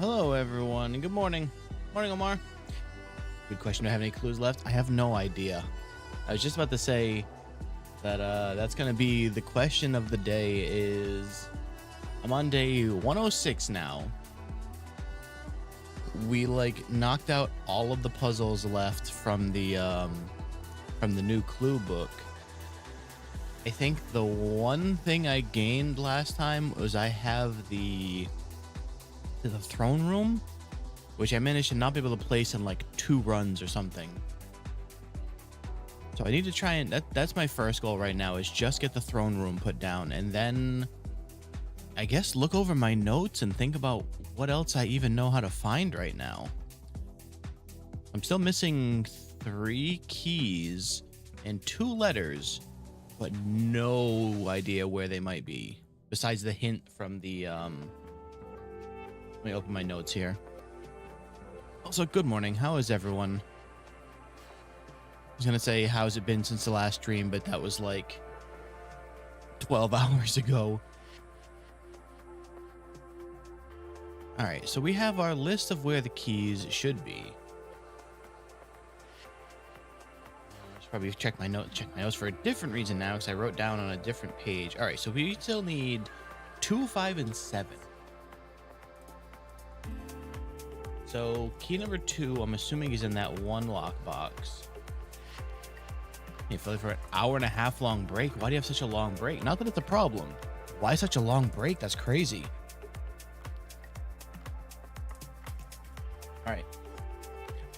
Hello, everyone, and good morning. Morning, Omar. Good question. Do I have any clues left? I have no idea. I was just about to say that that's going to be the question of the day is I'm on day 106 now. We knocked out all of the puzzles left from the new clue book. I think the one thing I gained last time was I have the throne room, which I managed to not be able to place in like 2 runs or something. So I need to try and that's my first goal right now, is just get the throne room put down, and then I guess look over my notes and think about what else I even know how to find right now. I'm still missing 3 keys and 2 letters, but no idea where they might be besides the hint from the let me open my notes here. Also, good morning. How is everyone? I was gonna say how's it been since the last stream, but that was like 12 hours ago. All right, so we have our list of where the keys should be. I should probably check my notes for a different reason now, because I wrote down on a different page. All right, so we still need 2, 5, and 7. So key number 2, I'm assuming, is in that one lockbox. You feel like for an hour and a half long break? Why do you have such a long break? Not that it's a problem. Why such a long break? That's crazy. All right.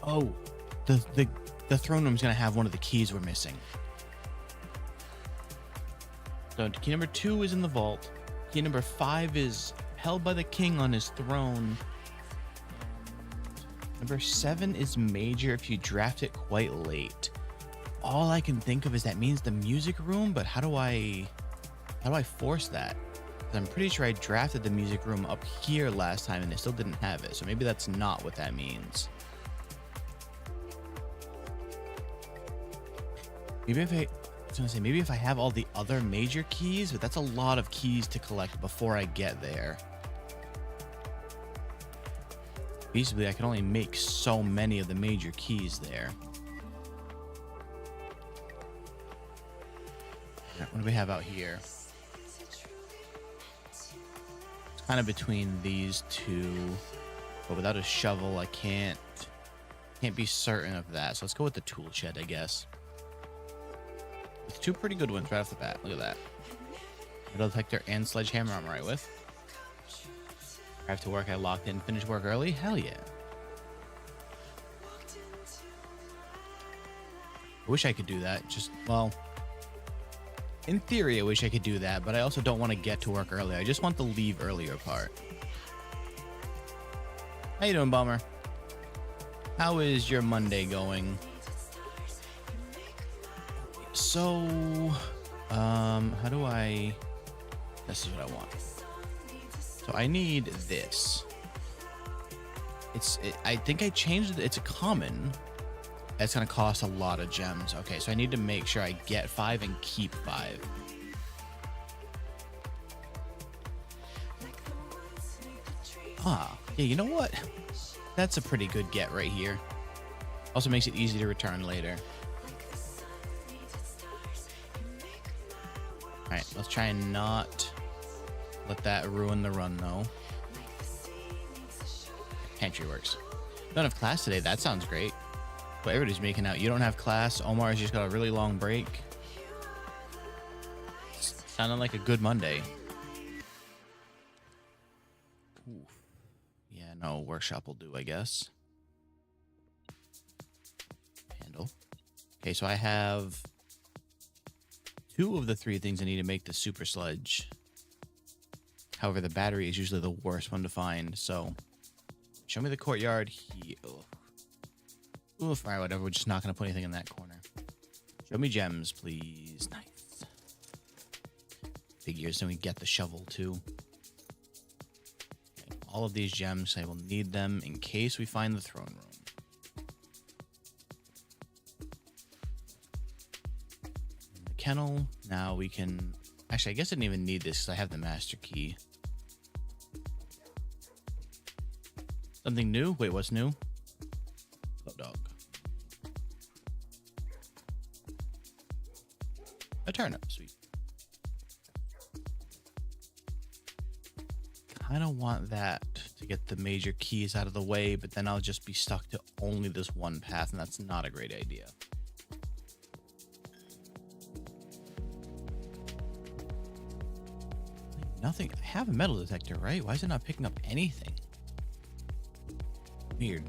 Oh, the throne room's gonna have one of the keys we're missing. So key number 2 is in the vault. Key number 5 is held by the king on his throne. Number 7 is major if you draft it quite late. All I can think of is that means the music room, but how do I force that? 'Cause I'm pretty sure I drafted the music room up here last time and they still didn't have it. So maybe that's not what that means. Maybe if I have all the other major keys, but that's a lot of keys to collect before I get there. Basically, I can only make so many of the major keys there. What do we have out here? It's kind of between these 2, but without a shovel, I can't be certain of that. So let's go with the tool shed, I guess. With 2 pretty good ones right off the bat. Look at that. Metal detector and sledgehammer I'm right with. Drive to work, I locked in, finished work early. Hell yeah. I wish I could do that. Well, in theory, I wish I could do that, but I also don't want to get to work early. I just want the leave earlier part. How you doing, Bomber? How is your Monday going? So, how do I... This is what I want. So I need this. I think I changed it. It's a common. That's going to cost a lot of gems. Okay, so I need to make sure I get 5 and keep 5. Ah, yeah, you know what? That's a pretty good get right here. Also makes it easy to return later. All right, let's try and not let that ruin the run, though. Pantry works. Don't have class today. That sounds great. But everybody's making out. You don't have class. Omar's just got a really long break. Sounded like a good Monday. Ooh. Yeah, no, workshop will do, I guess. Handle. Okay, so I have 2 of the 3 things I need to make the super sludge. However, the battery is usually the worst one to find, so show me the courtyard here. Oof, all right, whatever. We're just not going to put anything in that corner. Show me gems, please. Nice. Figures, then we get the shovel, too. Okay, all of these gems, I will need them in case we find the throne room. The kennel. Now we can... Actually, I guess I didn't even need this because I have the master key. Something new? Wait, what's new? Hot dog. A turnip, sweet. Kind of want that to get the major keys out of the way, but then I'll just be stuck to only this one path, and that's not a great idea. Nothing. I have a metal detector, right? Why is it not picking up anything? Weird.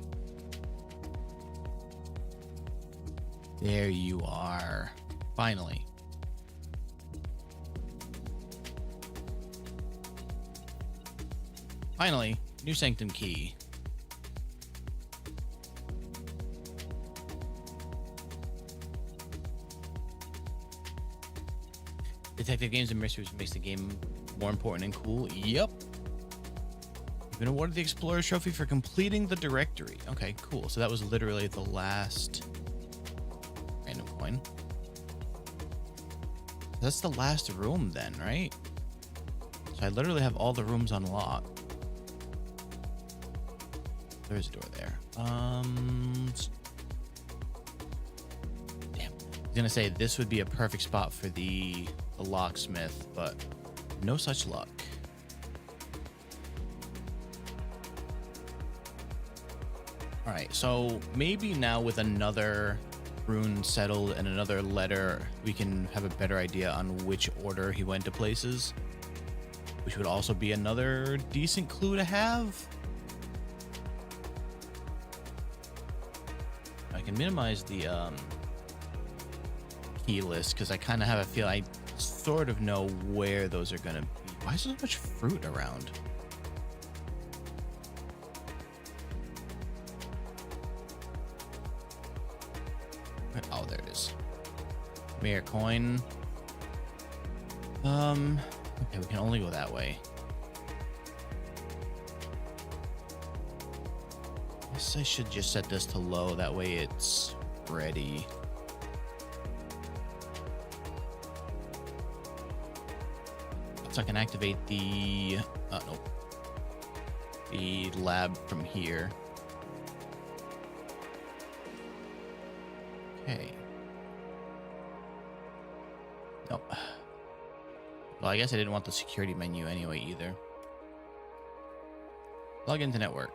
There you are. Finally. Finally, new sanctum key. Detective games and mysteries makes the game more important and cool. Yep. You've been awarded the Explorer's Trophy for completing the directory. Okay, cool. So that was literally the last random coin. That's the last room then, right? So I literally have all the rooms unlocked. There's a door there. Damn. I was gonna say this would be a perfect spot for the locksmith, but no such luck. All right, so maybe now with another rune settled and another letter, we can have a better idea on which order he went to places, which would also be another decent clue to have. I can minimize the key list because I kind of have a feel I sort of know where those are gonna be. Why is there so much fruit around? Oh, there it is. Mayor coin. Okay, we can only go that way. Guess I should just set this to low, that way it's ready. So I can activate the nope. The lab from here. Okay. Nope. Well, I guess I didn't want the security menu anyway either. Log into network.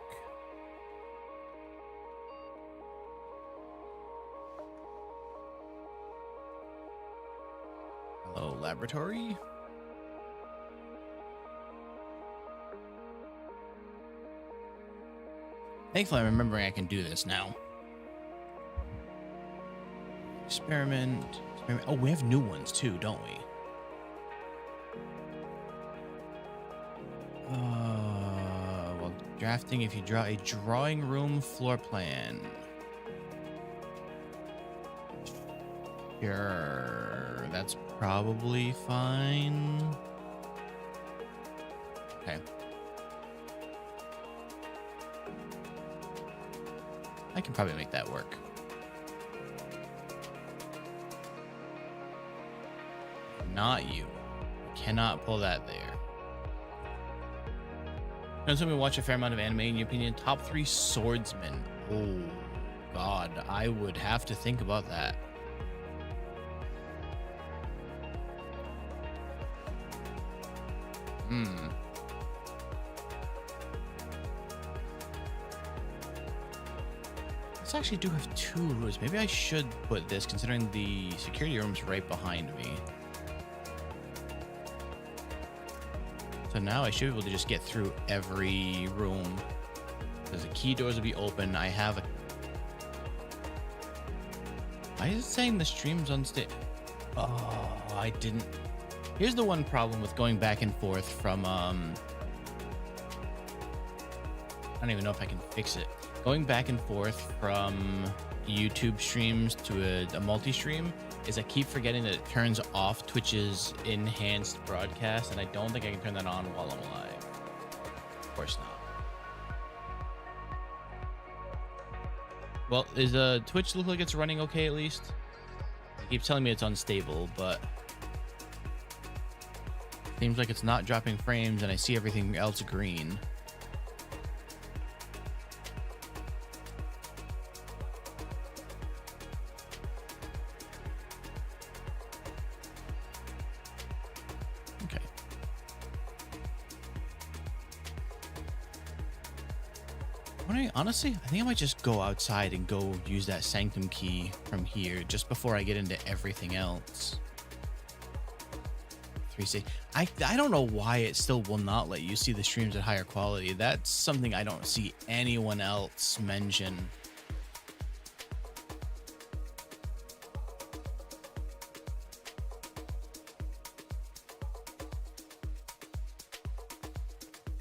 Hello, laboratory. Thankfully, I'm remembering I can do this now. Experiment. Oh, we have new ones too, don't we? Well, drafting. If you draw a drawing room floor plan. Sure, that's probably fine. Okay. I can probably make that work. Not you. Cannot pull that there. So we watch a fair amount of anime. In your opinion, top 3 swordsmen. Oh, God. I would have to think about that. Let's actually do have 2 rooms. Maybe I should put this, considering the security room's right behind me. So now I should be able to just get through every room. Because the key doors will be open. I have a... Why is it saying the stream's unstable? Oh, I didn't... Here's the one problem with going back and forth from... I don't even know if I can fix it. Going back and forth from YouTube streams to a multi-stream is I keep forgetting that it turns off Twitch's enhanced broadcast, and I don't think I can turn that on while I'm live. Of course not. Well, does Twitch look like it's running okay at least? It keeps telling me it's unstable, but seems like it's not dropping frames, and I see everything else green. Honestly, I think I might just go outside and go use that sanctum key from here just before I get into everything else. 3C. I don't know why it still will not let you see the streams at higher quality. That's something I don't see anyone else mention.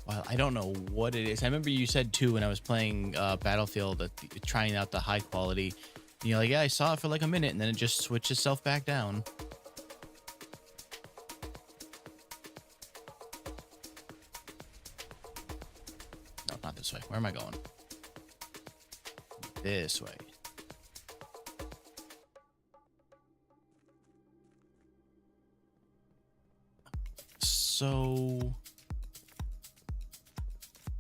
Well, I don't know what it is. I remember you said too when I was playing Battlefield, that trying out the high quality. You know, like, yeah, I saw it for like a minute and then it just switched itself back down. No, not this way. Where am I going? This way. So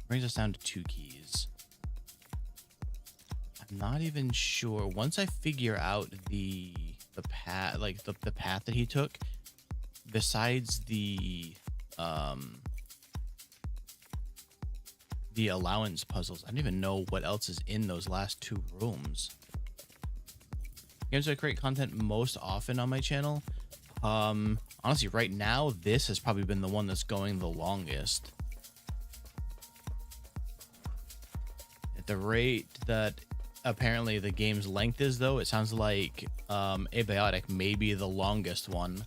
brings us down to 2 keys. I'm not even sure. Once I figure out the path, like the path that he took, besides the allowance puzzles, I don't even know what else is in those last 2 rooms. Games that create content most often on my channel. Honestly, right now, this has probably been the one that's going the longest. At the rate that apparently the game's length is, though, it sounds like Abiotic may be the longest one.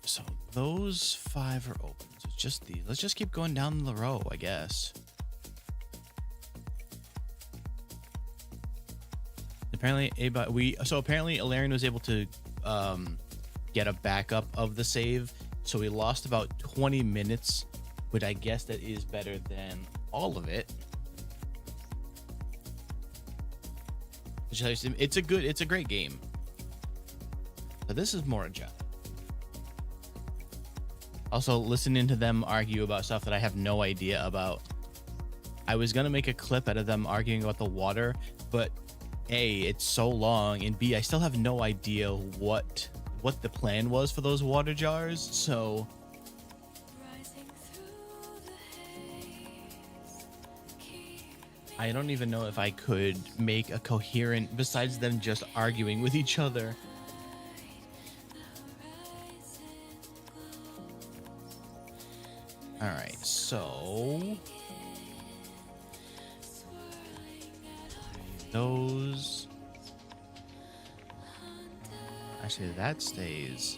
So those 5 are open. So it's just these. Let's just keep going down the row, I guess. Apparently, apparently Alarian was able to get a backup of the save, so we lost about 20 minutes, but I guess that is better than all of it. It's a great game. But this is more a job. Also, listening to them argue about stuff that I have no idea about. I was gonna make a clip out of them arguing about the water, but A, it's so long, and B, I still have no idea what the plan was for those water jars, so I don't even know if I could make a coherent, besides them just arguing with each other. All right, so those, actually that stays.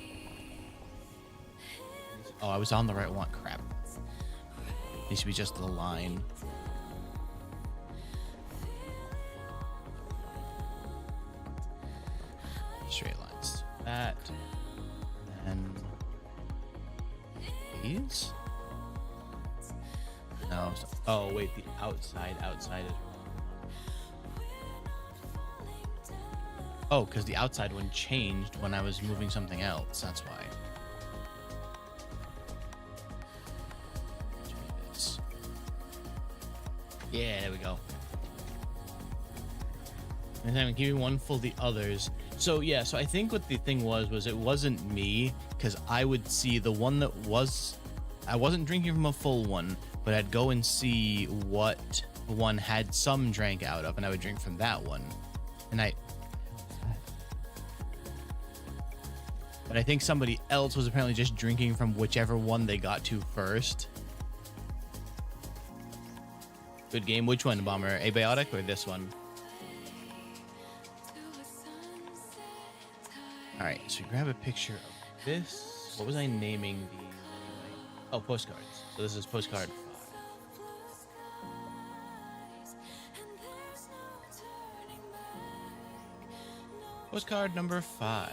Oh, I was on the right one. Crap. Needs to be just the line. Straight lines. That. And these? No. Oh, wait. The outside is wrong. Oh, because the outside one changed when I was moving something else. That's why. Yeah, there we go. And then giving one full the others. So yeah, so I think what the thing was it wasn't me, because I would see the one that was, I wasn't drinking from a full one, but I'd go and see what one had some drank out of, and I would drink from that one. And but I think somebody else was apparently just drinking from whichever one they got to first. Good game. Which one, Bomber? Abiotic or this one? Alright, so we grab a picture of this. What was I naming these anyway? Oh, postcards. So this is postcard 5. Postcard number 5.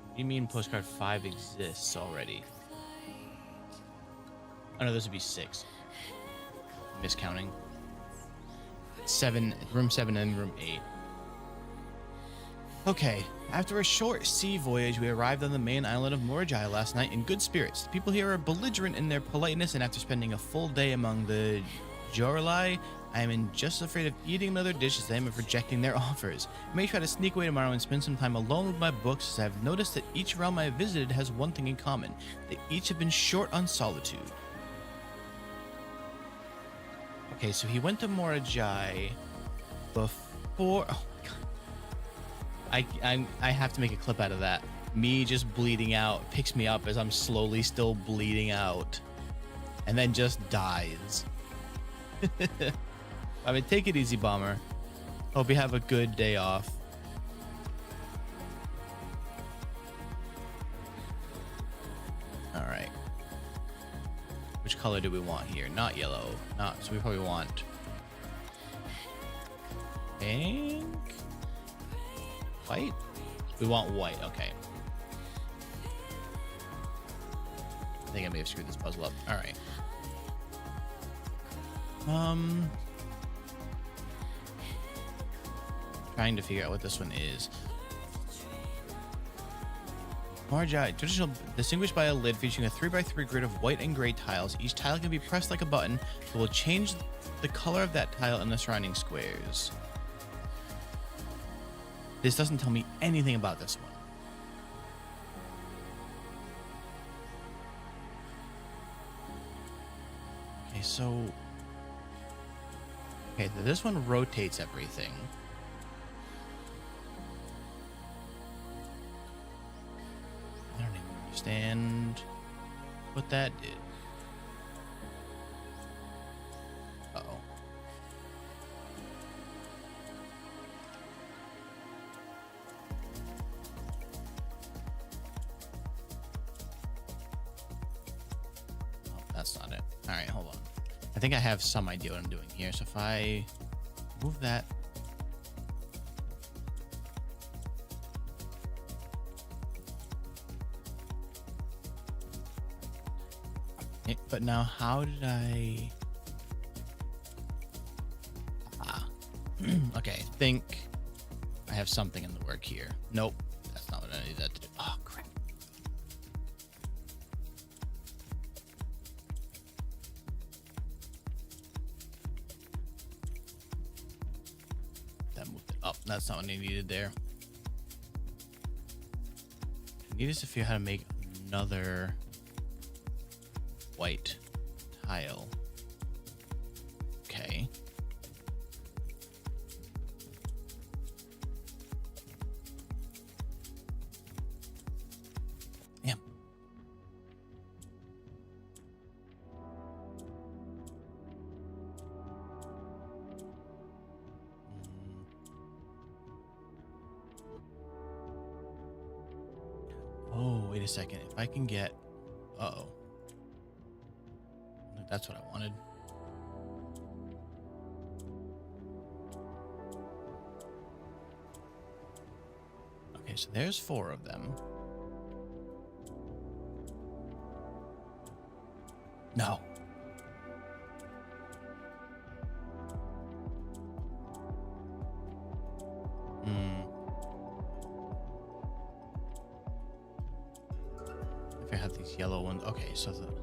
What do you mean postcard 5 exists already? Oh no, this would be 6. Miscounting. 7, room 7 and room 8. Okay, after a short sea voyage, we arrived on the main island of Mordjai last night in good spirits. The people here are belligerent in their politeness, and after spending a full day among the Jorlai, I am just afraid of eating another dish as I am of rejecting their offers. I may try to sneak away tomorrow and spend some time alone with my books, as I have noticed that each realm I have visited has one thing in common. They each have been short on solitude. Okay, so he went to Morajai before... Oh my god. I have to make a clip out of that. Me just bleeding out picks me up as I'm slowly still bleeding out. And then just dies. I mean, take it easy, Bomber. Hope you have a good day off. All right. Which color do we want here? Not yellow. Not, so we probably want pink, white. We want white. Okay. I think I may have screwed this puzzle up. All right. Trying to figure out what this one is. Marja, traditional, distinguished by a lid featuring a 3x3 grid of white and gray tiles. Each tile can be pressed like a button that will change the color of that tile in the surrounding squares. This doesn't tell me anything about this one. Okay, so... Okay, this one rotates everything. I don't even understand what that did. Uh-oh. Oh, that's not it. All right, hold on. I think I have some idea what I'm doing here. So if I move that. Okay, but now how did I... Okay, I think I have something in the work here. Nope, that's not what I need that to do. Oh, crap. That moved it up. That's not what I needed there. I need us to figure out how to make another white tile. Okay. Yeah. Oh, wait a second. If I can get... Uh-oh. That's what I wanted. Okay, so there's 4 of them. No. If I have these yellow ones. Okay, so the...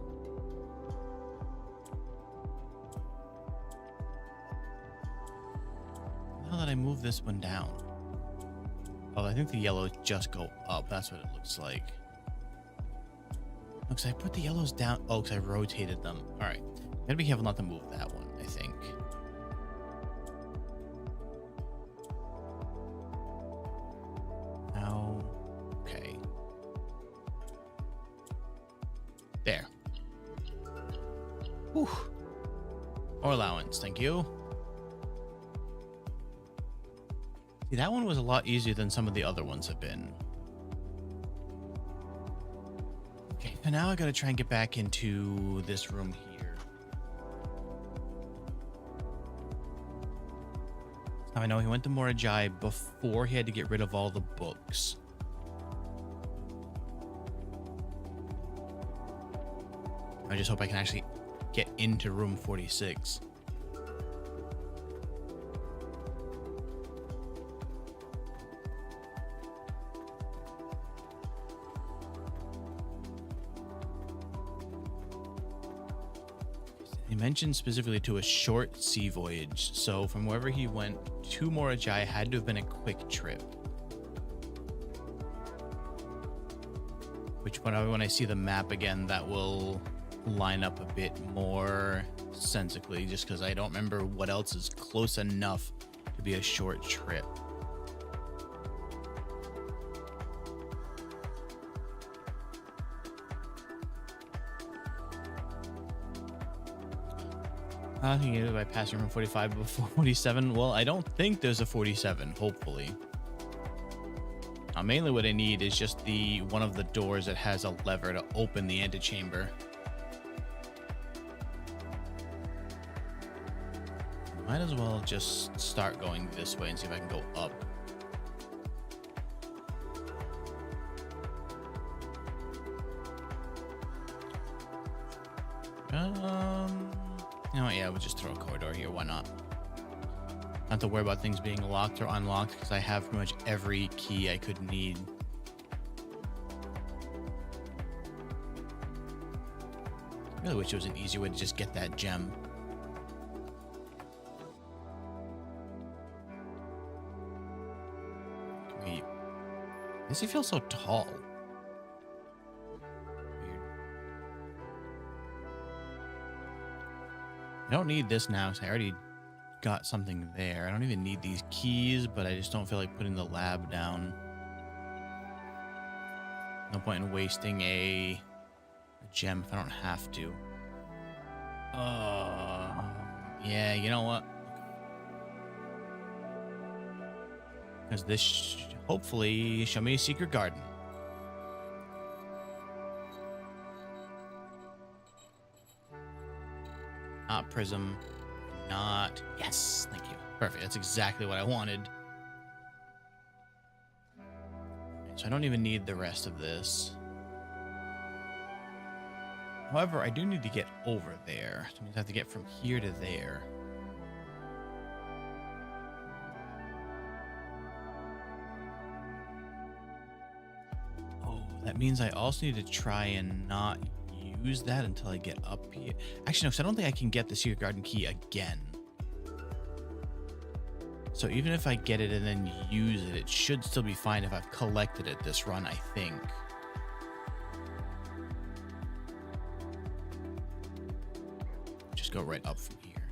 Now that I move this one down. Oh, I think the yellows just go up. That's what it looks like. Looks like I put the yellows down. Oh, because I rotated them. All right. Gotta be careful not to move that one, I think. Now, okay. There. Whew. More allowance, thank you. See, that one was a lot easier than some of the other ones have been. Okay, so now I gotta try and get back into this room here. Now I know he went to Morajai before he had to get rid of all the books. I just hope I can actually get into room 46. He mentioned specifically to a short sea voyage. So from wherever he went to Morajai had to have been a quick trip. Which when I see the map again, that will line up a bit more sensically, just because I don't remember what else is close enough to be a short trip. I think it is by passing from 45 before 47. Well, I don't think there's a 47, hopefully. Mainly what I need is just one of the doors that has a lever to open the antechamber. Might as well just start going this way and see if I can go up. You know what, yeah, we'll just throw a corridor here, why not? Not have to worry about things being locked or unlocked because I have pretty much every key I could need. I really wish it was an easier way to just get that gem. Wait, why does he feel so tall? Weird. I don't need this now because I already got something there. I don't even need these keys, but I just don't feel like putting the lab down. No point in wasting a gem if I don't have to. Yeah, you know what? Because this hopefully show me a secret garden. Not prism. Not. Yes, thank you. Perfect. That's exactly what I wanted. So I don't even need the rest of this. However, I do need to get over there. So that means I have to get from here to there. Oh, that means I also need to try and not use that until I get up here. Actually, no, because I don't think I can get the secret garden key again. So even if I get it and then use it, it should still be fine if I've collected it this run, I think. Just go right up from here.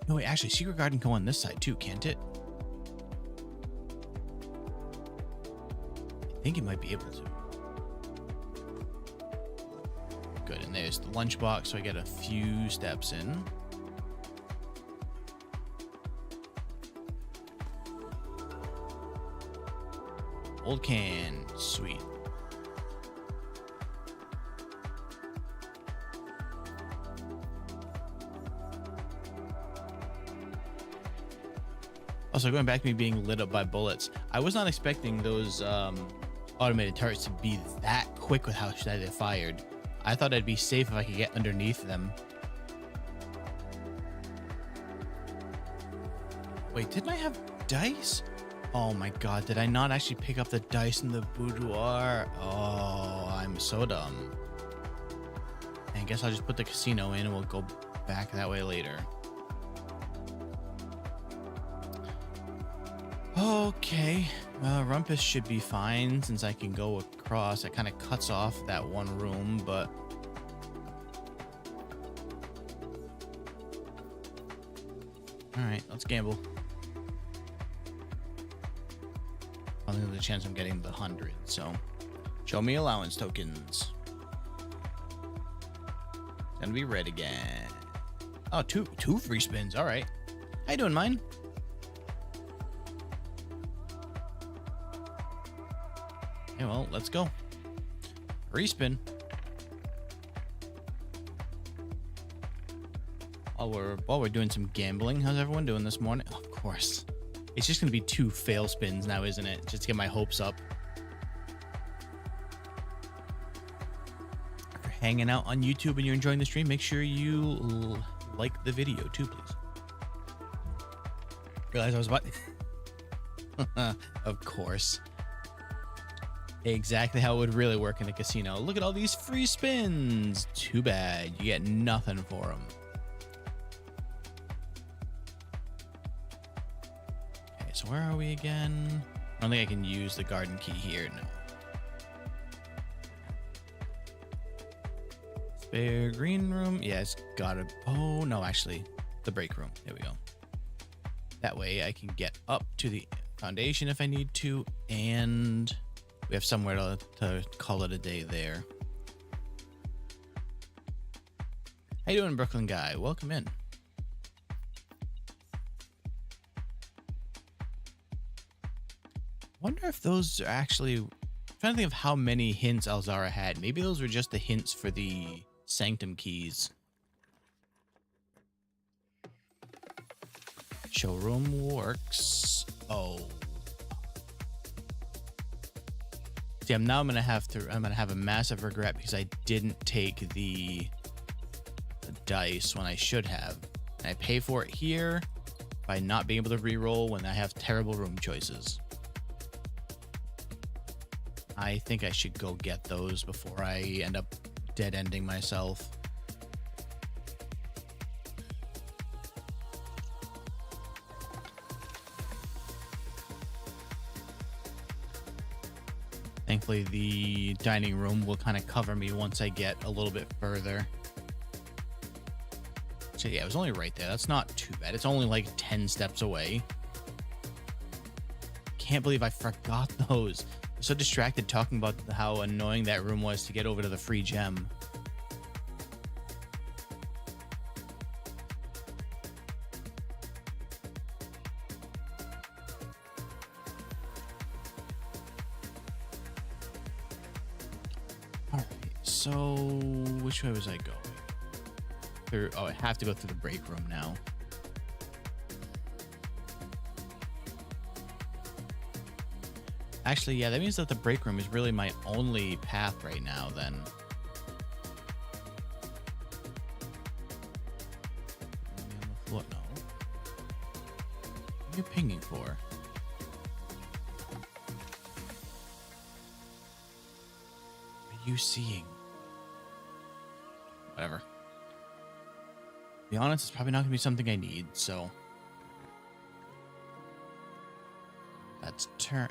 No, wait, actually, secret garden can go on this side too, can't it? I think it might be able to. Good, and there's the lunchbox, so I get a few steps in. Old can, sweet. Also, going back to me being lit up by bullets, I was not expecting those automated turrets to be that quick with how they fired. I thought I'd be safe if I could get underneath them. Wait, didn't I have dice? Oh my god, did I not actually pick up the dice in the boudoir? Oh, I'm so dumb. I guess I'll just put the casino in and we'll go back that way later. Okay, Rumpus should be fine since I can go across. It kind of cuts off that one room, but... Alright, let's gamble. I think there's a chance I'm getting the 100, so... Show me allowance tokens. It's gonna be red again. Oh, two free spins, alright. How you doing, mine? Okay, well, let's go. Respin. While we're doing some gambling, how's everyone doing this morning? Oh, of course. It's just gonna be 2 fail spins now, isn't it? Just to get my hopes up. If you're hanging out on YouTube and you're enjoying the stream, make sure you like the video too, please. Realize I was about... Of course. Exactly how it would really work in a casino. Look at all these free spins. Too bad. You get nothing for them. where are we again? I don't think I can use the garden key here. No. Spare green room. Yeah, it's gotta. Oh, no, actually. The break room. There we go. That way I can get up to the foundation if I need to. And we have somewhere to call it a day there. How you doing, Brooklyn guy? Welcome in. Wonder if those are actually... I'm trying to think of how many hints Alzara had. Maybe those were just the hints for the sanctum keys. Showroom works. Oh. See, I'm gonna have a massive regret because I didn't take the dice when I should have. And I pay for it here by not being able to reroll when I have terrible room choices. I think I should go get those before I end up dead-ending myself. Thankfully, the dining room will kind of cover me once I get a little bit further. So yeah, it was only right there. That's not too bad. It's only like 10 steps away. Can't believe I forgot those. I'm so distracted talking about how annoying that room was to get over to the free gem. Alright, so which way was I going? Oh, I have to go through the break room now. Actually, yeah, that means that the break room is really my only path right now, then. What? No. What are you pinging for? What are you seeing? Whatever. To be honest, it's probably not going to be something I need, so... Let's turn...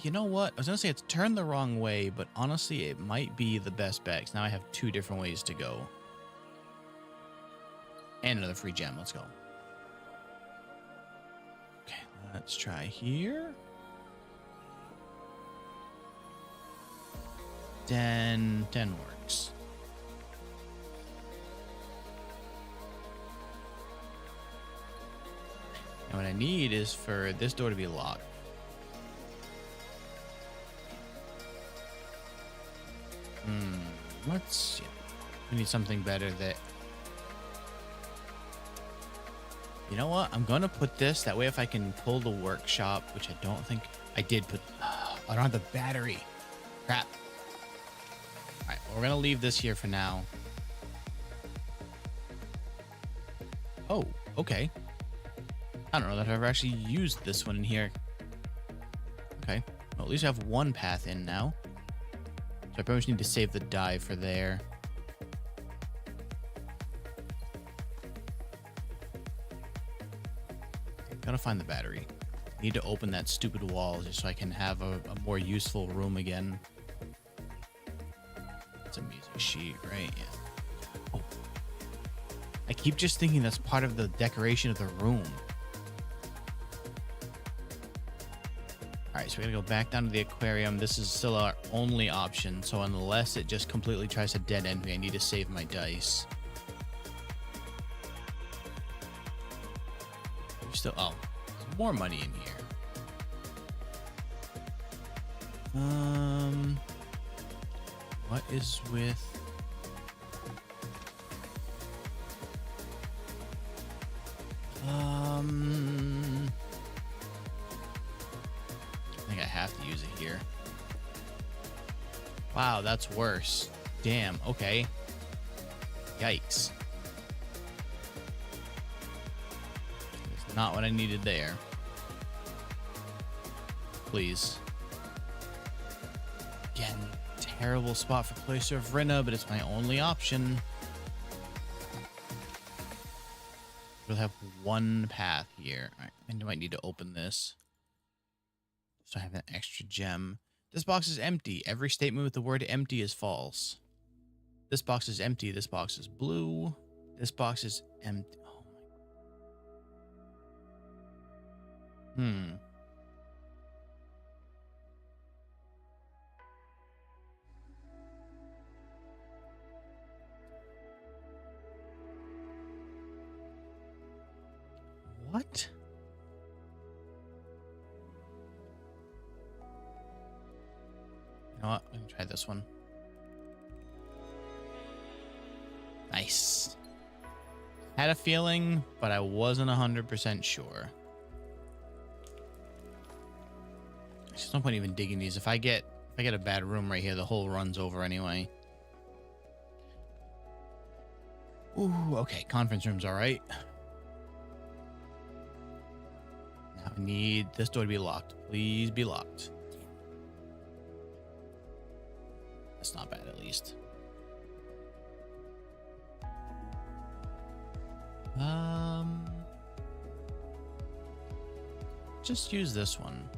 you know what? I was going to say it's turned the wrong way, but honestly, it might be the best bet, because now I have two different ways to go. And another free gem. Let's go. Okay, let's try here. 10 works. And what I need is for this door to be locked. Let's see. We need something better that... You know what? I'm going to put this. That way if I can pull the workshop, which I don't think I did put... I don't have the battery. Crap. Alright, well, we're going to leave this here for now. Oh, okay. I don't know that I've ever actually used this one in here. Okay. Well, at least I have one path in now. So I probably just need to save the die for there. Gotta find the battery. Need to open that stupid wall just so I can have a more useful room again. It's a music sheet, right? Yeah. Oh. I keep just thinking that's part of the decoration of the room. Alright, so we're gonna go back down to the aquarium. This is still our only option, so unless it just completely tries to dead end me, I need to save my dice. Still, oh, there's more money in here. What is with... I think I have to use it here. Wow, that's worse. Damn, okay. Yikes. That's not what I needed there. Please. Again, terrible spot for Cloister of Rinna, but it's my only option. We'll have one path here. All right, and I might need to open this. So I have an extra gem. This box is empty. Every statement with the word empty is false. This box is empty. This box is blue. This box is empty. Oh my. What? You know what? Let me try this one. Nice. Had a feeling, but I wasn't 100% sure. There's no point even digging these. If I get a bad room right here, the whole run's over anyway. Ooh, okay. Conference room's all right. Now I need this door to be locked. Please be locked. That's not bad, at least. Just use this one.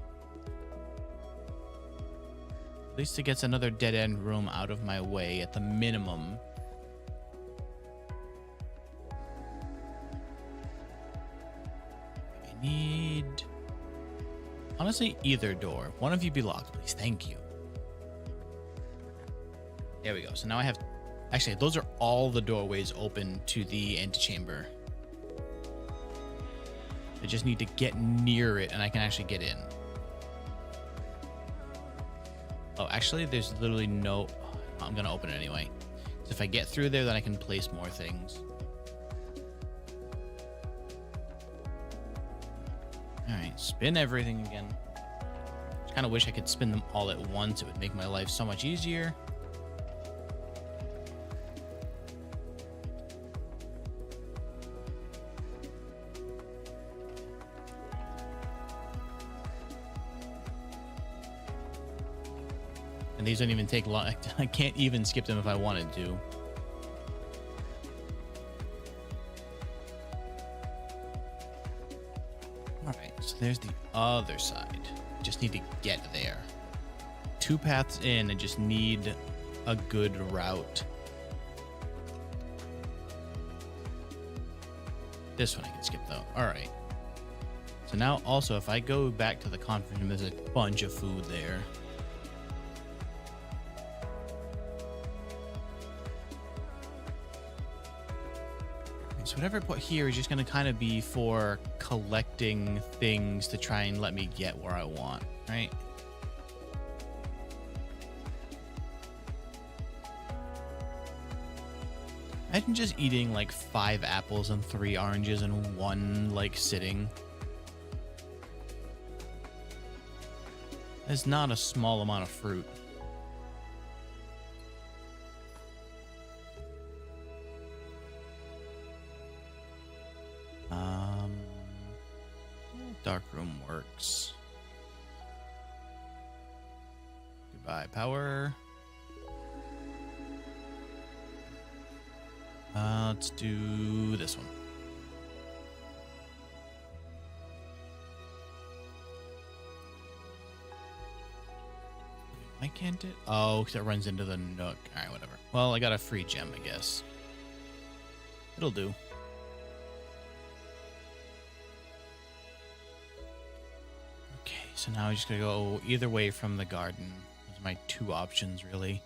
At least it gets another dead-end room out of my way at the minimum. I need... honestly, either door. One of you be locked, please. Thank you. There we go. So now I have... actually, those are all the doorways open to the antechamber. I just need to get near it and I can actually get in. Oh, actually, there's literally no... I'm going to open it anyway. So if I get through there, then I can place more things. All right, spin everything again. Just kind of wish I could spin them all at once. It would make my life so much easier. And these don't even take long. I can't even skip them if I wanted to. All right, so there's the other side. Just need to get there. 2 paths in. I just need a good route. This one I can skip though. All right. So now also, if I go back to the conference room, there's a bunch of food there. So whatever I put here is just going to kind of be for collecting things to try and let me get where I want, right? Imagine just eating like 5 apples and 3 oranges in one like sitting. That's not a small amount of fruit. Dark room works. Goodbye, power. Let's do this one. Why can't it? Oh, because it runs into the nook. All right, whatever. Well, I got a free gem, I guess. It'll do. So now I'm just going to go either way from the garden. Those are my 2 options, really.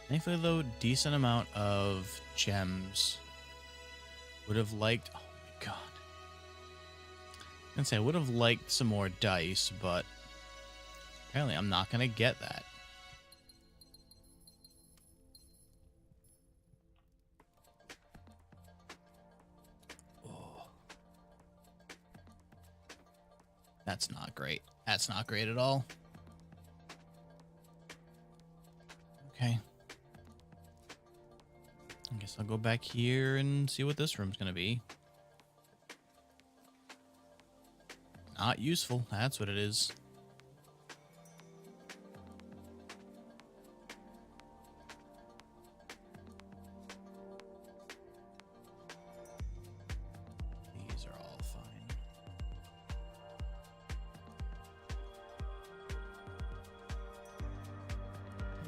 Thankfully, though, decent amount of gems. Would have liked... oh, my God. I was going to say, I would have liked some more dice, but apparently I'm not going to get that. That's not great. That's not great at all. Okay. I guess I'll go back here and see what this room's going to be. Not useful. That's what it is.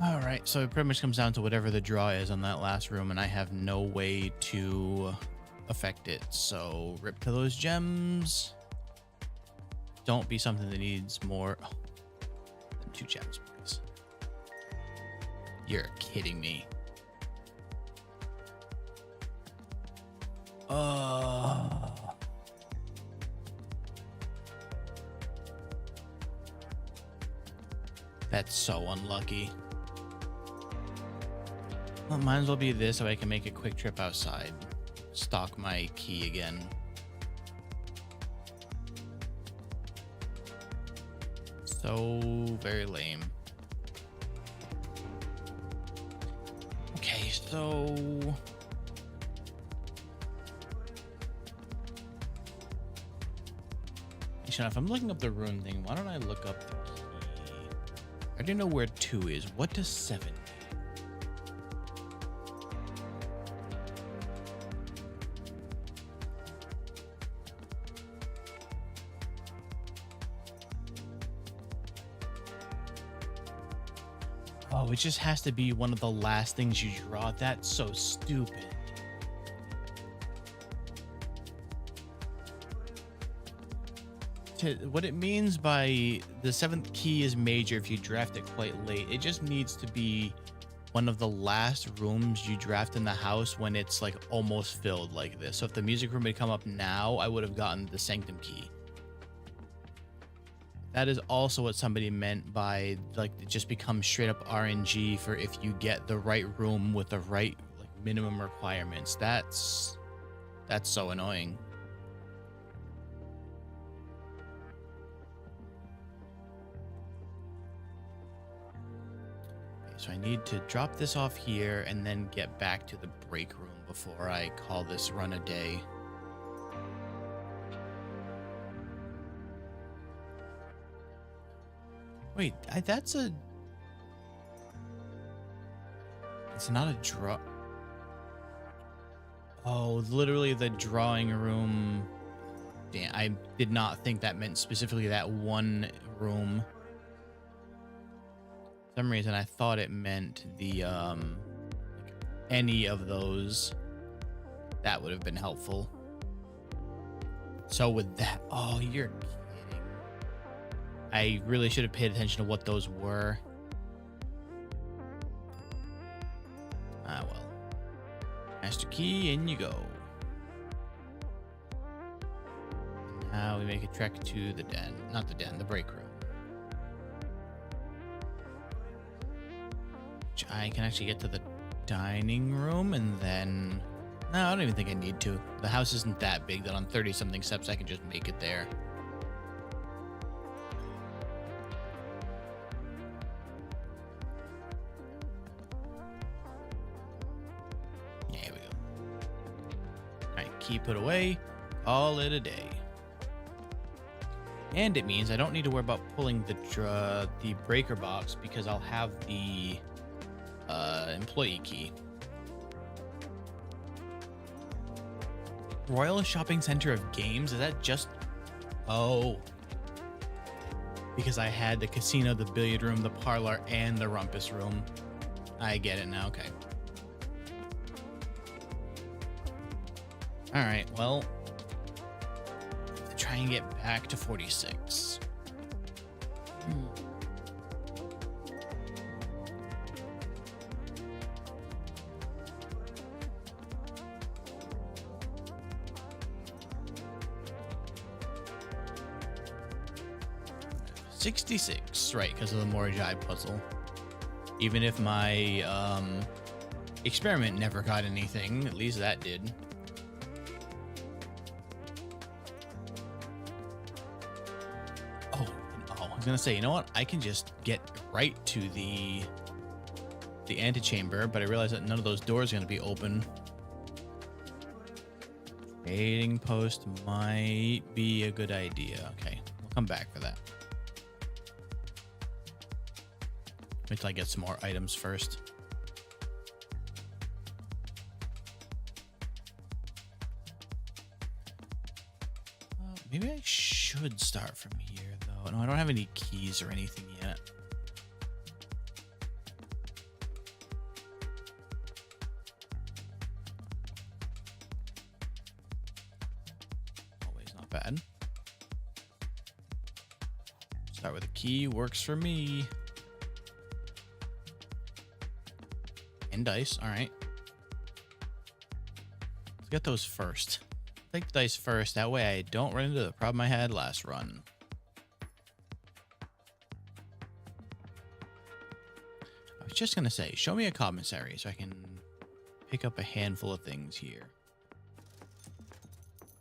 All right, so it pretty much comes down to whatever the draw is on that last room, and I have no way to affect it. So rip to those gems. Don't be something that needs more than 2 gems, please. You're kidding me. That's so unlucky. Well, might as well be this so I can make a quick trip outside. Stock my key again. So very lame. Okay, so actually, if I'm looking up the rune thing, why don't I look up the key? I already know where 2 is. What does 7 mean? Oh, it just has to be one of the last things you draw. That's so stupid. What it means by the 7th key is major if you draft it quite late. It just needs to be one of the last rooms you draft in the house when it's like almost filled like this. So if the music room had come up now, I would have gotten the sanctum key. That is also what somebody meant by like it just becomes straight up RNG for if you get the right room with the right like minimum requirements. That's so annoying. So I need to drop this off here and then get back to the break room before I call this run a day. Wait, it's not a draw. Oh, literally the drawing room. Damn, I did not think that meant specifically that one room. For some reason I thought it meant the any of those. That would have been helpful. So with that, oh, you're kidding. I really should have paid attention to what those were. Ah, well. Master key, in you go. Now we make a trek to the den. Not the den, the break room. Which I can actually get to the dining room and then... No, I don't even think I need to. The house isn't that big that on 30-something steps I can just make it there. There we go. Alright, key put away. Call it a day. And it means I don't need to worry about pulling the breaker box because I'll have the employee key. Royal Shopping Center of Games, is that just... Oh. Because I had the casino, the billiard room, the parlor, and the rumpus room. I get it now, okay. Alright, well... try and get back to 46. Hmm. $66, right, because of the Morjai puzzle. Even if my experiment never got anything, at least that did. Oh, I was gonna say, you know what? I can just get right to the antechamber, but I realized that none of those doors are gonna be open. Trading post might be a good idea. Okay, we'll come back for that. Wait till I get some more items first. Maybe I should start from here, though. No, I don't have any keys or anything yet. key works for me. And dice. All right. Let's get those first. Take the dice first. That way I don't run into the problem I had last run. I was just going to say, show me a commissary so I can pick up a handful of things here.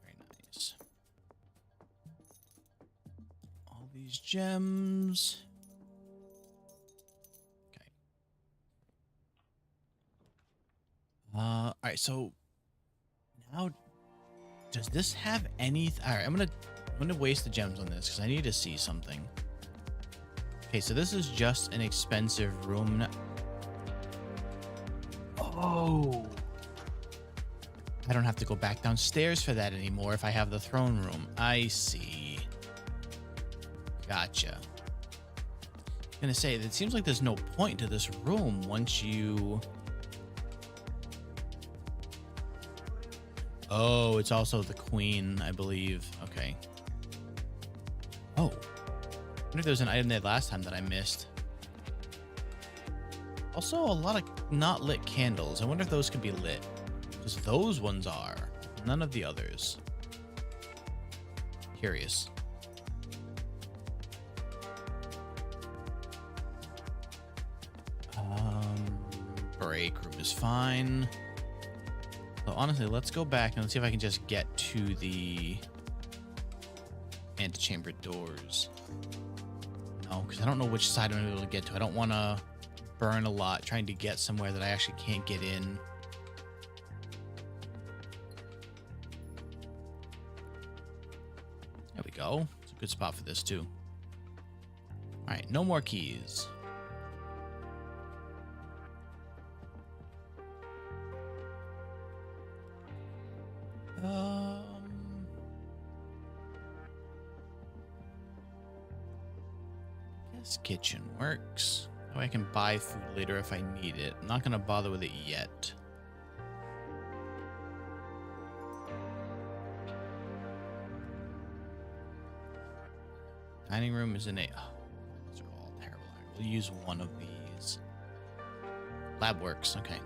Very nice. All these gems. Okay. All right, so now does this have any? All right, I'm gonna waste the gems on this because I need to see something. Okay, so this is just an expensive room. Oh, I don't have to go back downstairs for that anymore if I have the throne room. I see. Gotcha. I'm gonna say, it seems like there's no point to this room once you... Oh, it's also the queen, I believe. Okay. Oh. I wonder if there's an item there last time that I missed. Also, a lot of not lit candles. I wonder if those could be lit. Because those ones are. None of the others. Curious. Break room is fine. So honestly, let's go back and let's see if I can just get to the antechamber doors. No, because I don't know which side I'm going to be able to get to. I don't want to burn a lot trying to get somewhere that I actually can't get in. There we go. It's a good spot for this too. All right, no more keys. Guess kitchen works. That way I can buy food later if I need it. I'm not gonna bother with it yet. Dining room is in a... Oh, those are all terrible. We'll use one of these. Lab works. Okay.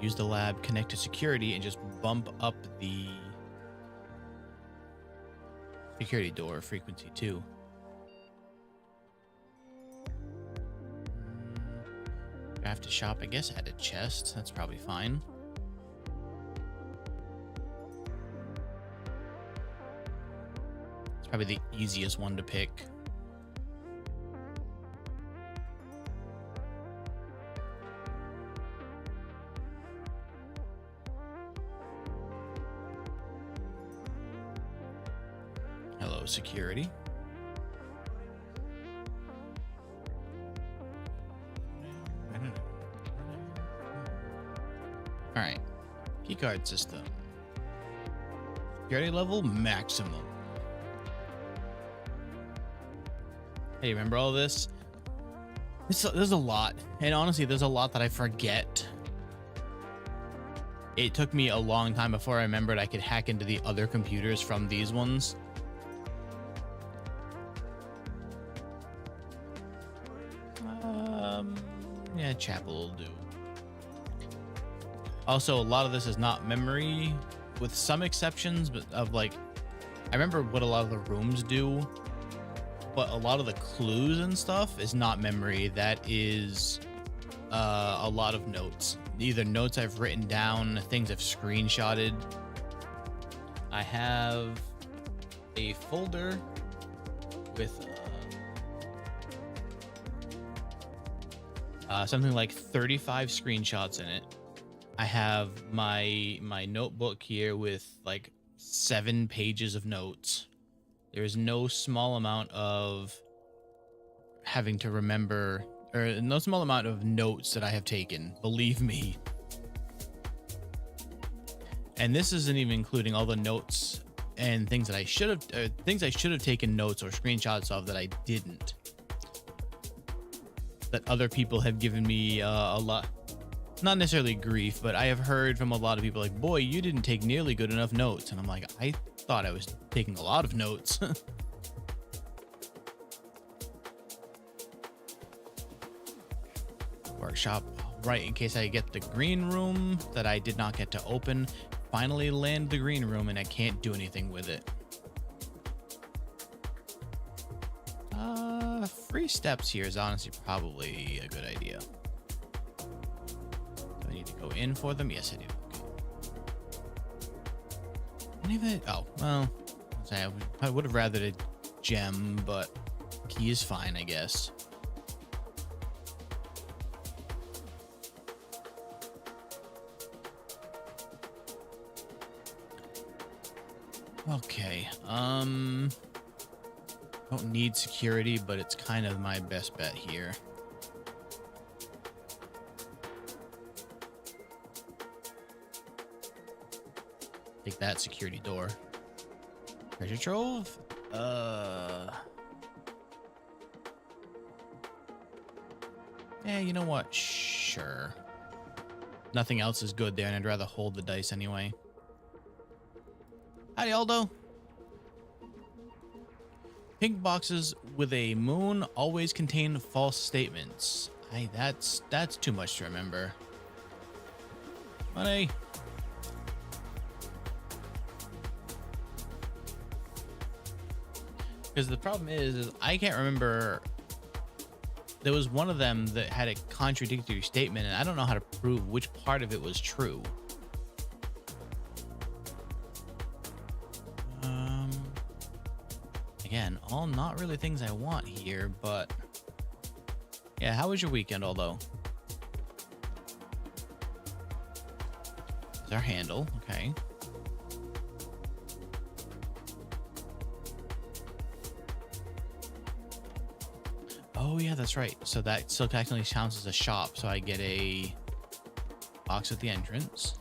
Use the lab, connect to security, and just bump up the security door frequency too. I have to shop, I guess, at a chest. That's probably fine. It's probably the easiest one to pick. Hello, security. All right, keycard system. Security level maximum. Hey, remember all this? There's a lot, and honestly, there's a lot that I forget. It took me a long time before I remembered I could hack into the other computers from these ones. Yeah, chapel will do. Also, a lot of this is not memory, with some exceptions, but of like, I remember what a lot of the rooms do, but a lot of the clues and stuff is not memory. That is a lot of notes. Either notes I've written down, things I've screenshotted. I have a folder with something like 35 screenshots in it. I have my notebook here with like 7 pages of notes. There is no small amount of having to remember, or no small amount of notes that I have taken, believe me. And this isn't even including all the notes and things that I should have taken notes or screenshots of that I didn't. That other people have given me a lot, not necessarily grief, but I have heard from a lot of people like, boy, you didn't take nearly good enough notes. And I'm like, I thought I was taking a lot of notes. Workshop. Right, in case I get the green room that I did not get to open. Finally land the green room and I can't do anything with it. Free steps here is honestly probably a good idea. Do I need to go in for them? Yes, I do. Okay. Even, oh, well, I would have rather a gem, but key is fine, I guess. Okay, don't need security, but it's kind of my best bet here. Take that security door. Treasure trove? Yeah, you know what? Sure. Nothing else is good there, and I'd rather hold the dice anyway. Howdy, Aldo. Pink boxes with a moon always contain false statements. That's too much to remember. Money. Because the problem is I can't remember. There was one of them that had a contradictory statement, and I don't know how to prove which part of it was true. Again, all not really things I want here, but yeah, how was your weekend, although? There's our handle, okay. Oh yeah, that's right. So that still technically counts as a shop, so I get a box at the entrance.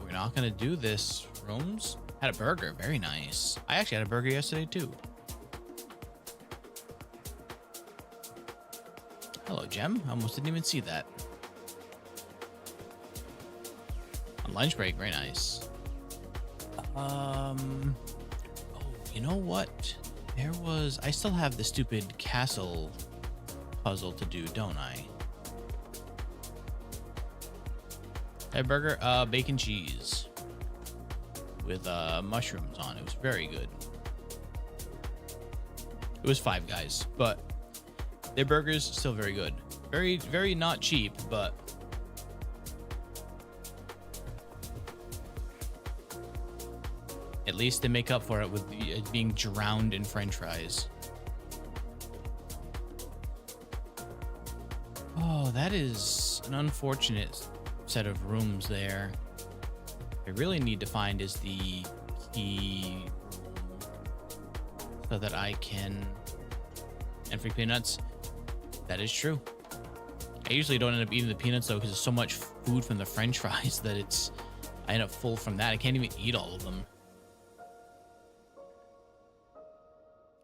We're not gonna do this. Rooms? Had a burger, very nice. I actually had a burger yesterday too. Hello, Gem. I almost didn't even see that. On lunch break, very nice. Oh, you know what? I still have the stupid castle puzzle to do, don't I? That burger, bacon cheese with mushrooms on. It was very good. It was Five Guys, but their burgers still very good. Very, very not cheap, but at least they make up for it with it being drowned in French fries. Oh, that is an unfortunate set of rooms there. I really need to find is the key so that I can. And free peanuts. That is true. I usually don't end up eating the peanuts though because there's so much food from the French fries that I end up full from that. I can't even eat all of them.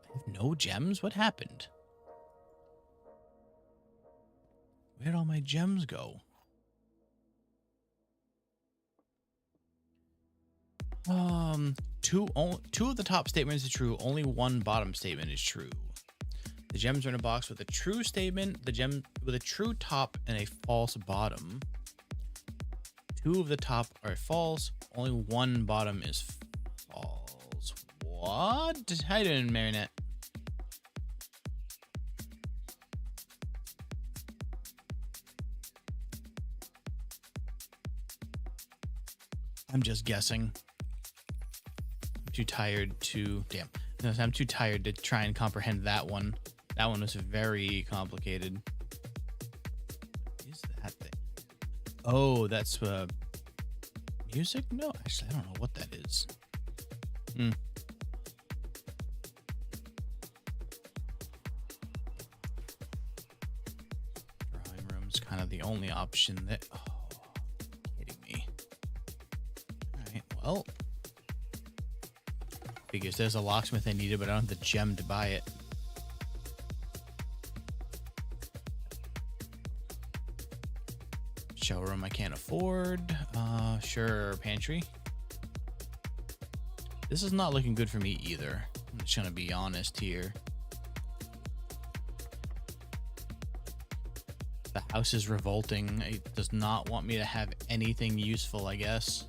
I have no gems? What happened? Where'd all my gems go? Two of the top statements are true. Only one bottom statement is true. The gems are in a box with a true statement, the gem with a true top and a false bottom. Two of the top are false. Only one bottom is false. What? How you doing, Marinette? I'm just guessing. Too tired to I'm too tired to try and comprehend that one. That one was very complicated. What is that thing? Oh, that's music? No, actually, I don't know what that is. Drawing room's kind of the only option that. Oh, kidding me. All right, well. Figures there's a locksmith I needed, but I don't have the gem to buy it. Showroom I can't afford. Sure, pantry. This is not looking good for me either. I'm just gonna be honest here. The house is revolting. It does not want me to have anything useful, I guess.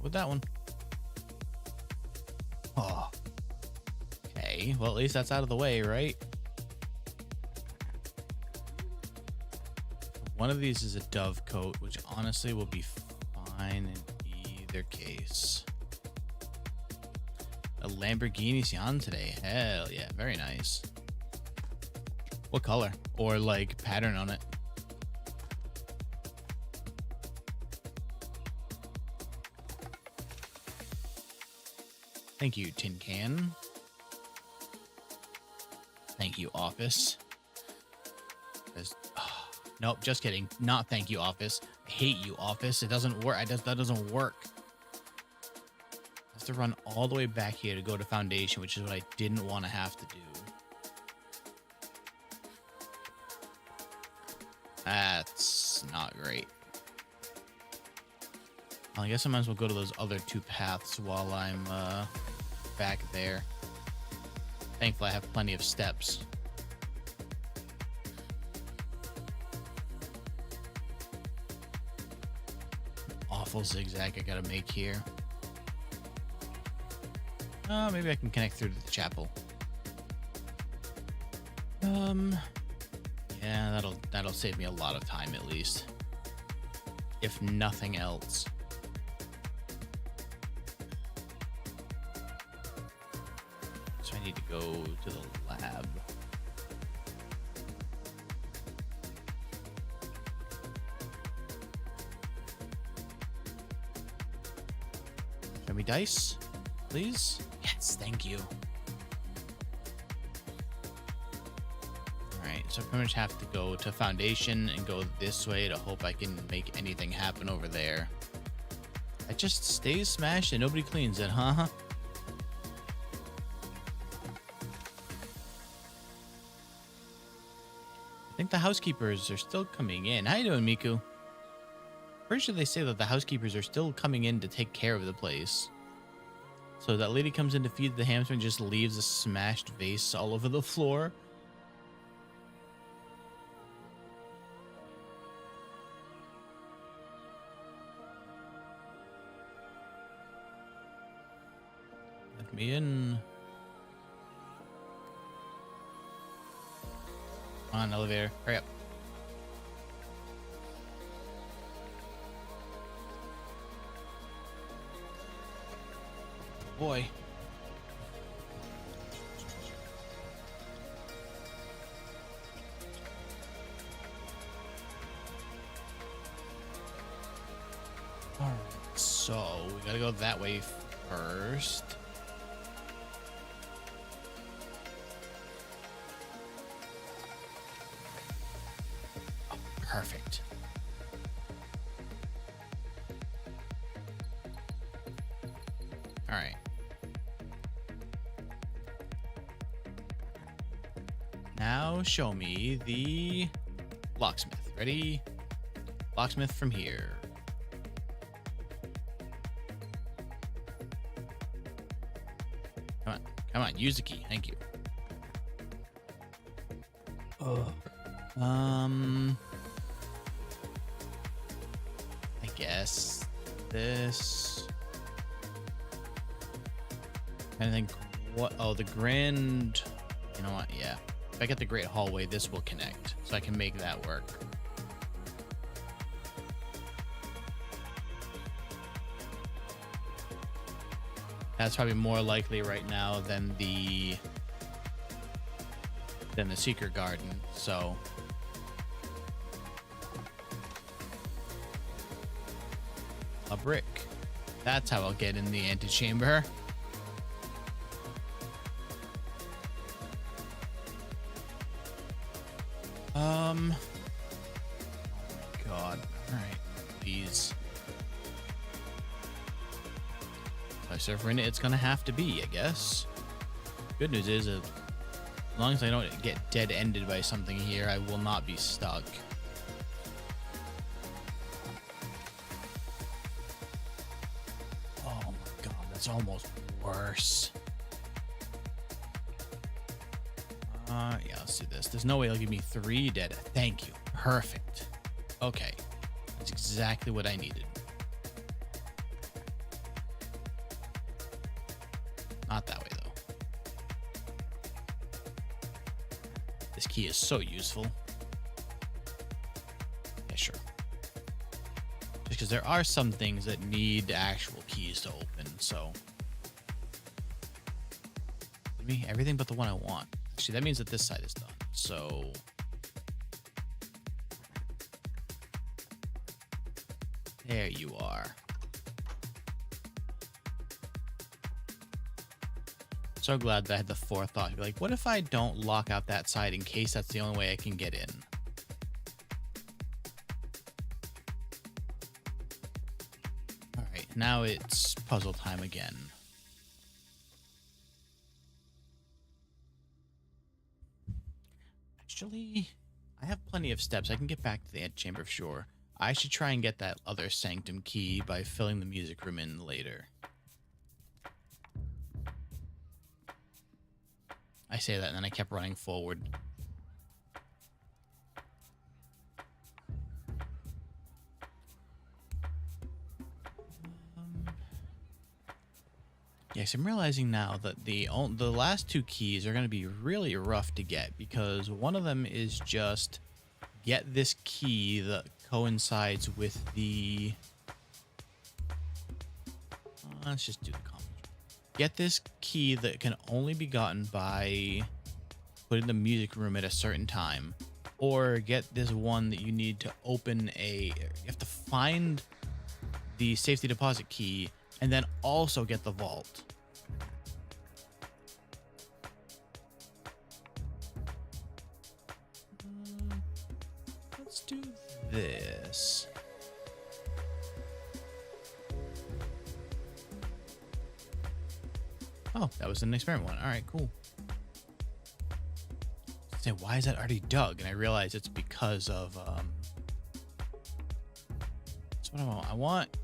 With that one. Oh. Okay, well, at least that's out of the way, right? One of these is a dove coat, which honestly will be fine in either case. A Lamborghini Sian today. Hell yeah, very nice. What color? Or like pattern on it? Thank you, tin can. Thank you, office. Nope, just kidding. Not thank you, office. I hate you, office. It doesn't work. That doesn't work. I have to run all the way back here to go to foundation, which is what I didn't want to have to do. That's not great. Well, I guess I might as well go to those other two paths while I'm back there. Thankfully, I have plenty of steps. Awful zigzag I gotta make here. Maybe I can connect through to the chapel. Yeah, that'll save me a lot of time at least, if nothing else. So I need to go to the lab. Show me dice, please. Yes, thank you. All right, so I pretty much have to go to foundation and go this way to hope I can make anything happen over there. It just stays smashed and nobody cleans it, huh? I think the housekeepers are still coming in. How you doing, Miku? Pretty sure they say that the housekeepers are still coming in to take care of the place. So that lady comes in to feed the hamster and just leaves a smashed vase all over the floor. Let me in. Come on, elevator. Hurry up. Boy. All right, so we gotta go that way first. Oh, perfect. All right. Now show me the locksmith. Ready? Locksmith from here. Come on. Come on. Use the key. Thank you. Oh. I guess this. I think what? Oh, the grand. You know what? Yeah. If I get the great hallway, this will connect, so I can make that work. That's probably more likely right now than the secret garden. So a brick. That's how I'll get in the antechamber. Oh my god. Alright. Please. If I serve in it, it's gonna have to be, I guess. Good news is, as long as I don't get dead-ended by something here, I will not be stuck. Oh my god, that's almost worse. Yeah, let's do this. There's no way he'll give me 3 dead. Thank you. Perfect. Okay. That's exactly what I needed. Not that way, though. This key is so useful. Yeah, sure. Just because there are some things that need actual keys to open, so... Me, everything but the one I want. Actually, that means that this side is done, so... There you are. So glad that I had the forethought to be like, what if I don't lock out that side in case that's the only way I can get in? Alright, now it's puzzle time again. Actually, I have plenty of steps. I can get back to the antechamber for sure. I should try and get that other sanctum key by filling the music room in later. I say that and then I kept running forward. Yes, I'm realizing now that the last 2 keys are going to be really rough to get because one of them is just get this key that coincides with the... let's just do the common. Get this key that can only be gotten by putting the music room at a certain time, or get this one that you need to open you have to find the safety deposit key and then also get the vault. Let's do this. Oh, that was an experiment one. All right, cool. Say, why is that already dug? And I realize it's because of that's what I want. I want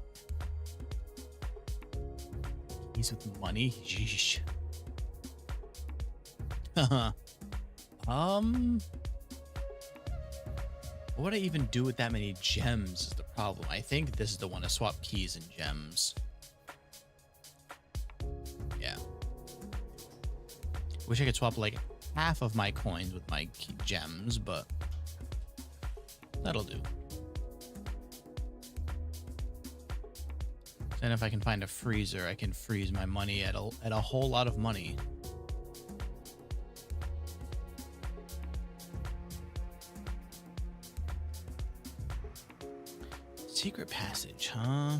keys with money. Yeesh. What would I even do with that many gems is the problem. I think this is the one to swap keys and gems. Yeah. Wish I could swap like half of my coins with my gems, but that'll do. And if I can find a freezer, I can freeze my money at a whole lot of money. Secret passage, huh?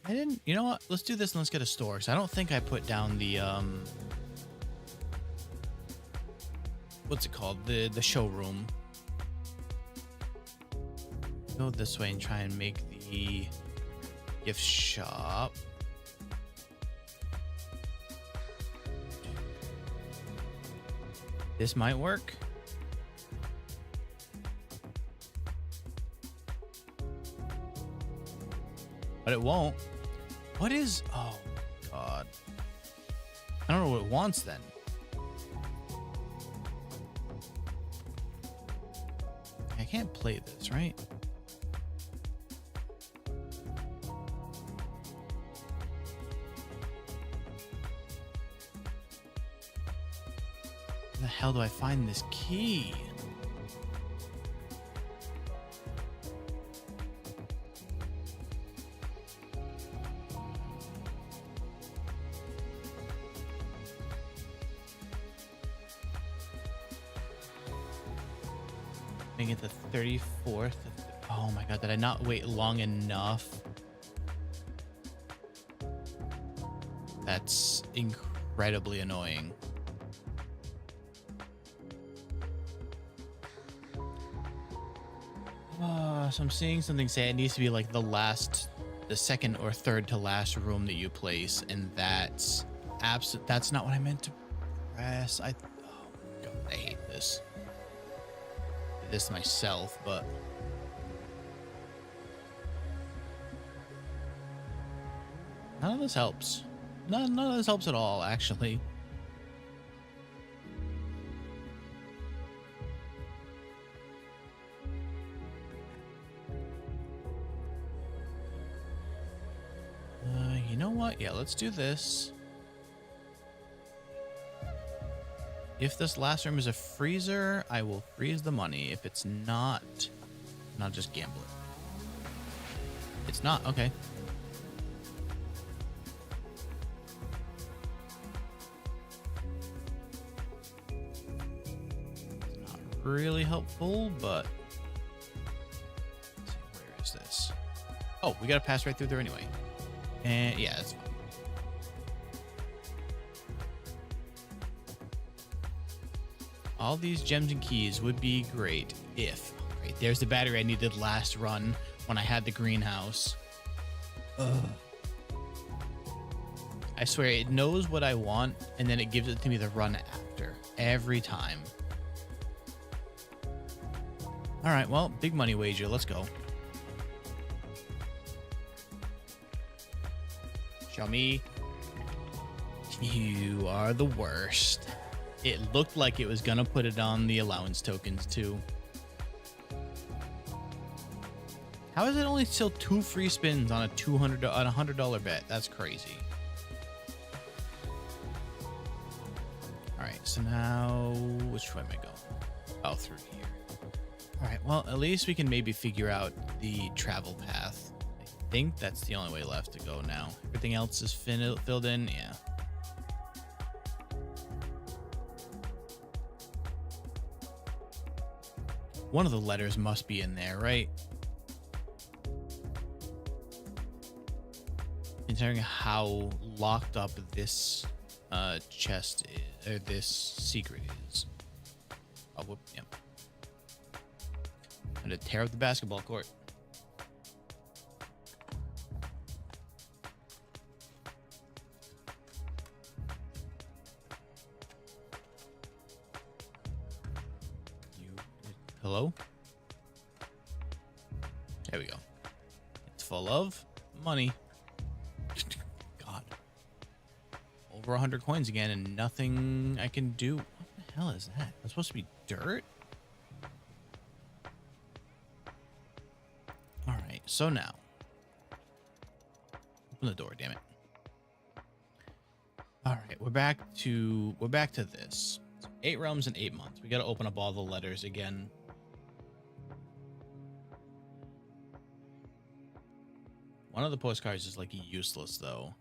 I didn't... You know what? Let's do this and let's get a store. Because I don't think I put down the... what's it called? The showroom. Go this way and try and make the gift shop. This might work. But it won't. What is... Oh, God. I don't know what it wants then. I can't play this, right? Where the hell do I find this key? Make it the 34th. Oh my God, did I not wait long enough? That's incredibly annoying. So I'm seeing something say it needs to be like the second or third to last room that you place, and that's not what I meant to press. Oh God, I hate this. This myself, but none of this helps. None of this helps at all, actually. You know what? Yeah, let's do this. If this last room is a freezer, I will freeze the money. If it's not, then I'll just gamble it. It's not. Okay. It's not really helpful, but let's see, where is this? Oh, we got to pass right through there anyway. And yeah, that's fine. All these gems and keys would be great if... Great, there's the battery I needed last run when I had the greenhouse. Ugh. I swear, it knows what I want, and then it gives it to me the run after. Every time. Alright, well, big money wager. Let's go. Show me. You are the worst. It looked like it was gonna put it on the allowance tokens too. How is it only still 2 free spins on a $100 bet? That's crazy. All right, so now which way am I going? Oh, through here. All right, well, at least we can maybe figure out the travel path. I think that's the only way left to go now. Everything else is filled in. Yeah. One of the letters must be in there, right? Considering how locked up this chest is, or this secret is. Oh, whoop, yep. I'm gonna tear up the basketball court. Hello? There we go. It's full of money. God. Over 100 coins again and nothing I can do. What the hell is that? That's supposed to be dirt? Alright, so now. Open the door, damn it. Alright, we're back to this. So 8 realms in 8 months. We gotta open up all the letters again. One of the postcards is like useless though.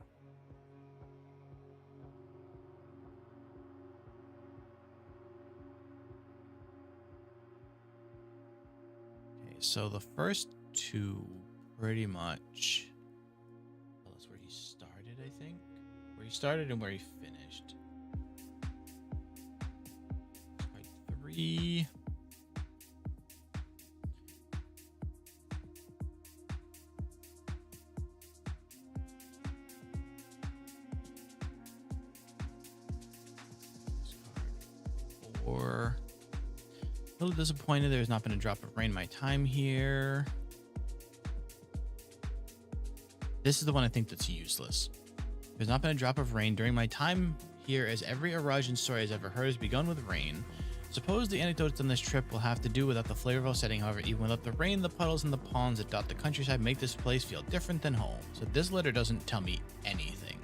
Okay, so the first 2 pretty much. Well, that's where he started, I think. Where he started and where he finished. Right, 3. Or a little disappointed there's not been a drop of rain my time here. This is the one I think that's useless. There's not been a drop of rain during my time here, as every erosion story I've ever heard has begun with rain. Suppose the anecdotes on this trip will have to do without the flavorful setting. However, even without the rain, the puddles and the ponds that dot the countryside make this place feel different than home. So this letter doesn't tell me anything.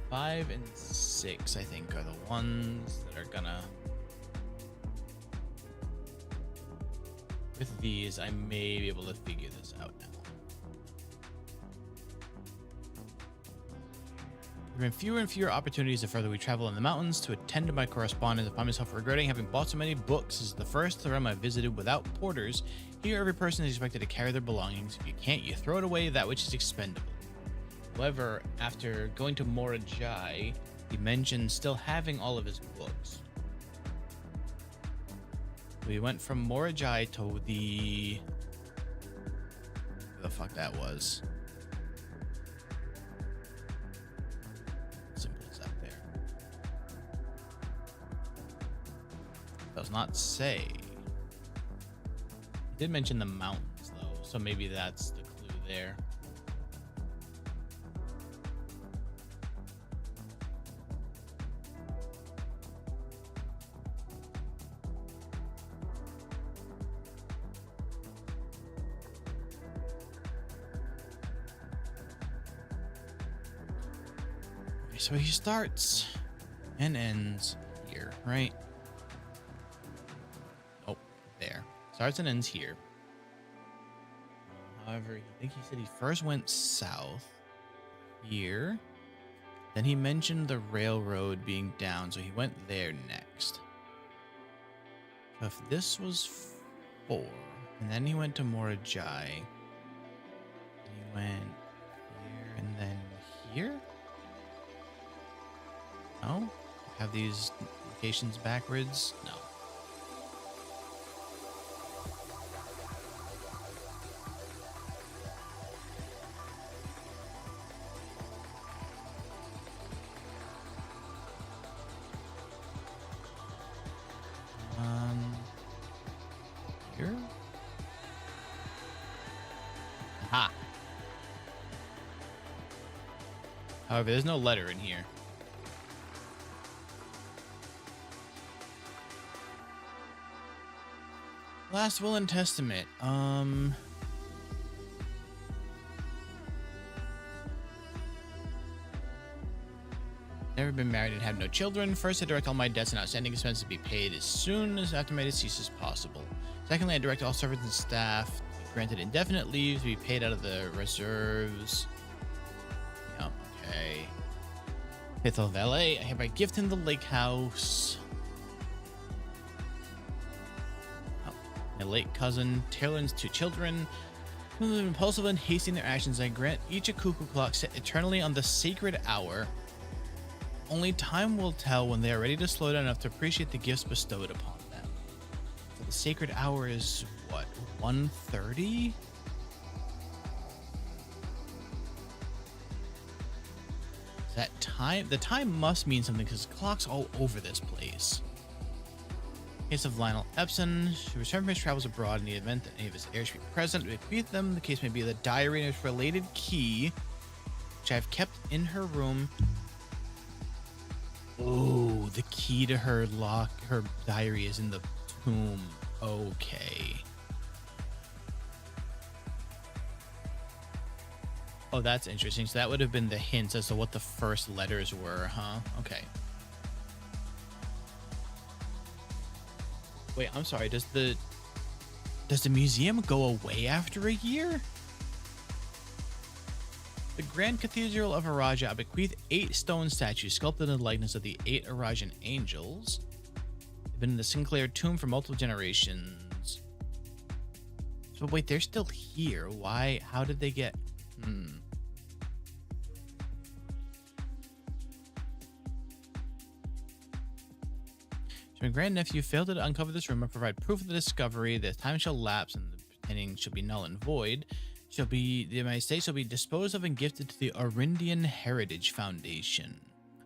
5 and 6, I think, are the ones that are gonna... With these, I may be able to figure this out now. There have been fewer and fewer opportunities the further we travel in the mountains to attend to my correspondence. I find myself regretting having bought so many books. This is the first realm I've visited without porters. Here, every person is expected to carry their belongings. If you can't, you throw it away, that which is expendable. However, after going to Morajai, he mentioned still having all of his books. We went from Morajai to the... Where the fuck that was. Simple as that there. Does not say. He did mention the mountains, though, so maybe that's the clue there. So he starts and ends here, right? Oh, there. Starts and ends here. However, I think he said he first went south here. Then he mentioned the railroad being down, so he went there next. So if this was 4, and then he went to Morajai, he went here and then here? No? Have these locations backwards? No. Here? Aha. However, there's no letter in here. Last will and testament. Never been married and have no children. First, I direct all my debts and outstanding expenses to be paid as soon as after my decease as possible. Secondly, I direct all servants and staff to be granted indefinite leave to be paid out of the reserves. Yep, okay. Fifth of LA, I hereby gift him the lake house. Oh, my late cousin, Taylor's 2 children. Who live impulsive and hasty in their actions, I grant each a cuckoo clock set eternally on the sacred hour. Only time will tell when they are ready to slow down enough to appreciate the gifts bestowed upon them. So the sacred hour is what, 1:30? That time? The time must mean something because clocks all over this place. Case of Lionel Epson, should return from his travels abroad in the event that any of his heirs should be present, to bequeath them. The case may be the diary and its related key, which I have kept in her room. Oh, the key to her diary is in the tomb. Okay. Oh, that's interesting. So that would have been the hints as to what the first letters were, huh? Okay. Wait, I'm sorry. Does the museum go away after a year? The Grand Cathedral of Araja bequeath 8 stone statues sculpted in the likeness of the 8 Arajan angels. They've been in the Sinclair tomb for multiple generations. So wait, they're still here. Why? How did they get... So my grandnephew failed to uncover this room and provide proof of the discovery. The time shall lapse and the pretending shall be null and void. The United States shall be disposed of and gifted to the Arindian Heritage Foundation.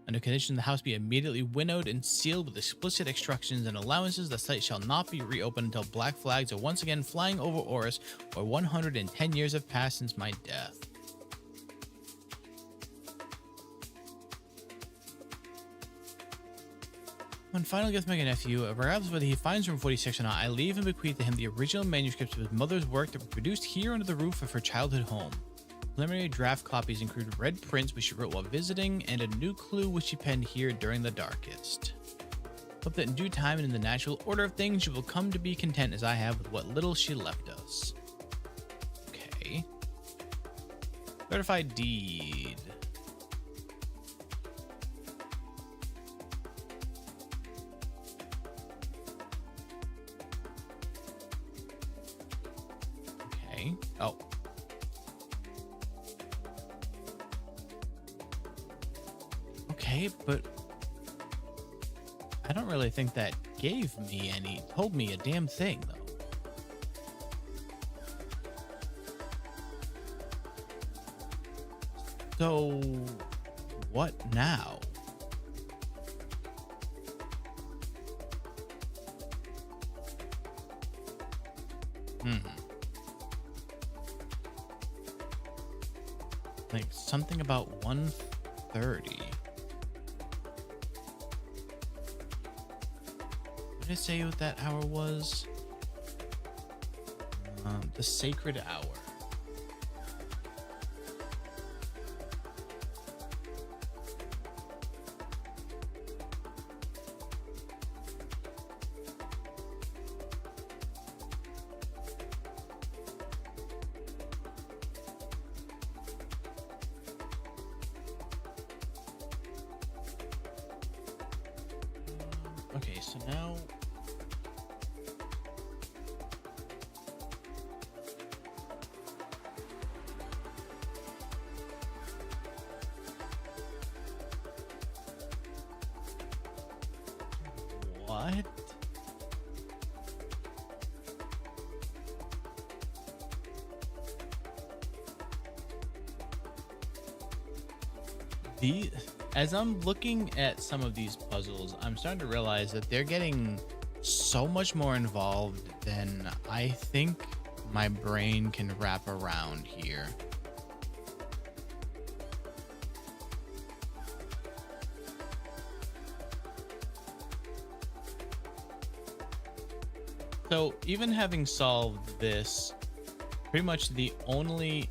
Under condition the house be immediately winnowed and sealed with explicit instructions and allowances, the site shall not be reopened until black flags are once again flying over Oris, or 110 years have passed since my death. When final gift to my nephew, regardless of whether he finds room 46 or not, I leave and bequeath to him the original manuscripts of his mother's work that were produced here under the roof of her childhood home. Preliminary draft copies include red prints which she wrote while visiting, and a new clue which she penned here during the darkest. Hope that in due time and in the natural order of things, you will come to be content as I have with what little she left us. Okay. Certified deed. Okay. Oh. Okay, but I don't really think that told me a damn thing, though. So, what now? Like, something about 1:30. What did I say what that hour was? The sacred hour. So now what? As I'm looking at some of these puzzles, I'm starting to realize that they're getting so much more involved than I think my brain can wrap around here. So even having solved this, pretty much the only...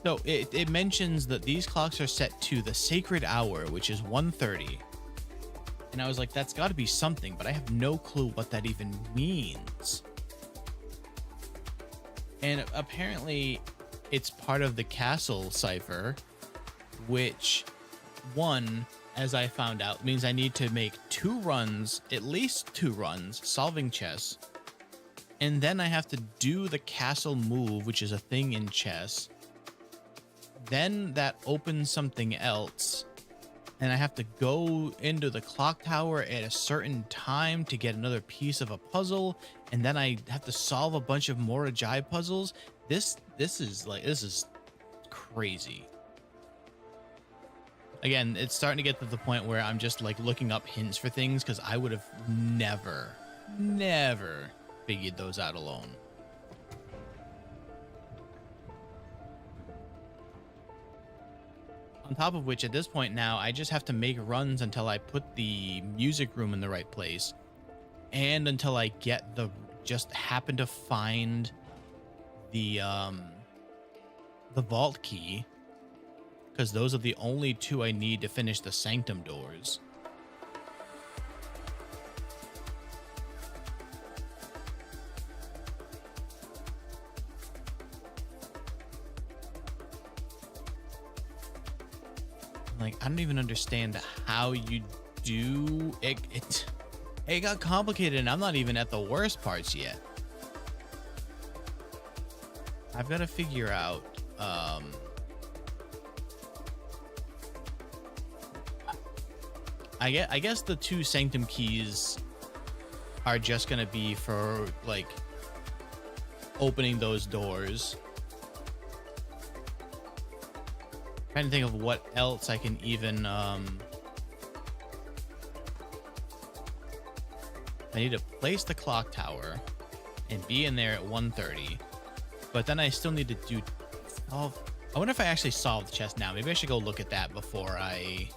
So it mentions that these clocks are set to the sacred hour, which is 1:30. And I was like, that's got to be something, but I have no clue what that even means. And apparently it's part of the castle cipher, which, one, as I found out, means I need to make 2 runs, at least 2 runs, solving chess. And then I have to do the castle move, which is a thing in chess. Then that opens something else, and I have to go into the clock tower at a certain time to get another piece of a puzzle, and then I have to solve a bunch of more Ajay puzzles. This is crazy. Again, it's starting to get to the point where I'm just like looking up hints for things, because I would have never figured those out alone. On top of which, at this point now, I just have to make runs until I put the music room in the right place, and until I get just happen to find the vault key, because those are the only 2 I need to finish the sanctum doors. Like, I don't even understand how you do it. It got complicated, and I'm not even at the worst parts yet. I've got to figure out I guess the 2 sanctum keys are just gonna be for like opening those doors. Trying to think of what else I can even I need to place the clock tower and be in there at 1:30, but then I still need to do solve. I wonder if I actually solved the chest now. Maybe I should go look at that before I...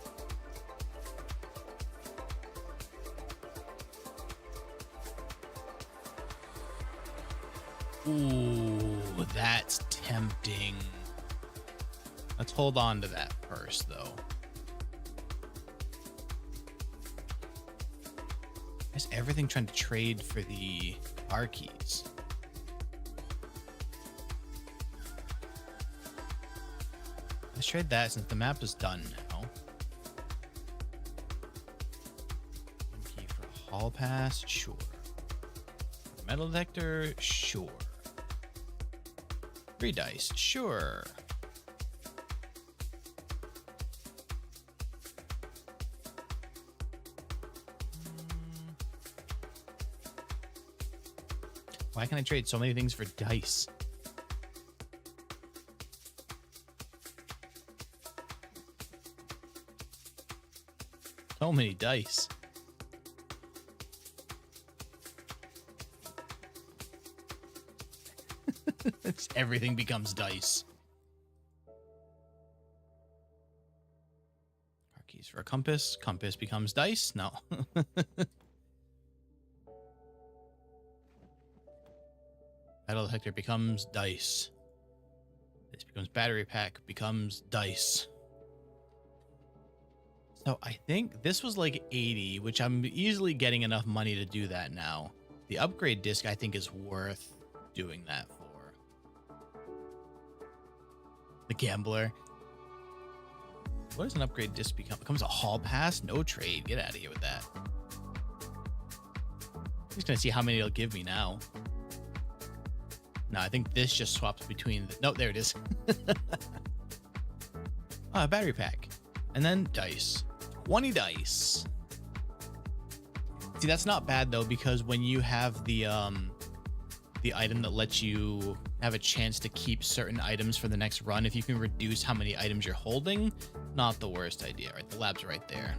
Ooh, that's tempting. Let's hold on to that first, though. Is everything trying to trade for the bar keys? Let's trade that since the map is done now. 1 key for a hall pass, sure. Metal detector, sure. 3 dice, sure. Why can I trade so many things for dice? So many dice. Everything becomes dice. Car keys for a compass. Compass becomes dice. No. Metal detector becomes dice. This becomes battery pack, becomes dice. So I think this was like 80, which I'm easily getting enough money to do that now. The upgrade disc I think is worth doing that for. The gambler. What does an upgrade disc become? It becomes a hall pass? No trade. Get out of here with that. Just gonna see how many it'll give me now. No, I think this just swaps between the, no, there it is. Ah, battery pack. And then dice. 20 dice. See, that's not bad though, because when you have the item that lets you have a chance to keep certain items for the next run, if you can reduce how many items you're holding, not the worst idea, right? The lab's right there.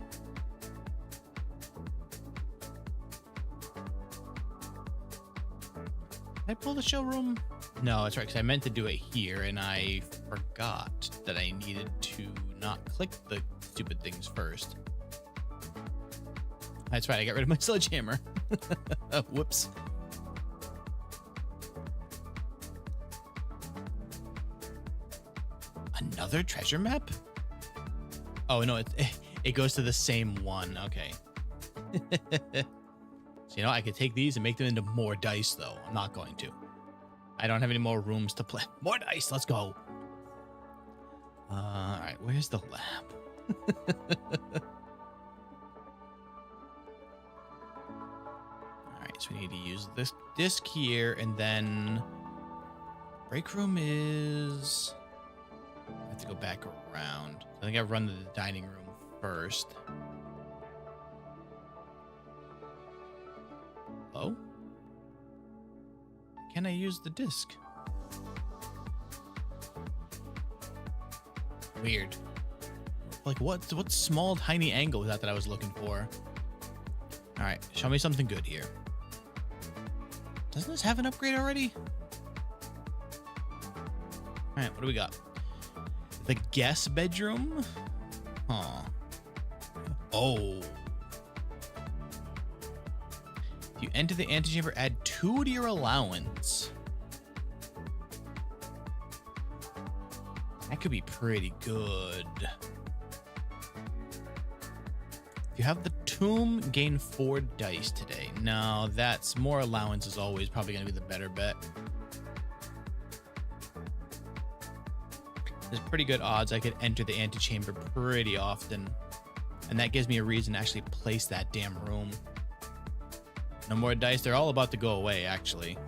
Did I pull the showroom? No, that's right, because I meant to do it here, and I forgot that I needed to not click the stupid things first. That's right, I got rid of my sledgehammer. Whoops. Another treasure map? Oh, no, it goes to the same one. Okay. So, you know, I could take these and make them into more dice, though. I'm not going to. I don't have any more rooms to play. More dice. Let's go. All right. Where's the lab? All right. So we need to use this disc here, and then break room is... I have to go back around. I think I've run to the dining room first. Oh? Can I use the disc? Weird. Like what small tiny angle was that I was looking for? All right, show me something good here. Doesn't this have an upgrade already? All right, what do we got? The guest bedroom? Huh. Oh. If you enter the antechamber, add 2 to your allowance. That could be pretty good. If you have the tomb, gain 4 dice today. No, that's more allowance is always probably going to be the better bet. There's pretty good odds I could enter the antechamber pretty often. And that gives me a reason to actually place that damn room. No more dice. They're all about to go away, actually.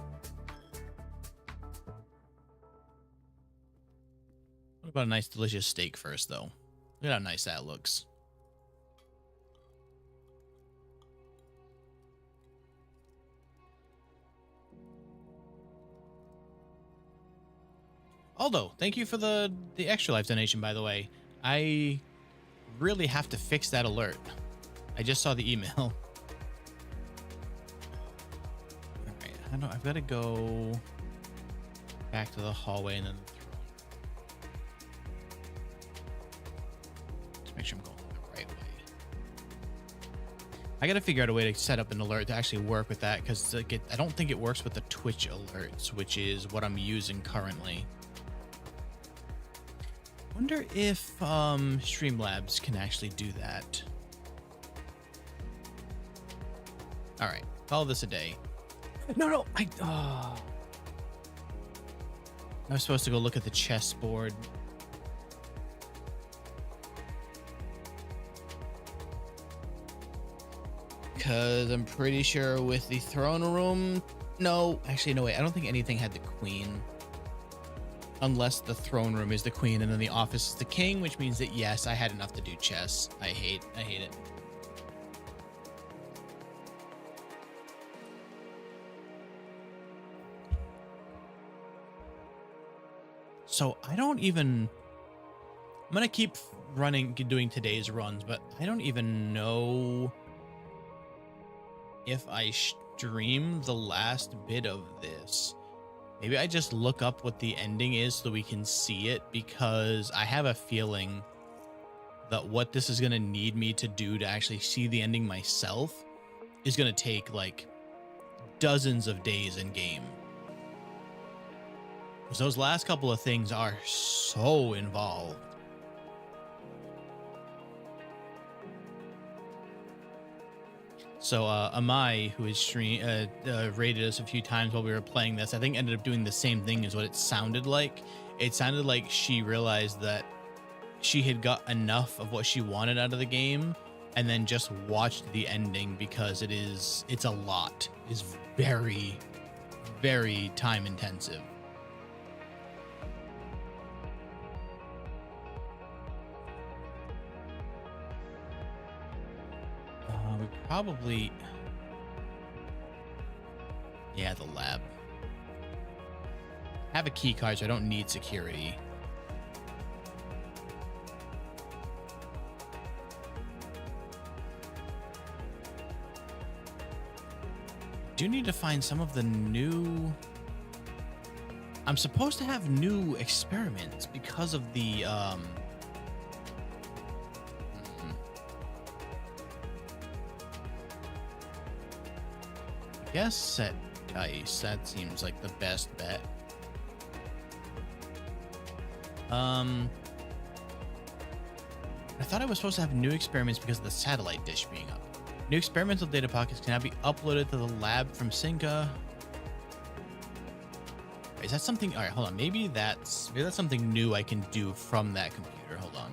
What about a nice, delicious steak first, though? Look at how nice that looks. Aldo, thank you for the extra life donation, by the way. I really have to fix that alert. I just saw the email. All right, I've got to go back to the hallway and then the throne. Let's make sure I'm going the right way. I got to figure out a way to set up an alert to actually work with that, because like I don't think it works with the Twitch alerts, which is what I'm using currently. Wonder if Streamlabs can actually do that. All right, call this a day. No, I was supposed to go look at the chessboard. Because I'm pretty sure with the throne room... No, actually, no, wait. I don't think anything had the queen. Unless the throne room is the queen and then the office is the king, which means that, yes, I had enough to do chess. I hate it. So I don't even... I'm going to keep doing today's runs, but I don't even know if I stream the last bit of this. Maybe I just look up what the ending is so we can see it, because I have a feeling that what this is going to need me to do to actually see the ending myself is going to take like dozens of days in game. Because those last couple of things are so involved. So Amai, who has rated us a few times while we were playing this, I think ended up doing the same thing as what it sounded like. It sounded like she realized that she had got enough of what she wanted out of the game and then just watched the ending, because it's a lot. is very, very time intensive. We probably, yeah, the lab. I have a key card, so I don't need security. Do need to find some of the new. I'm supposed to have new experiments because of the I guess set dice. That seems like the best bet. I thought I was supposed to have new experiments because of the satellite dish being up. New experimental data pockets can now be uploaded to the lab from Synca. Is that something? All right, hold on. Maybe that's something new I can do from that computer. Hold on.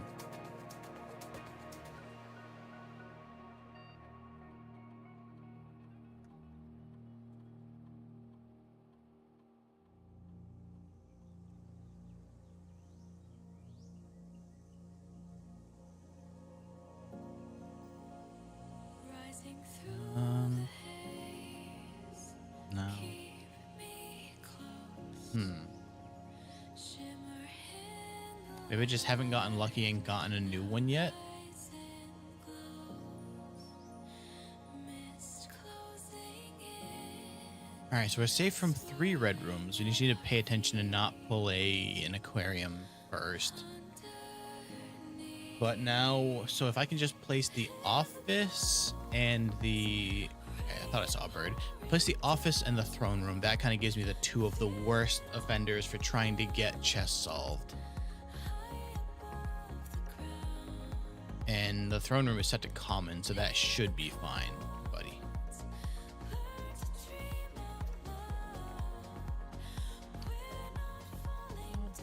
No. Maybe I just haven't gotten lucky and gotten a new one yet. All right, so we're safe from 3 red rooms. We just need to pay attention and not pull an aquarium first. But now, so if I can just place the office and the, okay, I thought I saw a bird. Place the office and the throne room. That kind of gives me the 2 of the worst offenders for trying to get chess solved. And the throne room is set to common, so that should be fine, buddy.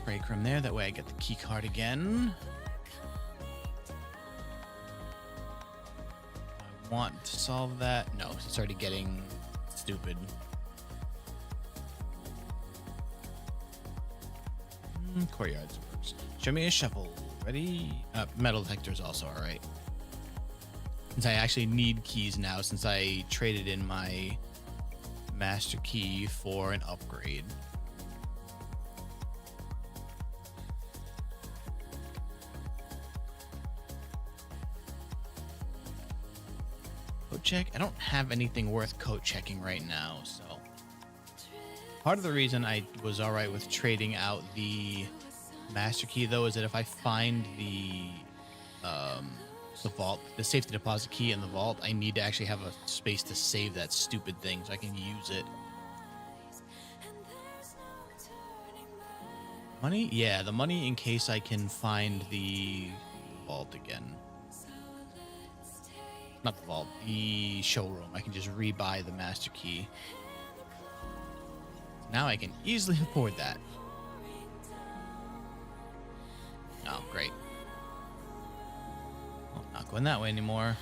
Break room there. That way I get the key card again. I want to solve that. No, it's already getting stupid. Courtyards works. Show me a shuffle. Ready? Metal detector is also all right. Since I actually need keys now, since I traded in my master key for an upgrade. Code check. I don't have anything worth code checking right now, so part of the reason I was all right with trading out the master key though is that if I find the vault, the safety deposit key in the vault, I need to actually have a space to save that stupid thing so I can use it. Money? Yeah, the money in case I can find the vault again. Not the vault, the showroom. I can just rebuy the master key. Now I can easily afford that. Oh, great. Oh, not going that way anymore.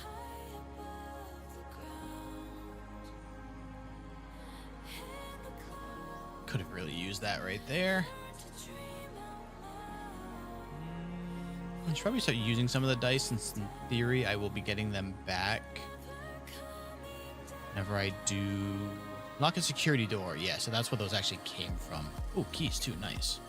Could have really used that right there. I should probably start using some of the dice since in theory I will be getting them back whenever I do lock a security door. Yeah, so that's where those actually came from. Oh, keys too. Nice.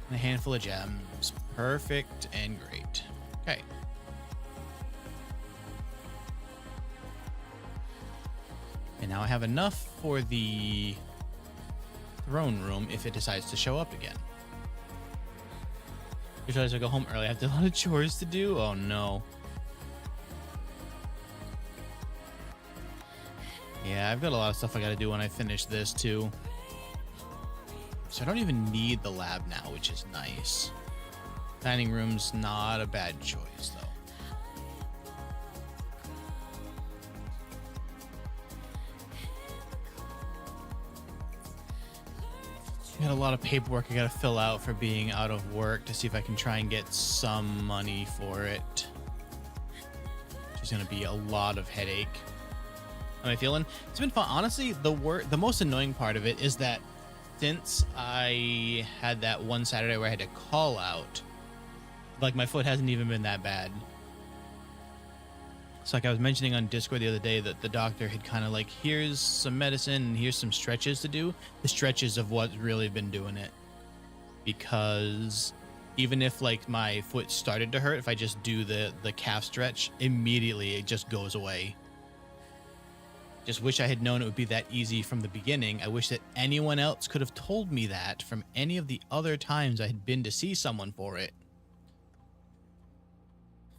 And a handful of gems. Perfect and great. Okay. And now I have enough for the throne room if it decides to show up again. Just realized I go home early. I have a lot of chores to do. Oh no. Yeah, I've got a lot of stuff I gotta do when I finish this too. So I don't even need the lab now, which is nice. Dining room's not a bad choice, though. Got a lot of paperwork I gotta fill out for being out of work to see if I can try and get some money for it. is going to be a lot of headache. How am I feeling? It's been fun. Honestly, the most annoying part of it is that since I had that one Saturday where I had to call out, like my foot hasn't even been that bad. So like I was mentioning on Discord the other day that the doctor had kind of like, here's some medicine and here's some stretches to do. The stretches of what's really been doing it. Because even if like my foot started to hurt, if I just do the calf stretch, immediately it just goes away. Just wish I had known it would be that easy from the beginning. I wish that anyone else could have told me that from any of the other times I had been to see someone for it.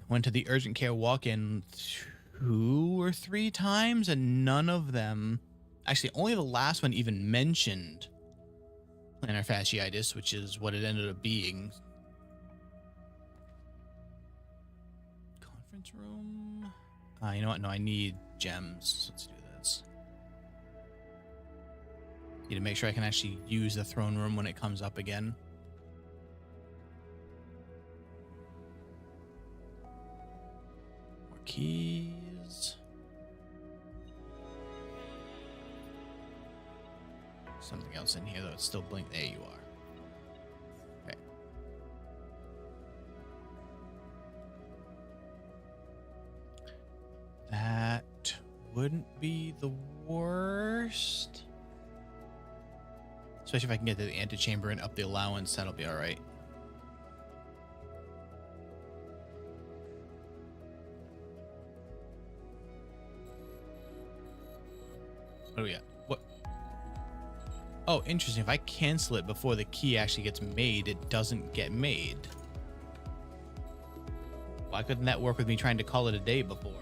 Went to the urgent care walk-in 2 or 3 times, and none of them, actually only the last one even mentioned plantar fasciitis, which is what it ended up being. Conference room. You know what? No, I need gems. Let's do this. Need to make sure I can actually use the throne room when it comes up again. More keys. Something else in here though. It's still blink. There you are. Okay. That wouldn't be the worst. Especially if I can get to the antechamber and up the allowance, that'll be all right. What do we got? What? Oh, interesting. If I cancel it before the key actually gets made, it doesn't get made. Why couldn't that work with me trying to call it a day before?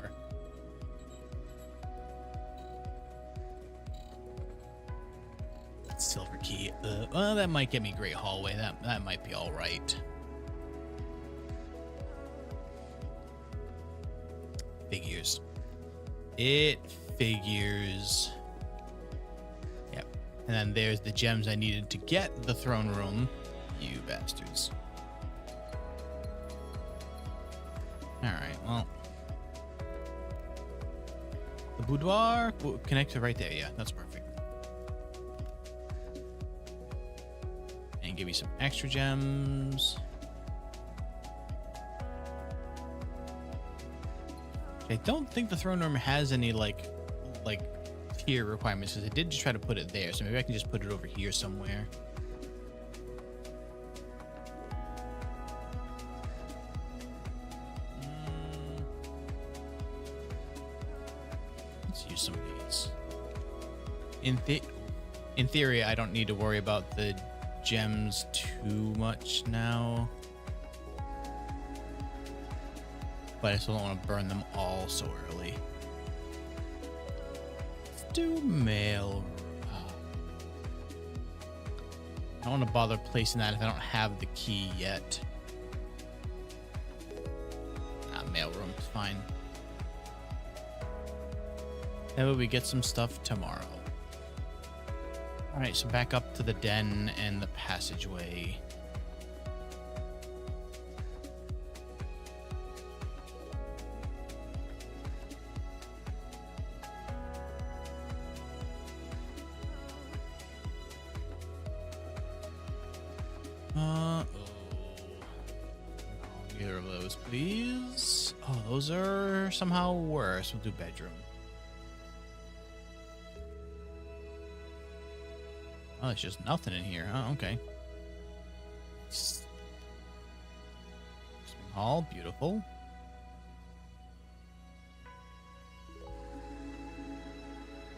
Silver key. Well, that might get me Great Hallway. That might be all right. Figures. It figures. Yep. And then there's the gems I needed to get the throne room. You bastards. All right. Well, the boudoir connects to right there. Yeah, that's perfect. And give me some extra gems. I don't think the throne room has any like tier requirements because I did just try to put it there, so maybe I can just put it over here somewhere. Let's use some of these. In theory, I don't need to worry about the gems too much now, but I still don't want to burn them all so early. Let's do mail. I don't want to bother placing that if I don't have the key yet. Mail room is fine. That way we get some stuff tomorrow. All right, so back up to the den and the passageway. Either of those, please. Oh, those are somehow worse. We'll do bedroom. Oh, there's just nothing in here. Oh, okay. Hall, beautiful.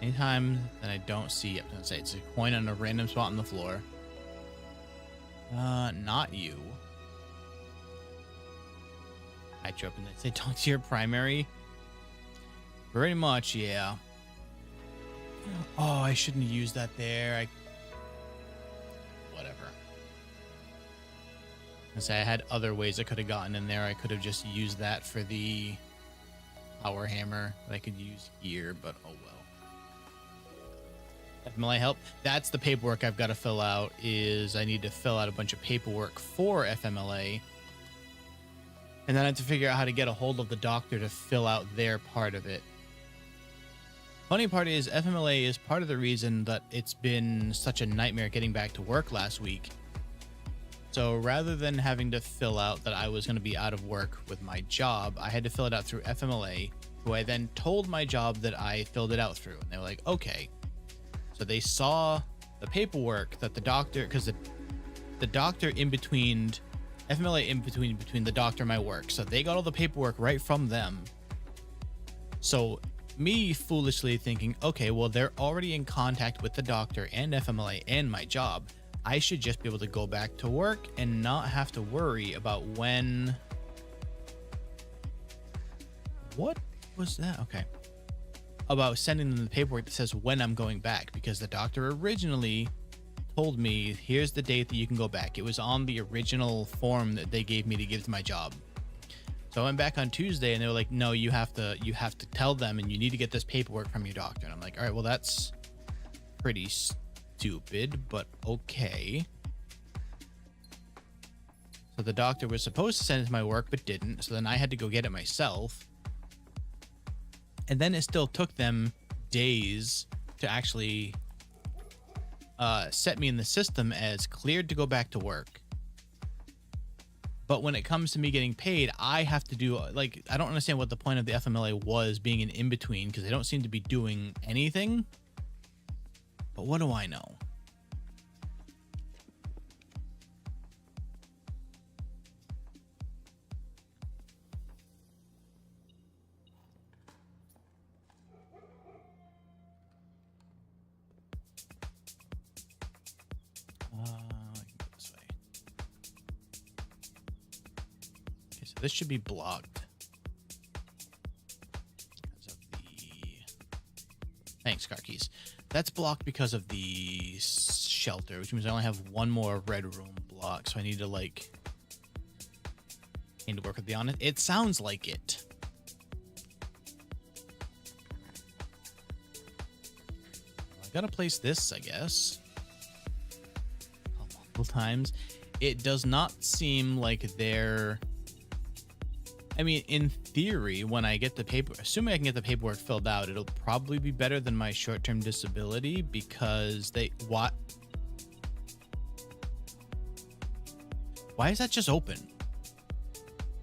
Anytime that I don't see it, I'm gonna say it's a coin on a random spot on the floor. Not you. I drew up and say talk to your primary. Very much, yeah. Oh, I shouldn't have used that there. Whatever. I say I had other ways I could have gotten in there. I could have just used that for the power hammer that I could use here, but oh well. FMLA help. That's the paperwork I've got to fill out. Is I need to fill out a bunch of paperwork for FMLA. And then I had to figure out how to get a hold of the doctor to fill out their part of it. Funny part is FMLA is part of the reason that it's been such a nightmare getting back to work last week. So rather than having to fill out that I was going to be out of work with my job, I had to fill it out through FMLA, who I then told my job that I filled it out through. And they were like, okay. So they saw the paperwork that the doctor, because the doctor in between, FMLA in between the doctor and my work. So they got all the paperwork right from them. So me foolishly thinking, okay, well, they're already in contact with the doctor and FMLA and my job. I should just be able to go back to work and not have to worry about when. What was that? Okay. About sending them the paperwork that says when I'm going back, because the doctor originally told me, here's the date that you can go back. It was on the original form that they gave me to give to my job. So I went back on Tuesday and they were like, no, you have to tell them and you need to get this paperwork from your doctor. And I'm like, all right, well, that's pretty stupid, but okay. So the doctor was supposed to send it to my work, but didn't. So then I had to go get it myself. And then it still took them days to actually set me in the system as cleared to go back to work. But when it comes to me getting paid, I have to do, like, I don't understand what the point of the FMLA was being an in-between, because they don't seem to be doing anything. But what do I know? This should be blocked. Because of the... Thanks, car keys. That's blocked because of the shelter, which means I only have one more red room block. So I need to, like... I need to work with the honest. It sounds like it. I gotta place this, I guess. Multiple times. It does not seem like they're... I mean, in theory, when I get the paper, assuming I can get the paperwork filled out, it'll probably be better than my short-term disability, because what? Why is that just open?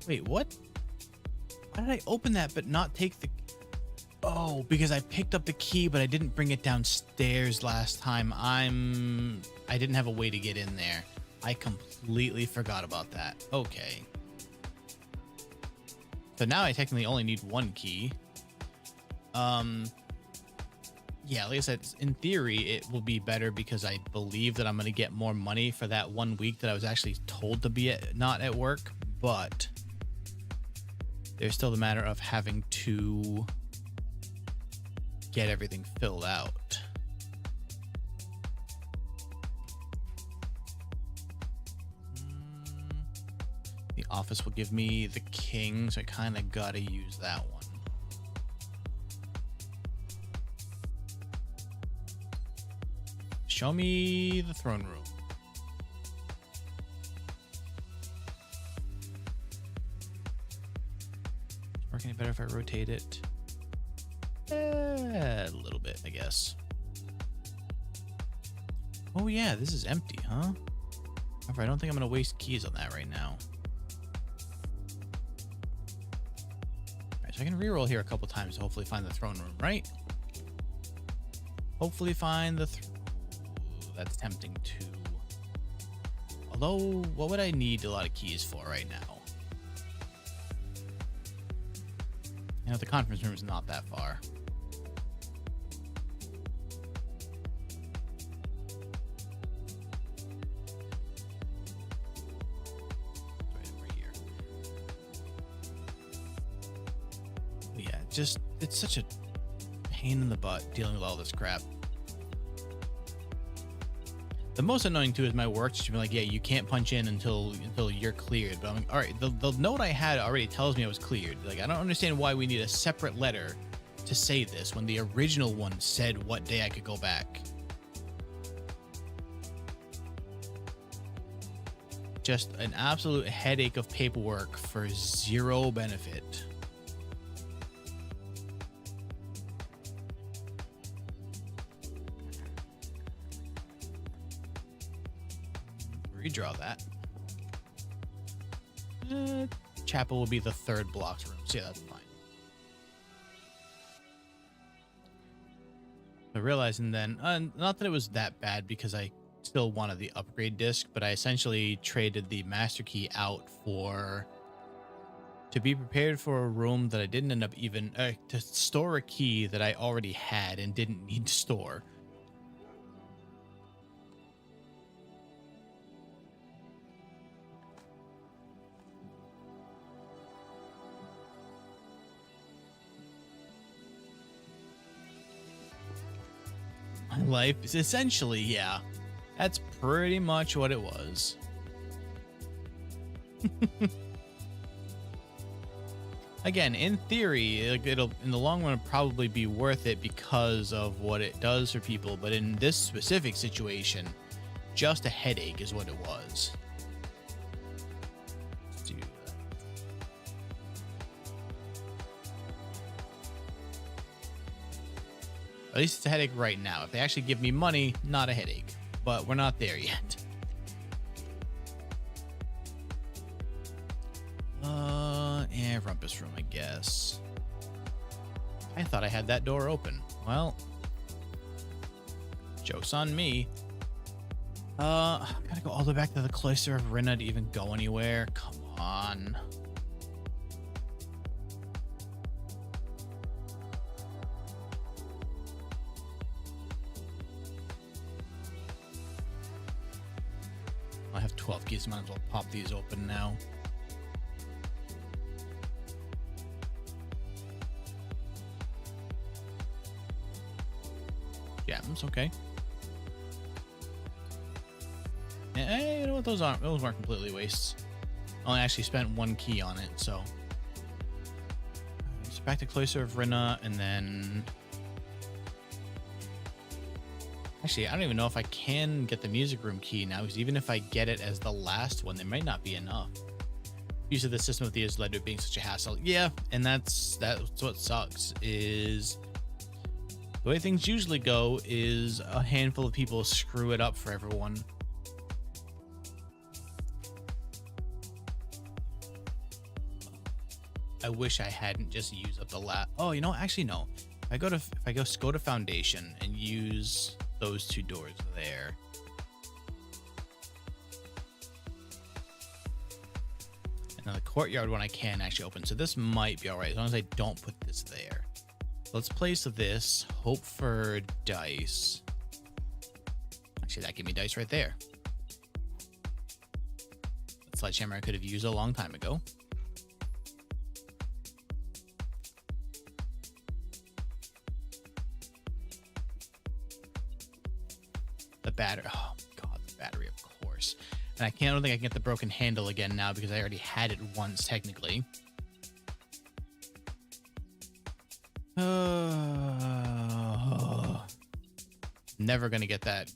Wait, what? Why did I open that but not take the... Oh, because I picked up the key, but I didn't bring it downstairs last time. I didn't have a way to get in there. I completely forgot about that. Okay. So now I technically only need one key. Yeah, like I said, in theory, it will be better because I believe that I'm going to get more money for that 1 week that I was actually told to be not at work. But there's still the matter of having to get everything filled out. The office will give me the king, so I kind of gotta use that one. Show me the throne room. Work any better if I rotate it? A little bit, I guess. Oh yeah, this is empty, huh? However, I don't think I'm gonna waste keys on that right now. So I can reroll here a couple times to hopefully find the throne room, right? Hopefully find the... That's tempting too. Although, what would I need a lot of keys for right now? You know, the conference room is not that far. Just, it's such a pain in the butt dealing with all this crap. The most annoying too is my work just be like, yeah, you can't punch in until you're cleared. But I'm like, all right, the note I had already tells me I was cleared. Like, I don't understand why we need a separate letter to say this when the original one said what day I could go back. just an absolute headache of paperwork for zero benefit. Redraw that. Chapel will be the third blocks room, so yeah, that's fine. But realizing then, not that it was that bad because I still wanted the upgrade disc, but I essentially traded the master key out to be prepared for a room that I didn't end up even to store a key that I already had and didn't need to store. My life is essentially, yeah, that's pretty much what it was. Again, in theory, it'll in the long run probably be worth it because of what it does for people, but in this specific situation, just a headache is what it was. Let's do that. At least it's a headache right now. If they actually give me money, not a headache, but we're not there yet. Yeah, rumpus room, I guess. I thought I had that door open. Well, joke's on me. Gotta go all the way back to the cloister of Rinna to even go anywhere. Come on. I have 12 keys, might as well pop these open now. Yeah, it's okay. Hey, you know what? Those weren't completely wastes. I only actually spent one key on it, so. It's back to Cloister of Rinna, and then. Actually, I don't even know if I can get the music room key now, because even if I get it as the last one, there might not be enough. Use of the system with the years led to it being such a hassle. Yeah, and that's what sucks is. The way things usually go is a handful of people screw it up for everyone. I wish I hadn't just used up the last. Oh, you know, actually no. If I go to Foundation and use those two doors there. And then the courtyard one I can actually open. So this might be all right as long as I don't put this there. Let's place this, hope for dice. Actually, that gave me dice right there. That sledgehammer I could have used a long time ago. The battery, oh god, the battery, of course. And I don't think I can get the broken handle again now because I already had it once, technically. Never gonna get that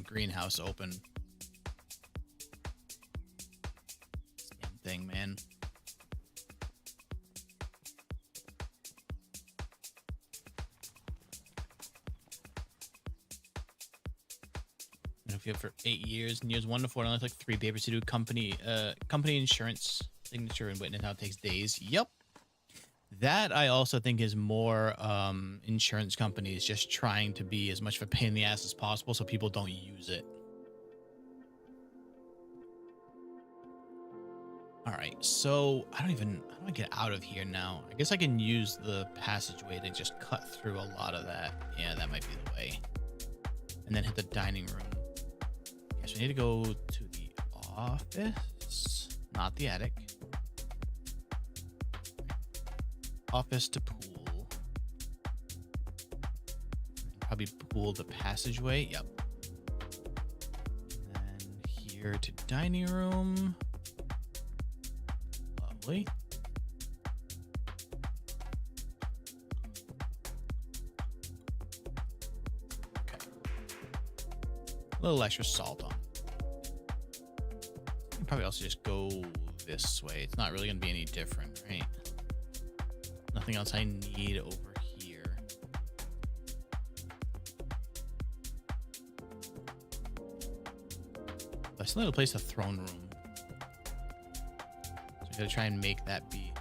greenhouse open. Damn thing, man. If you have for 8 years and years 1 to 4, it only took 3 papers to do company insurance signature and witness. Now it takes days. Yep. That I also think is more insurance companies just trying to be as much of a pain in the ass as possible so people don't use it. All right, so how do I get out of here now? I guess I can use the passageway to just cut through a lot of that. Yeah, that might be the way. And then hit the dining room. Okay, so I need to go to the office, not the attic. Office to pool. Probably pool the passageway. Yep. And then here to dining room. Lovely. Okay. A little extra salt on. probably also just go this way. It's not really going to be any different, right? Nothing else I need over here. I still need to place a throne room. So I gotta try and make that be.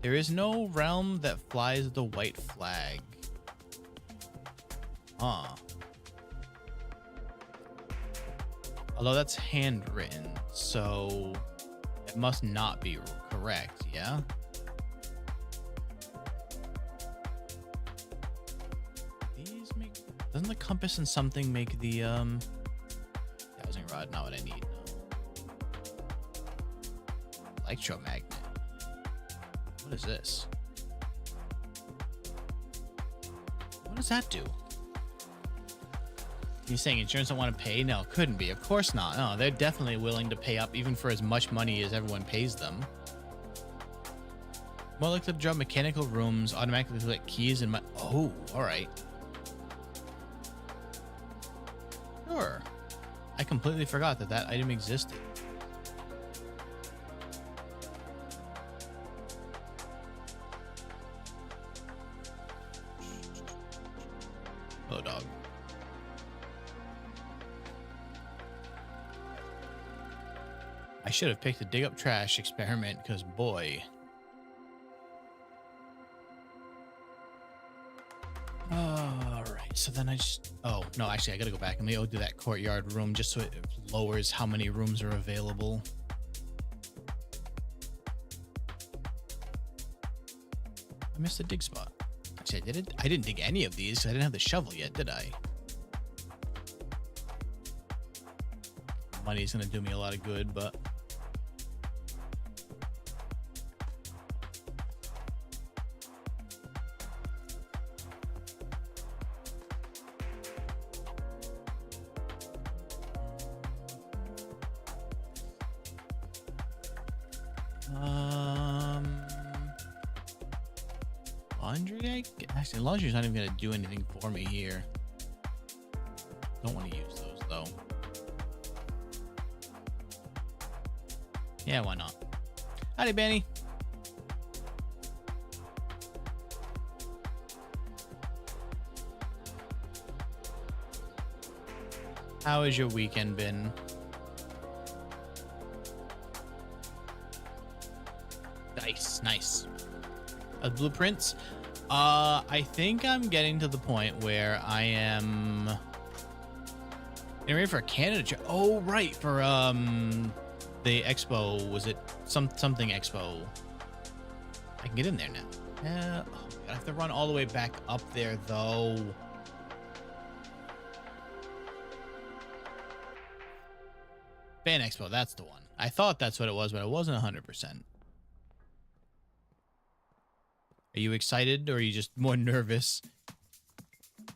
There is no realm that flies the white flag. Huh. Although that's handwritten, so it must not be correct, yeah? These make... Doesn't the compass and something make the, housing rod not what I need? No. Electromagnet. What is this? What does that do? He's saying insurance don't want to pay? No, couldn't be. Of course not. No, they're definitely willing to pay up even for as much money as everyone pays them. More like to drop mechanical rooms, automatically select keys in my... Oh, all right. Sure. I completely forgot that that item existed. Oh, dog. I should have picked the dig up trash experiment because boy. All right, so then I just, oh no, actually I gotta go back and maybe do that courtyard room just so it lowers how many rooms are available. I missed a dig spot. Actually, I didn't dig any of these because I didn't have the shovel yet, did I? Money's gonna do me a lot of good, but laundry, actually laundry's not even gonna do anything for me here. Don't want to use those though. Yeah, why not? Howdy, Benny. How has your weekend been? Nice. Blueprints. I think I'm getting to the point where I am getting ready for a Canada trip. Oh, right, for the expo. Was it something expo? I can get in there now. Oh, I have to run all the way back up there though. Fan Expo, that's the one. I thought that's what it was, but I wasn't 100%. Are you excited or are you just more nervous? Did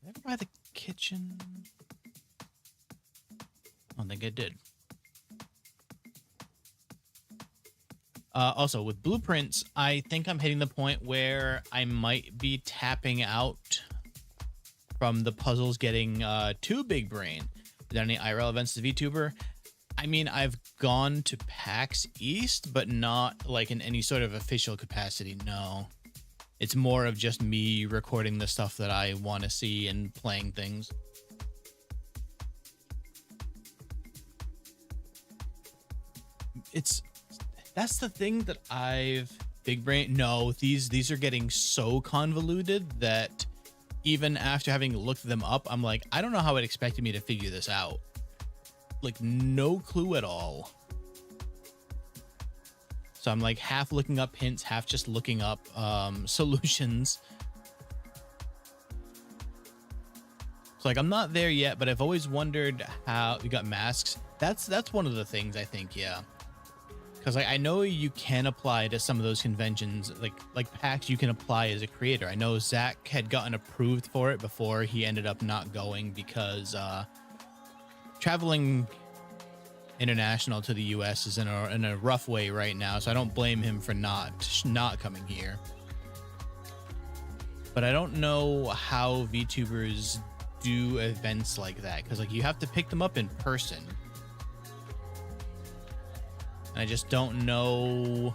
I ever buy the kitchen? I don't think I did. Also, with blueprints, I think I'm hitting the point where I might be tapping out from the puzzles getting too big brain. Are there any IRL events as VTuber? I mean, I've gone to PAX East, but not like in any sort of official capacity, no. It's more of just me recording the stuff that I want to see and playing things. That's the thing that big brain. No, these are getting so convoluted that even after having looked them up, I'm like, I don't know how it expected me to figure this out. Like, no clue at all. So I'm like half looking up hints, half just looking up solutions. So like, I'm not there yet, but I've always wondered how we got masks. That's one of the things I think, yeah. Because I know you can apply to some of those conventions, like PAX, you can apply as a creator. I know Zach had gotten approved for it before he ended up not going because traveling international to the US is in a rough way right now, so I don't blame him for not coming here. But I don't know how VTubers do events like that, because like you have to pick them up in person. And I just don't know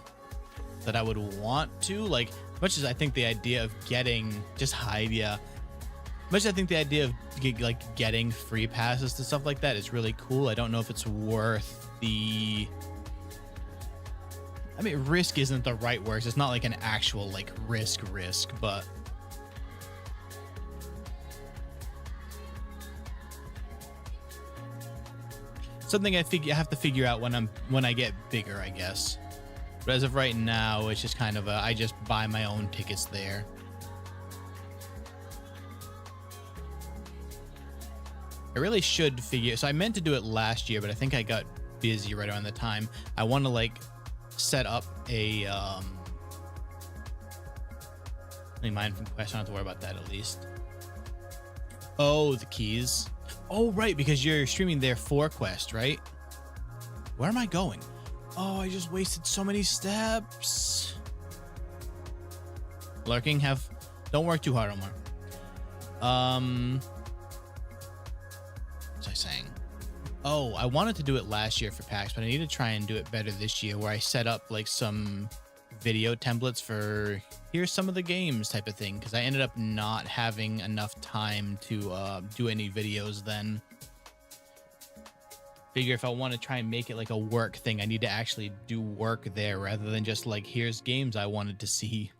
that I would want to. Like, as much as I think the idea of getting just hide, yeah. As much as I think the idea of like getting free passes to stuff like that is really cool. I don't know if it's worth the. I mean, risk isn't the right word. It's not like an actual like risk, but. Something I have to figure out when I get bigger, I guess. But as of right now, it's just kind of I just buy my own tickets there. I really should figure. So I meant to do it last year, but I think I got busy right around the time. I want to like set up a mind from Quest. I don't have to worry about that at least. Oh, the keys. Oh, right, because you're streaming there for Quest, right? Where am I going? Oh, I just wasted so many steps. Lurking, don't work too hard, Omar. What was I saying? Oh, I wanted to do it last year for PAX, but I need to try and do it better this year, where I set up like some video templates for here's some of the games type of thing, because I ended up not having enough time to do any videos then. Figure if I want to try and make it like a work thing, I need to actually do work there rather than just like here's games I wanted to see.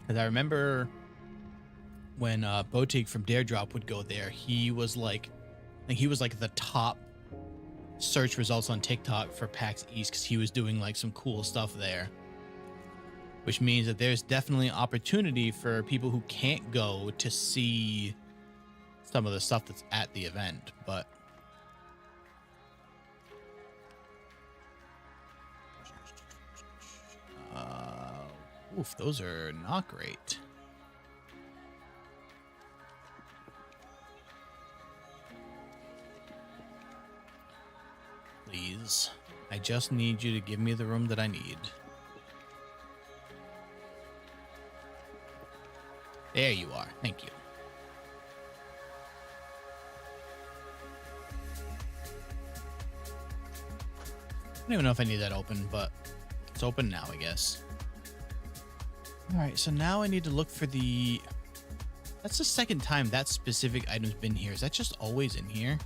Because I remember when Botig from Dare Drop would go there, he was like, I think he was like the top search results on TikTok for PAX East because he was doing like some cool stuff there. Which means that there's definitely opportunity for people who can't go to see some of the stuff that's at the event, but oof, those are not great. Please, I just need you to give me the room that I need. There you are. Thank you. I don't even know if I need that open, but it's open now, I guess. All right, so now I need to look for the... That's the second time that specific item's been here. Is that just always in here?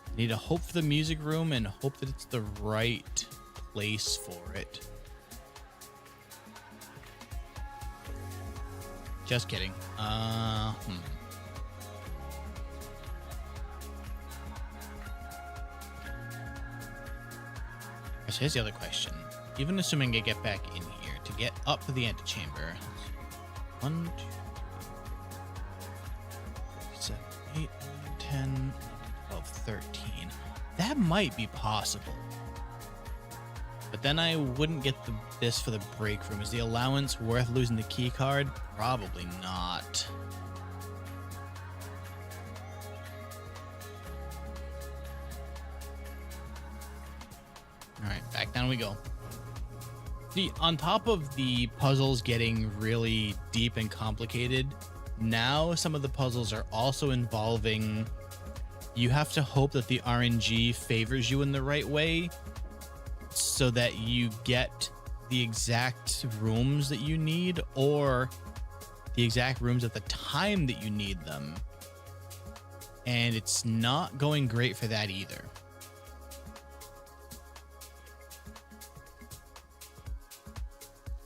I need to hope for the music room and hope that it's the right place for it. Just kidding. So here's the other question. Even assuming I get back in here, to get up to the antechamber. 1, 2, 3, 7, 8, 9, 10, 12, 13. That might be possible. But then I wouldn't get this for the break room. Is the allowance worth losing the key card? Probably not. All right, back down we go. See, on top of the puzzles getting really deep and complicated, now some of the puzzles are also involving you have to hope that the RNG favors you in the right way so that you get the exact rooms that you need or the exact rooms at the time that you need them. And it's not going great for that either.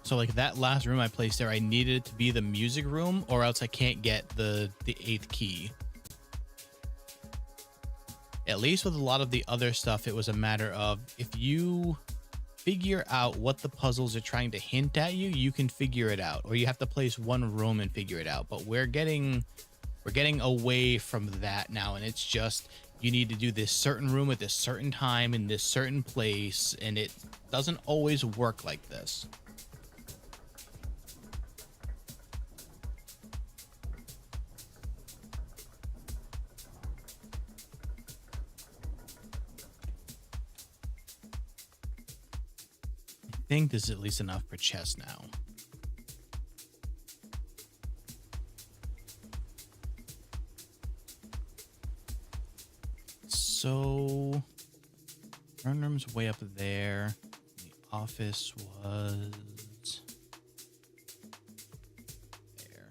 So like that last room I placed there, I needed it to be the music room or else I can't get the 8th key. At least with a lot of the other stuff, it was a matter of if you figure out what the puzzles are trying to hint at you, you can figure it out, or you have to place one room and figure it out. But we're getting away from that now, and it's just you need to do this certain room at this certain time in this certain place, and it doesn't always work like this. I think this is at least enough for chess now. So throne room's way up there. The office was there.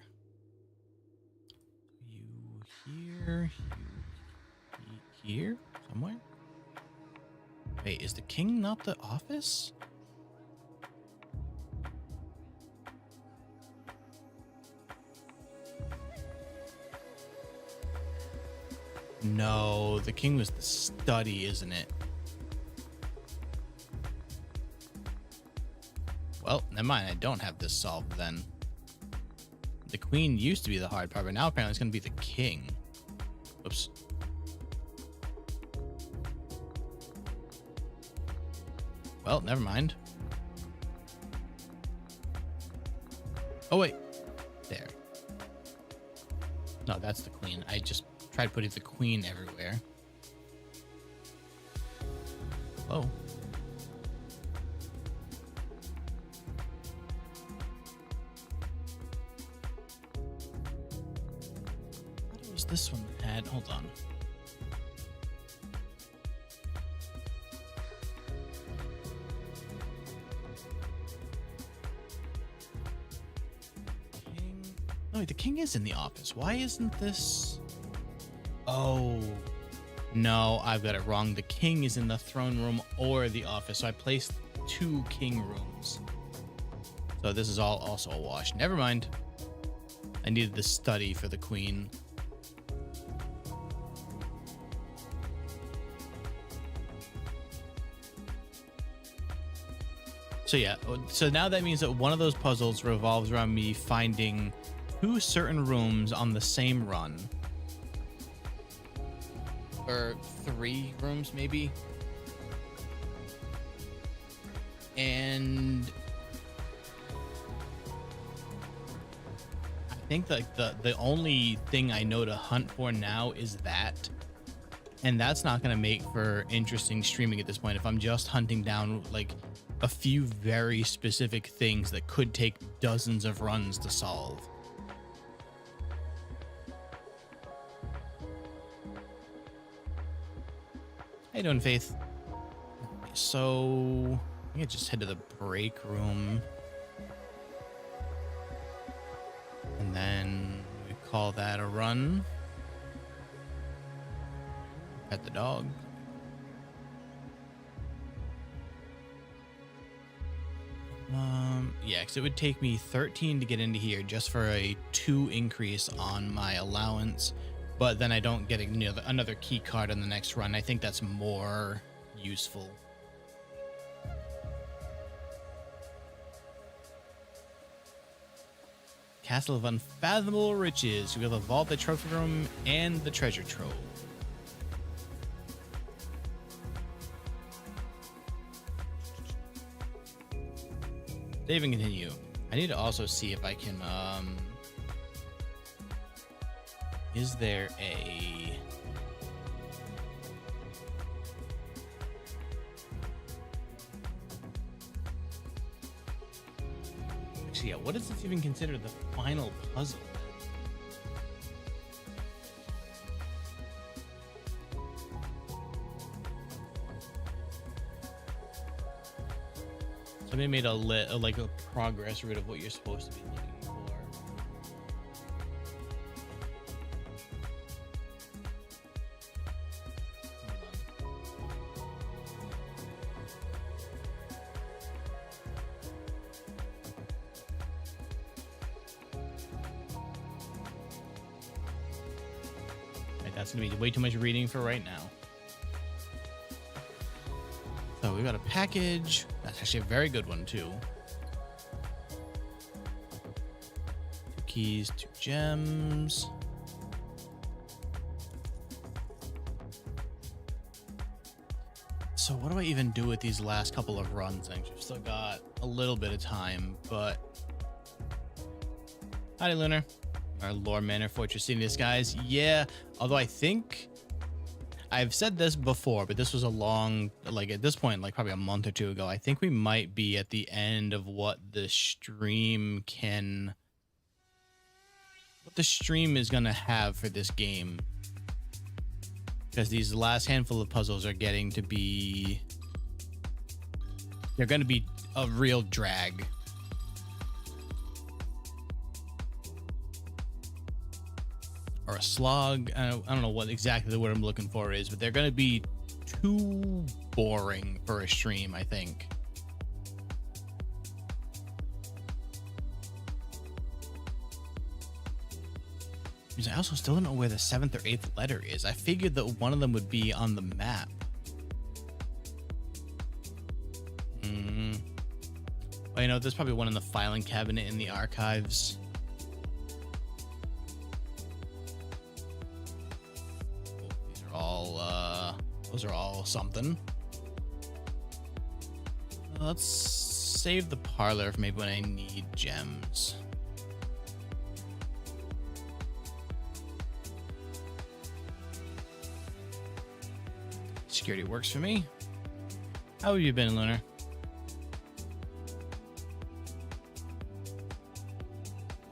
You here, you here somewhere. Wait, is the king not the office? No, the king was the study, isn't it? Well, never mind. I don't have this solved then. The queen used to be the hard part, but now apparently it's going to be the king. Oops. Well, never mind. Oh, wait. There. No, that's the queen. I just tried putting the queen everywhere. Whoa. What was this one had? Hold on. King. No, wait, the king is in the office. Why isn't this? Oh, no, I've got it wrong. The king is in the throne room or the office. So I placed 2 king rooms. So this is all also a wash. Never mind. I needed the study for the queen. So yeah, so now that means that one of those puzzles revolves around me finding 2 certain rooms on the same run. Or 3 rooms maybe. And I think like the only thing I know to hunt for now is that. And that's not going to make for interesting streaming at this point if I'm just hunting down like a few very specific things that could take dozens of runs to solve. How you doing, Faith? So I think I just head to the break room. And then we call that a run. Pet the dog. Yeah, because it would take me 13 to get into here just for a 2 increase on my allowance. But then I don't get another key card on the next run. I think that's more useful. Castle of Unfathomable Riches. We have the vault, the trophy room, and the treasure trove. Save and continue. I need to also see if I can, is there a... Actually, yeah, what is this even considered the final puzzle? Somebody made like a progress route of what you're supposed to be looking for. Right, that's gonna be way too much reading for right now. So we got a package. That's actually a very good one too. 2 keys, 2 gems. So what do I even do with these last couple of runs? I've still got a little bit of time, but... Howdy, Lunar. Our Lore Manor Fortress City, guys. Yeah, although I think... I've said this before, but this was a long, like at this point, like probably a month or 2 ago. I think we might be at the end of what the stream is going to have for this game. because these last handful of puzzles are getting to be, they're going to be a real drag. Or a slog. I don't know what exactly the word I'm looking for is, but they're going to be too boring for a stream, I think. Because I also still don't know where the 7th or 8th letter is. I figured that one of them would be on the map. Well, you know, there's probably one in the filing cabinet in the archives. These are all, those are all something. Let's save the parlor for maybe when I need gems. Security works for me. How have you been, Lunar?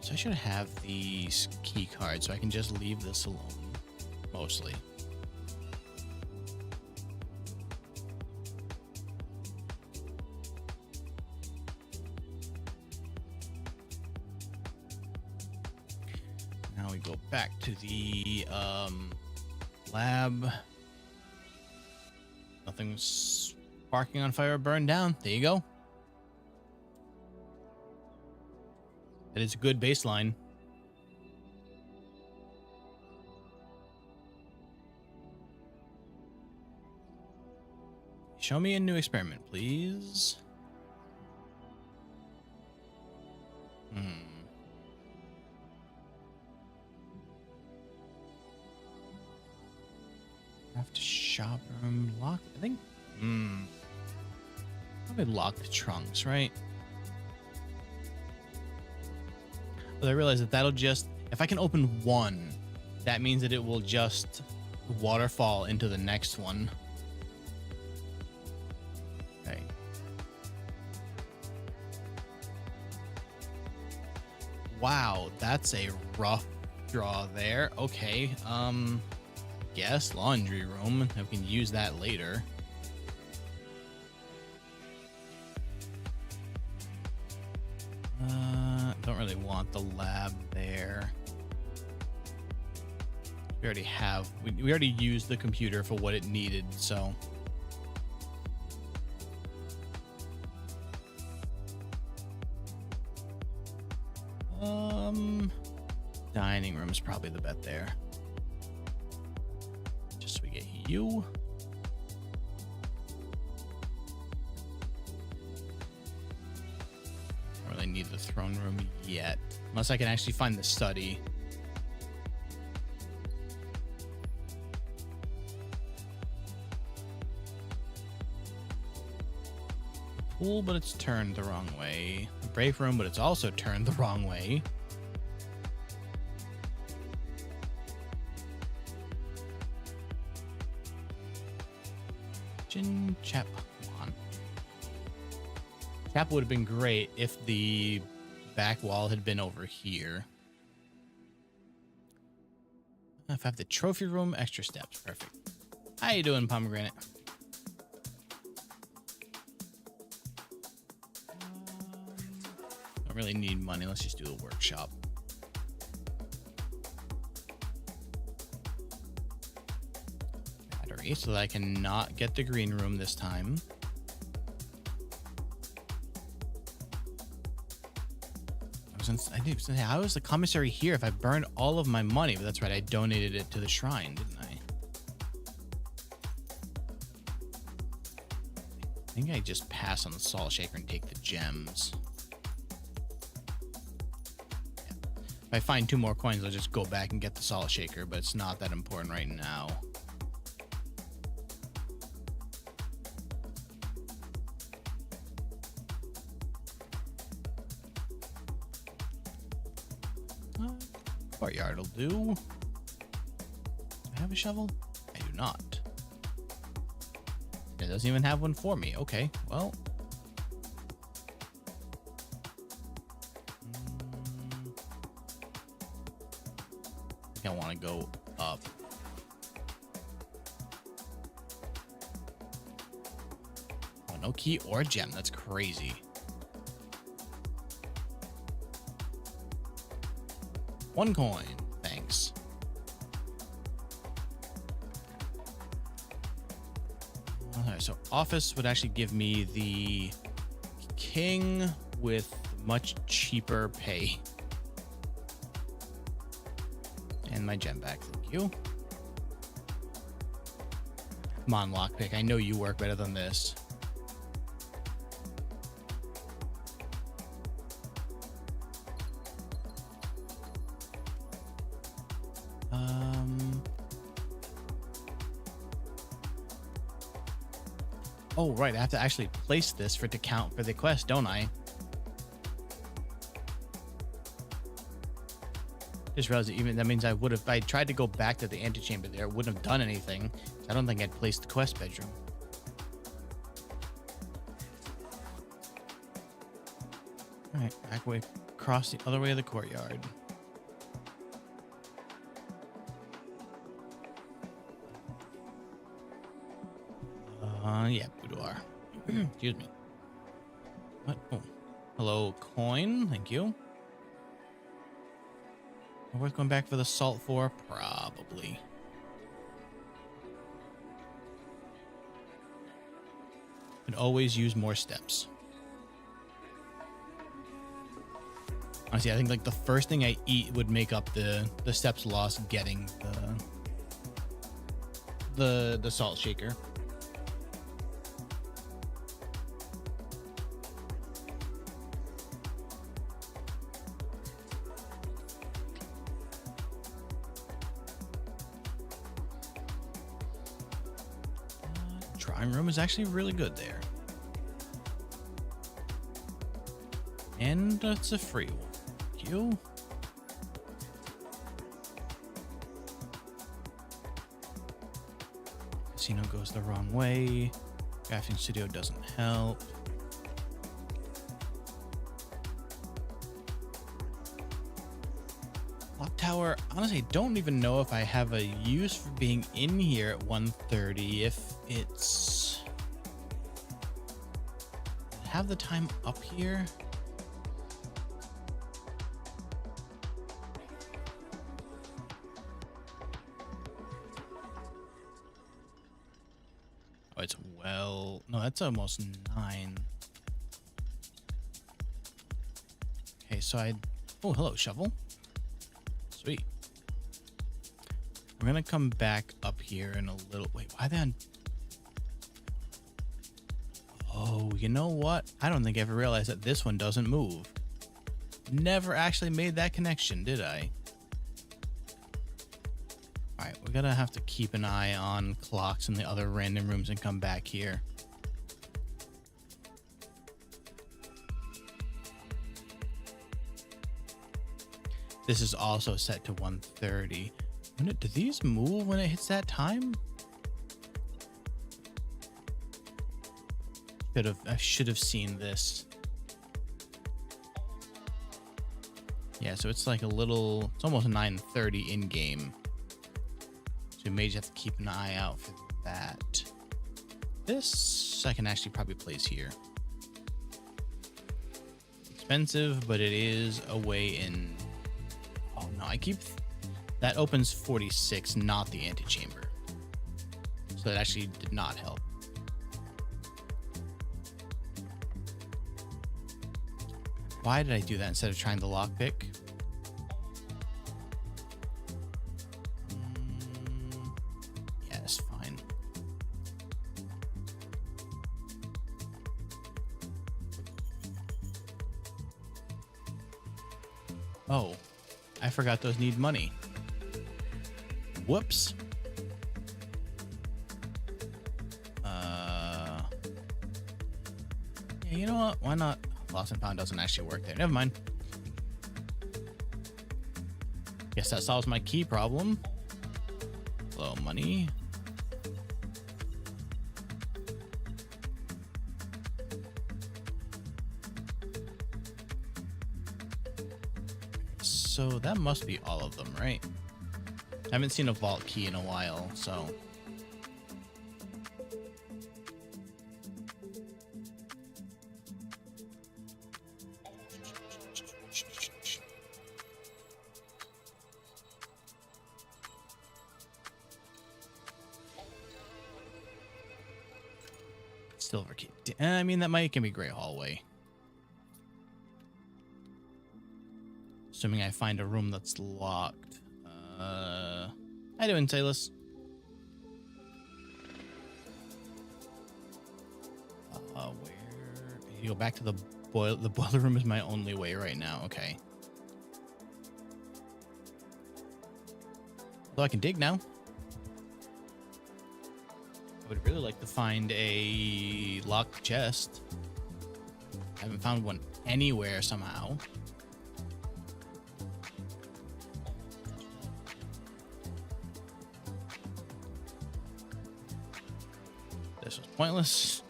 So I should have these key cards so I can just leave this alone, mostly. Now we go back to the lab. Nothing's sparking on fire or burned down. There you go. That is a good baseline. Show me a new experiment, please. Craft shop room lock. I think. Probably lock the trunks, right? But I realize that that'll just, if I can open one, that means that it will just waterfall into the next one. Okay. Wow, that's a rough draw there. Okay, guess laundry room. I can use that later. Don't really want the lab there. We already have, we already used the computer for what it needed, so. Dining room is probably the bet there. Just so we get you. Don't really need the throne room yet, unless I can actually find the study. Pool, but it's turned the wrong way. The break room, but it's also turned the wrong way. Chap, come on. Chap would have been great if the back wall had been over here. If I have the trophy room, extra steps, perfect. How you doing, Pomegranate? Don't really need money. Let's just do the workshop. Battery, so that I cannot get the green room this time. How is the commissary here if I burned all of my money? But that's right, I donated it to the shrine, didn't I? I think I just pass on the salt shaker and take the gems. Yeah. If I find 2 more coins, I'll just go back and get the salt shaker, but it's not that important right now. Courtyard will do. Do I have a shovel? I do not. It doesn't even have one for me. Okay, well. I think I want to go up. no key or gem. That's crazy. One coin. Thanks. Alright, so office would actually give me the king with much cheaper pay. And my gem back, thank you. Come on, lockpick. I know you work better than this. Oh, right. I have to actually place this for it to count for the quest, don't I? Just realized that means I would have, if I tried to go back to the antechamber there, it wouldn't have done anything. I don't think I'd placed the quest bedroom. All right, back way across the other way of the courtyard. Yeah, boudoir. Excuse me. What? Oh, hello, coin. Thank you. Worth going back for the salt for? Probably. Could always use more steps. Honestly, I think like the first thing I eat would make up the steps lost getting the salt shaker. Drawing room is actually really good there. And it's a free one. Thank you. Casino goes the wrong way. Crafting studio doesn't help. Clock tower, honestly, I don't even know if I have a use for being in here at 1:30 if it's have the time up here. Oh, it's well, no, that's almost 9. Okay, so oh, hello, shovel. Sweet. We're gonna come back up here in a little. Wait, why then? Oh, you know what? I don't think I ever realized that this one doesn't move. Never actually made that connection, did I? All right, we're gonna have to keep an eye on clocks in the other random rooms and come back here. This is also set to 1:30. Do these move when it hits that time? I should have seen this. Yeah, so it's like it's almost 9:30 in game. So you may just have to keep an eye out for that. This I can actually probably place here. Expensive, but it is a way in. Oh no, that opens 46, not the antechamber. So that actually did not help. Why did I do that instead of trying the lockpick? Yeah, it's fine. Oh, I forgot those need money. Whoops. Yeah, you know what? Why not? Lost and found doesn't actually work there. Never mind. Guess that solves my key problem. Hello, money. So that must be all of them, right? I haven't seen a vault key in a while, so. Silver key. I mean, that might can be gray hallway. Assuming I find a room that's locked. How you doing, Taylus? Where? You go back to the boiler. The boiler room is my only way right now. Okay. Although I can dig now. I would really like to find a locked chest. I haven't found one anywhere somehow. This was pointless.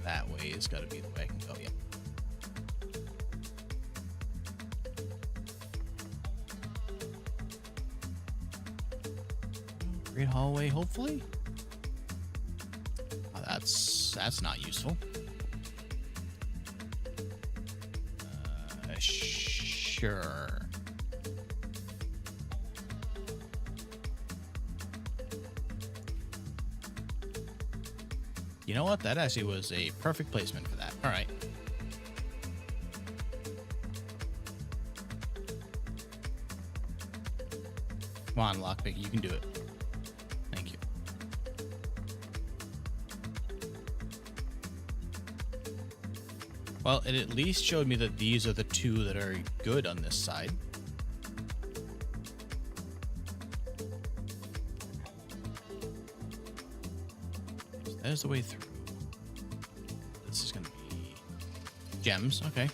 That way has got to be the way I can go. Yeah. Great hallway, hopefully. Oh, that's not useful. Sure. You know what? That actually was a perfect placement for that. All right. Come on, lockpick. You can do it. Thank you. Well, it at least showed me that these are the two that are good on this side. There's the way through. This is going to be gems. Okay.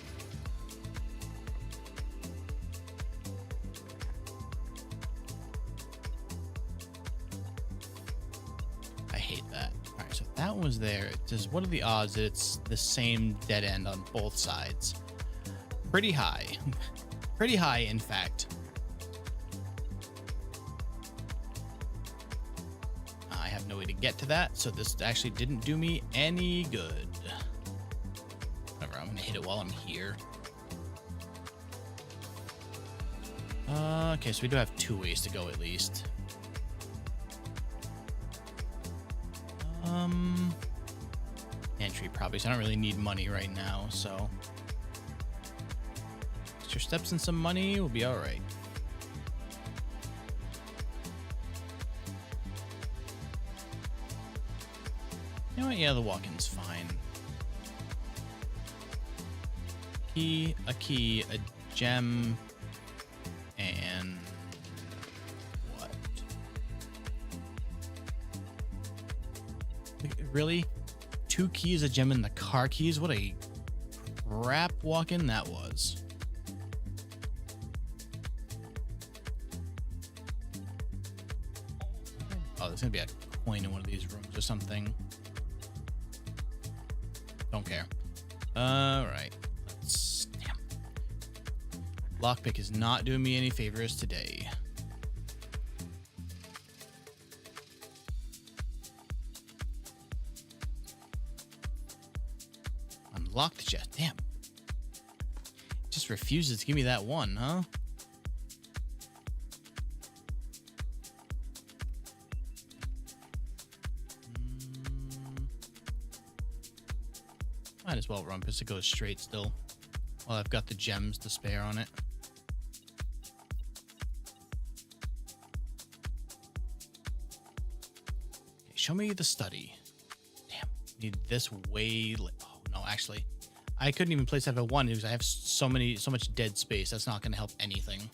I hate that. All right, so that was there. It says, what are the odds that it's the same dead end on both sides? Pretty high. Pretty high, in fact. No way to get to that, so this actually didn't do me any good. Whatever, I'm gonna hit it while I'm here. Okay, so we do have two ways to go at least. Entry probably, so I don't really need money right now, so extra steps and some money will be all right. You know what? Yeah, the walk-in's fine. A key, a gem, and what? Really? 2 keys, a gem, and the car keys? What a crap walk-in that was. Oh, there's gonna be a coin in one of these rooms or something. Don't care. All right. Damn. Lockpick is not doing me any favors today. Unlock the chest. Damn. It just refuses to give me that one, huh? Might as well run because it goes straight still. Well, I've got the gems to spare on it. Okay, show me the study. Damn, need this way. Oh no, actually, I couldn't even place that at 1 because I have so much dead space. That's not going to help anything.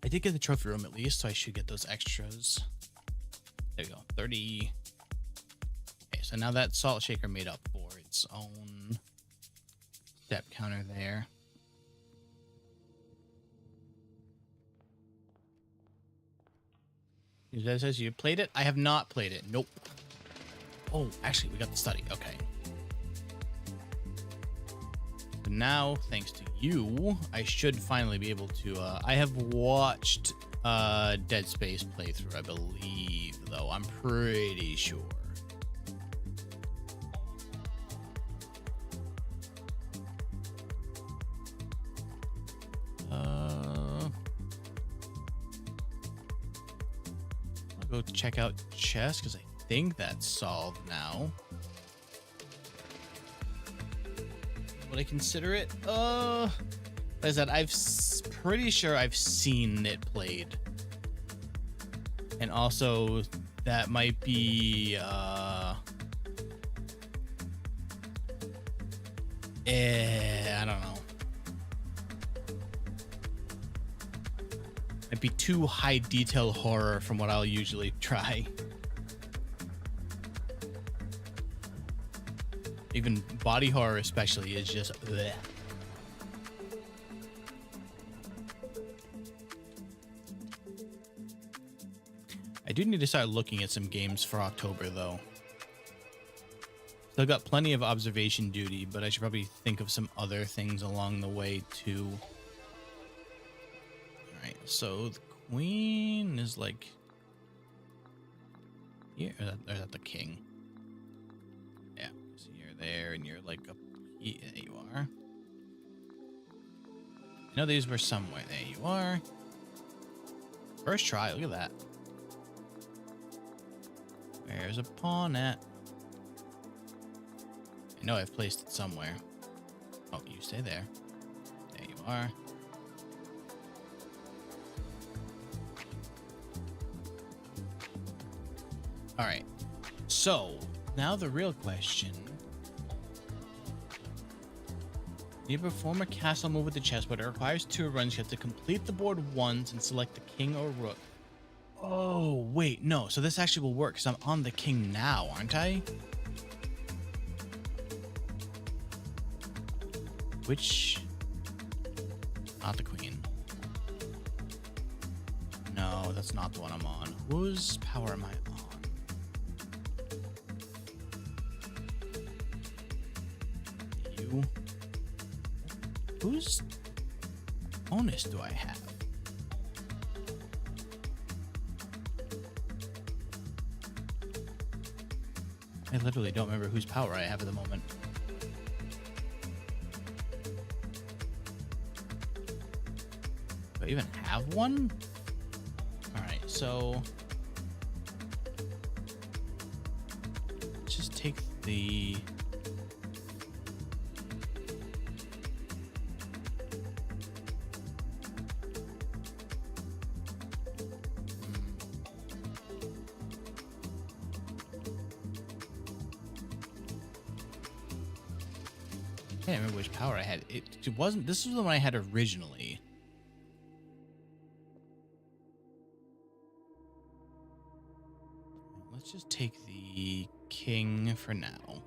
I did get the trophy room at least, so I should get those extras. There we go, 30. Okay, so now that salt shaker made up for its own step counter there. That says you played it? I have not played it. Nope. Oh, actually, we got the study. Okay. Now, thanks to you, I should finally be able to... I have watched Dead Space playthrough, I believe, though. I'm pretty sure. I'll go check out chess because I think that's solved now. Would I consider it? Like I said, pretty sure I've seen it played. And also, that might be, I don't know. Might be too high detail horror from what I'll usually try. Even body horror especially is just bleh. I do need to start looking at some games for October, though. Still got plenty of observation duty, but I should probably think of some other things along the way, too. Alright, so the queen is like... here, or is that the king? Yeah, so you're there, and you're like up here. There you are. I know these were somewhere. There you are. First try, look at that. Where's a pawn at? I know I've placed it somewhere. Oh, you stay there. There you are. All right. So, now the real question. You perform a castle move with the chessboard. It requires 2 runs. You have to complete the board once and select the king or rook. Oh, wait, no. So this actually will work because I'm on the king now, aren't I? Which... not the queen. No, that's not the one I'm on. Whose power am I on? You. Whose bonus do I have? I literally don't remember whose power I have at the moment. Do I even have one? Alright, so... let's just take the... I can't remember which power I had. It wasn't... this was the one I had originally. Let's just take the king for now.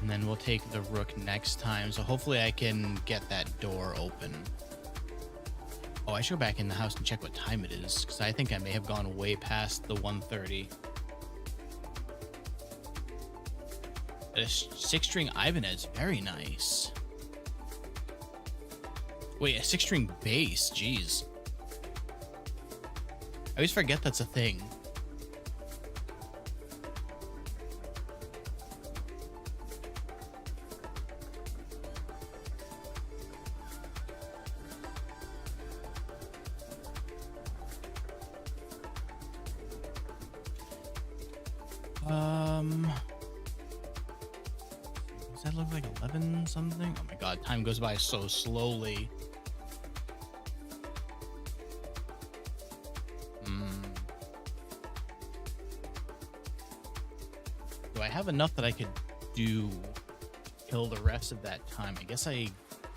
And then we'll take the rook next time. So hopefully I can get that door open. Oh, I should go back in the house and check what time it is, because I think I may have gone way past the 1:30. A 6-string Ibanez, very nice. Wait, a 6-string bass, jeez. I always forget that's a thing. Does that look like 11 something? Oh my god, time goes by so slowly. Do I have enough that I could kill the rest of that time? I guess I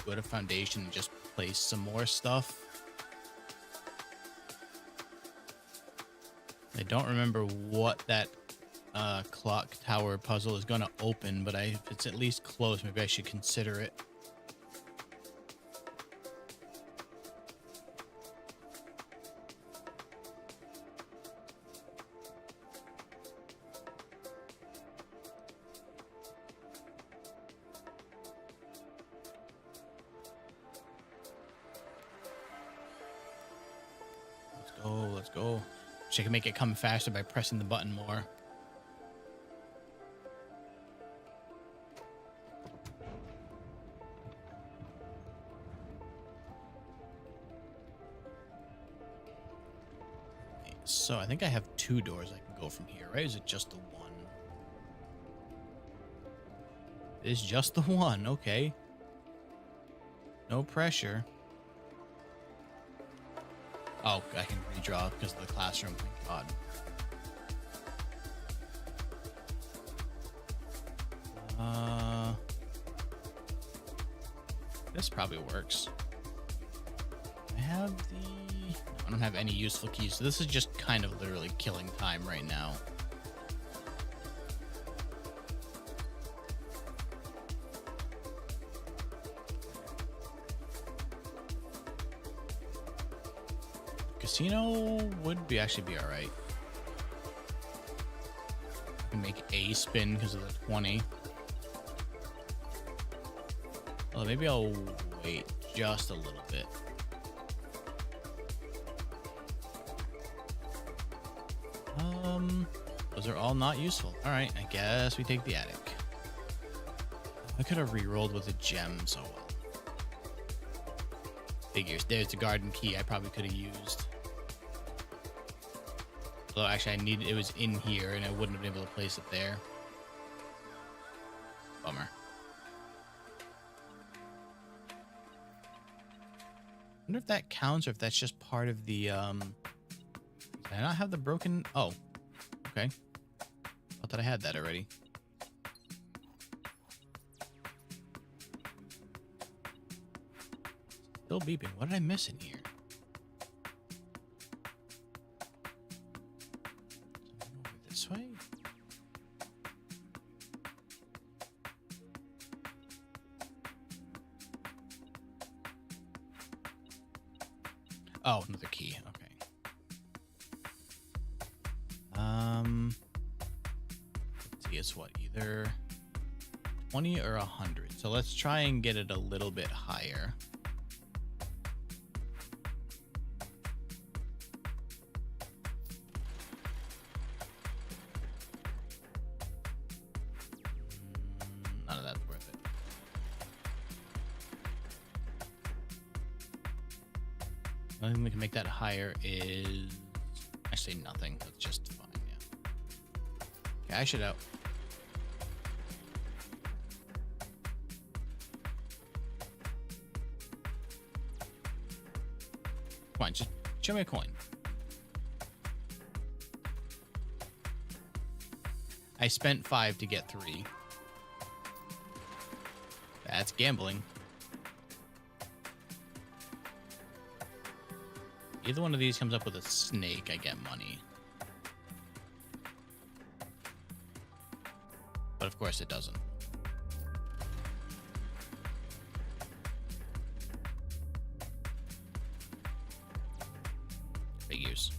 go to foundation and just place some more stuff. I don't remember what that clock tower puzzle is going to open, but if it's at least close, maybe I should consider it. Let's go. Wish I could make it come faster by pressing the button more. So I think I have 2 doors I can go from here, right? Is it just the one? It is just the one, okay. No pressure. Oh, I can redraw because of the classroom. Thank God. This probably works. I have the... No, I don't have any useful keys, so this is just kind of literally killing time right now. Casino would actually be all right. I can make a spin because of the 20. Well, maybe I'll wait just a little bit. Those are all not useful. All right, I guess we take the attic. I could have re-rolled with a gem, so well. Figures. There's the garden key I probably could have used. Although actually it was in here and I wouldn't have been able to place it there. Bummer. I wonder if that counts or if that's just part of the did I not have the broken... Oh, okay. I thought I had that already. Still beeping. What did I miss in here? Over this way? Oh, another key. Okay. Let's see, it's what, either 20 or 100. So let's try and get it a little bit higher. None of that's worth it. The only thing we can make that higher is actually nothing. That's just fine. Yeah. Okay, I should out. Come on, just show me a coin. I spent 5 to get 3. That's gambling. Either one of these comes up with a snake, I get money. But of course it doesn't. Figures.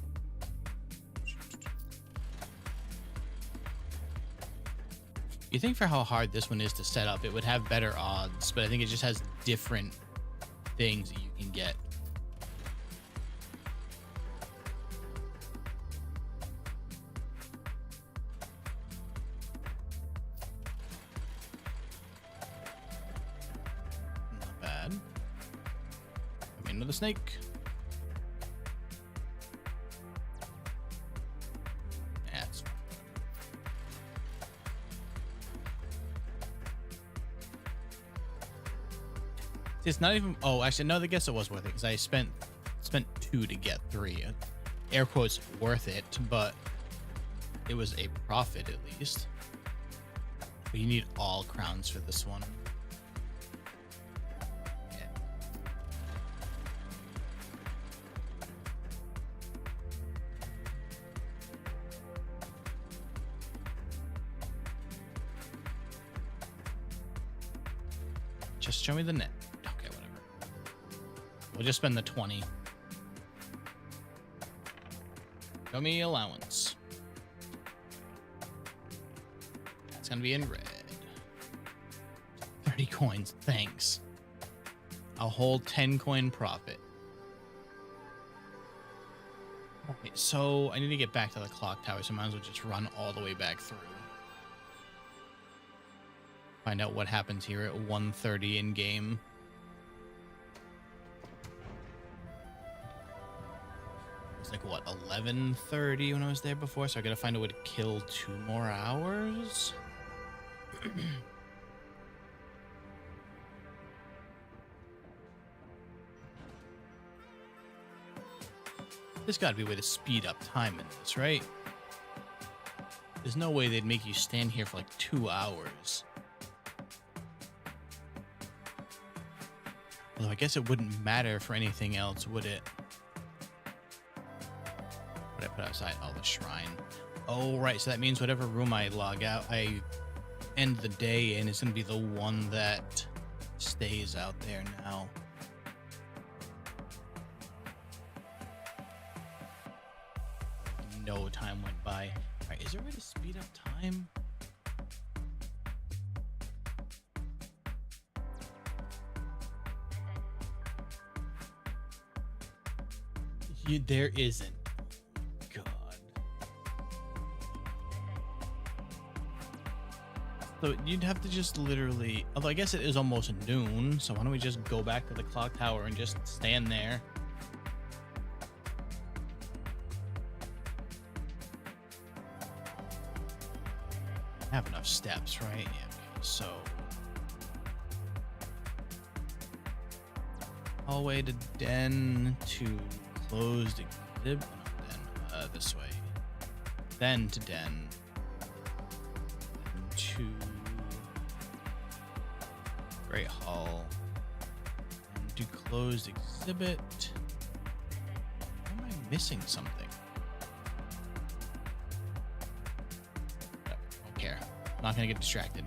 You think for how hard this one is to set up, it would have better odds, but I think it just has different things that you can get. Not bad. I mean, another snake. That's it's not even... Oh, actually, no, I guess it was worth it because I spent 2 to get 3. Air quotes worth it, but it was a profit at least. But you need all crowns for this one. Yeah. Just show me the net. Okay, whatever. We'll just spend the 20. Show me allowance. It's gonna be in red. 30 coins, thanks. A whole 10 coin profit. Okay, so I need to get back to the clock tower, so I might as well just run all the way back through. Find out what happens here at 1:30 in game. It's like what, 11:30 when I was there before, so I gotta find a way to kill 2 more hours. There's gotta be a way to speed up time in this, right? There's no way they'd make you stand here for like 2 hours. Although I guess it wouldn't matter for anything else, would it? What did I put outside? Oh, the shrine. Oh, right. So that means whatever room I log out, I end the day in, is going to be the one that stays out there now. No time went by. All right, is there a way to speed up time? There isn't. God. So you'd have to just literally, although I guess it is almost noon, so why don't we just go back to the clock tower and just stand there? I have enough steps, right? Yeah, okay, so hallway to den to closed exhibit. No, den. This way. Then to den. Then to Great Hall. And to closed exhibit. Am I missing something? Don't care. I'm not gonna get distracted.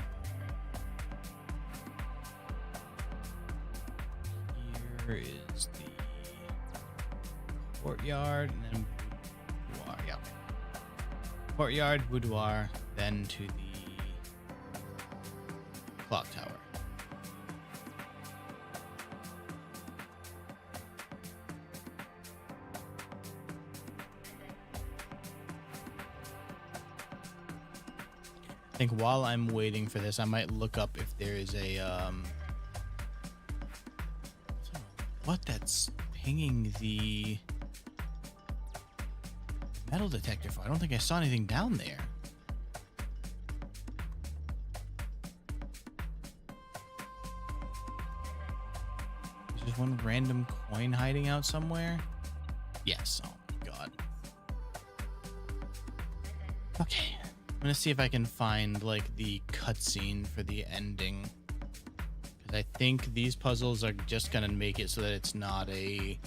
Here is the courtyard, and then boudoir. Yeah. Courtyard, boudoir, then to the clock tower. I think while I'm waiting for this, I might look up if there is a what that's pinging the metal detector for. I don't think I saw anything down there. Is there one random coin hiding out somewhere? Yes. Oh my god. Okay. I'm gonna see if I can find like the cutscene for the ending. Because I think these puzzles are just gonna make it so that it's not a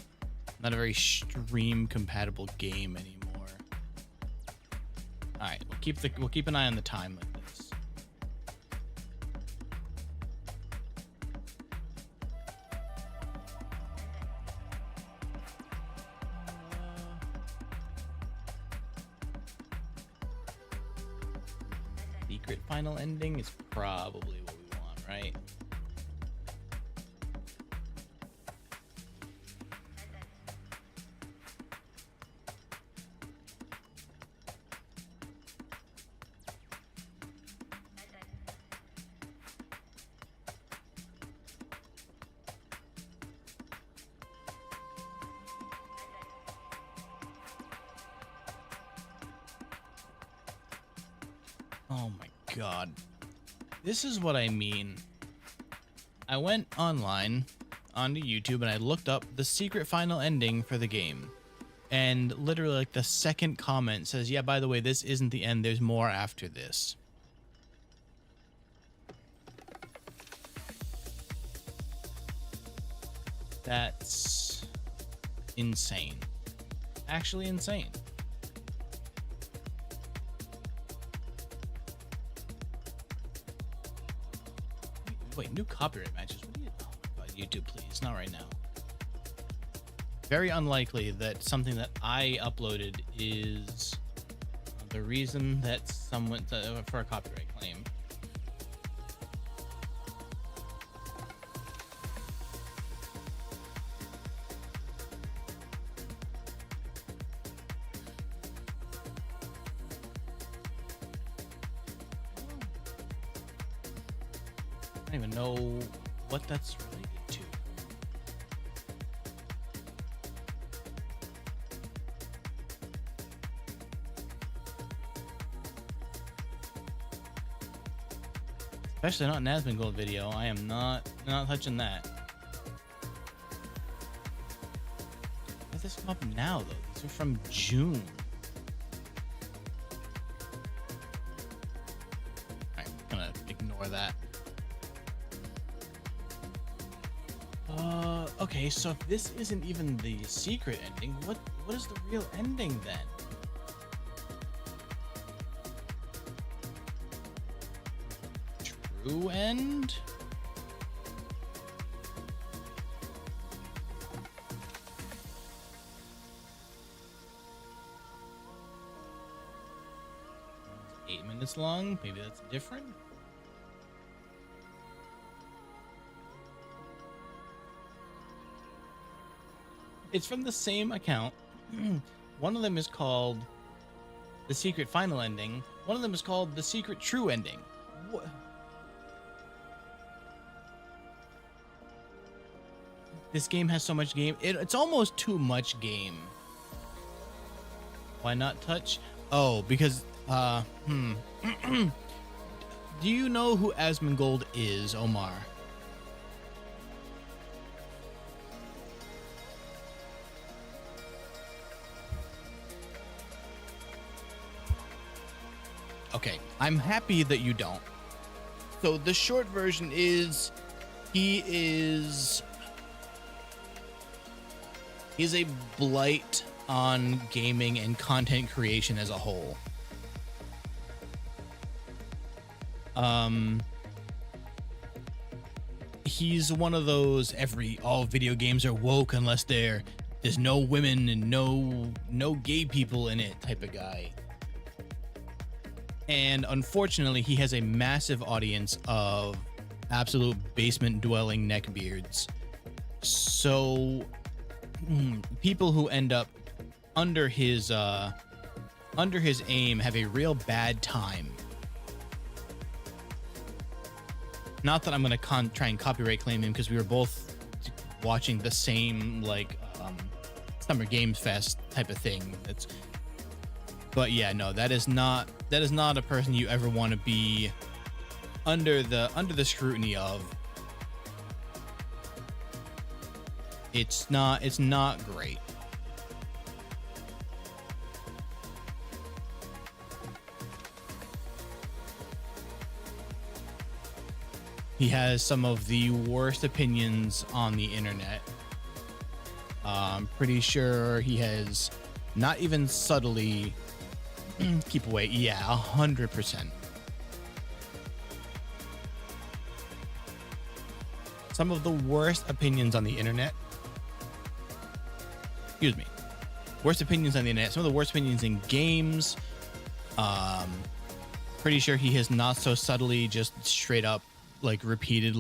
very stream compatible game anymore. All right, we'll keep an eye on the time with this. Secret final ending is probably what we want, right? Oh my god. This is what I mean. I went online onto YouTube and I looked up the secret final ending for the game. And literally like the second comment says, yeah, by the way, this isn't the end. There's more after this. That's insane. Actually insane. Wait, new copyright matches? What do you... Oh my god, YouTube, please. Not right now. Very unlikely that something that I uploaded is the reason that someone... for a copyright claim. don't even know what that's related to. Especially not an Asmongold video. I am not touching that. Why does this come up now though? These are from June. Alright, I'm gonna ignore that. Okay, so if this isn't even the secret ending, what is the real ending then? True end? It's 8 minutes long. Maybe that's different. It's from the same account. One of them is called The Secret Final Ending. One of them is called The Secret True Ending. What? This game has so much game. It's almost too much game. Why not touch? Oh, because, Do you know who Asmongold is, Omar? Okay, I'm happy that you don't. So the short version is he's a blight on gaming and content creation as a whole. He's one of those all video games are woke unless there's no women and no gay people in it type of guy. And unfortunately, he has a massive audience of absolute basement dwelling neckbeards. So people who end up under his aim have a real bad time. Not that I'm gonna try and copyright claim him, because we were both watching the same Summer Games Fest type of thing. But yeah, no, that is not a person you ever want to be under the scrutiny of. It's not great. He has some of the worst opinions on the internet. I'm pretty sure he has not even subtly keep away. Yeah, 100%. Some of the worst opinions on the internet. Excuse me. Worst opinions on the internet. Some of the worst opinions in games. Pretty sure he has not so subtly just straight up repeated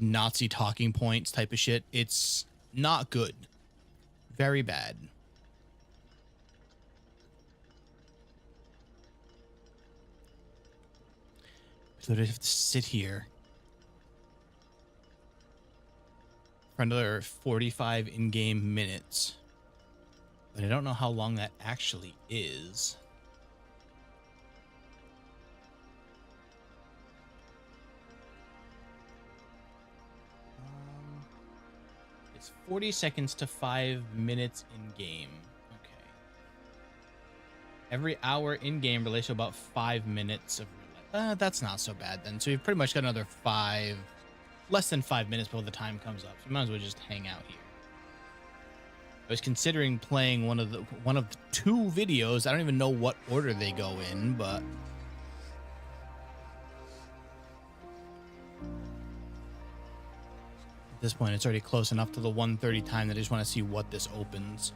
Nazi talking points type of shit. It's not good. Very bad. So I have to sit here for another 45 in-game minutes. But I don't know how long that actually is. It's 40 seconds to 5 minutes in-game. Okay. Every hour in-game relates to about 5 minutes of that's not so bad then. So you've pretty much got another less than 5 minutes before the time comes up. So you might as well just hang out here. I was considering playing one of the two videos. I don't even know what order they go in, but at this point, it's already close enough to the 1:30 time that I just want to see what this opens.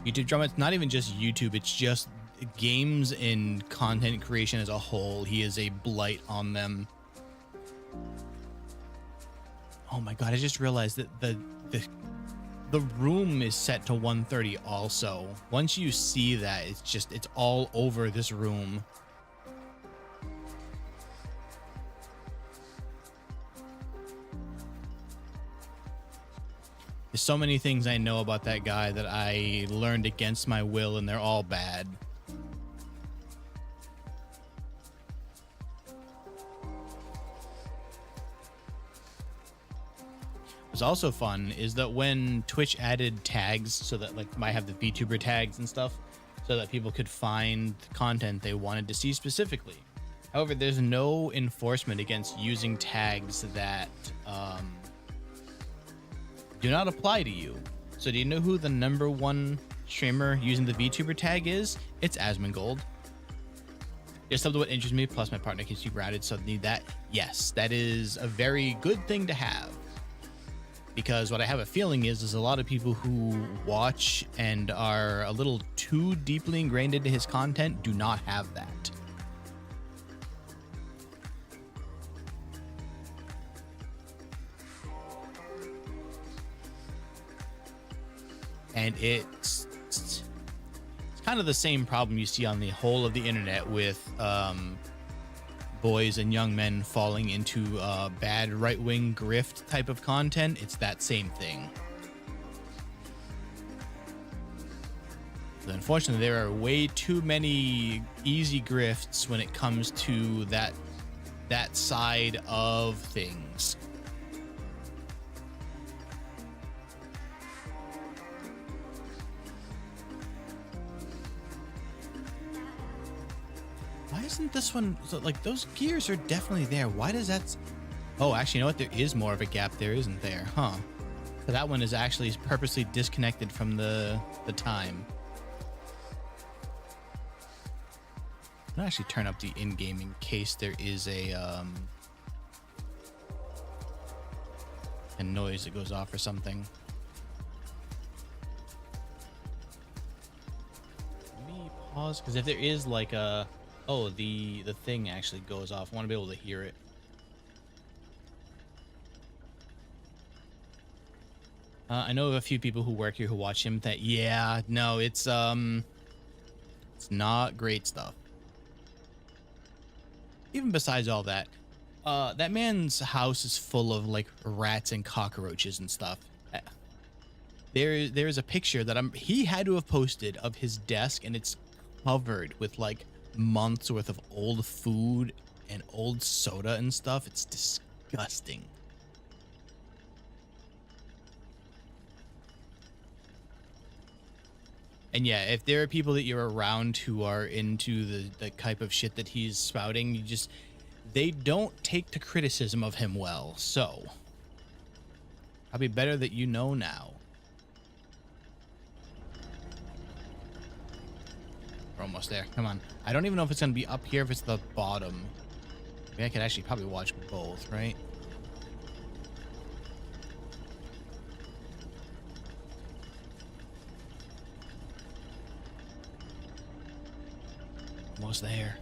YouTube drama. It's not even just YouTube. It's just games and content creation as a whole. He is a blight on them. Oh my god, I just realized that the room is set to 1:30 also. Once you see that, it's all over this room. so many things I know about that guy that I learned against my will, and they're all bad. What's also fun is that when Twitch added tags, so that like might have the Vtuber tags and stuff, so that people could find the content they wanted to see specifically. However, there's no enforcement against using tags that do not apply to you. So do you know who the #1 streamer using the Vtuber tag is? It's Asmongold. Just something what interests me, plus my partner keeps you grounded, so need that. Yes, that is a very good thing to have. Because what I have a feeling is a lot of people who watch and are a little too deeply ingrained into his content do not have that. And it's kind of the same problem you see on the whole of the internet with boys and young men falling into bad right-wing grift type of content. It's that same thing. But unfortunately, there are way too many easy grifts when it comes to that side of things. Why isn't this one so, like those gears are definitely there? Why does that? Oh, actually, you know what? There is more of a gap there, isn't there? Huh? So that one is actually purposely disconnected from the time. I'll actually turn up the in-game in case there is a noise that goes off or something. Let me pause, because if there is like a the thing actually goes off, I want to be able to hear it. I know of a few people who work here who watch him that it's not great stuff. Even besides all that, that man's house is full of like rats and cockroaches and stuff. There's a picture that he had to have posted of his desk, and it's covered with like months worth of old food and old soda and stuff. It's disgusting. And yeah, if there are people that you're around who are into the type of shit that he's spouting, they don't take to criticism of him well. So probably better that you know now. We're almost there. Come on. I don't even know if it's going to be up here, if it's the bottom. Maybe I could actually probably watch both, right? Almost there.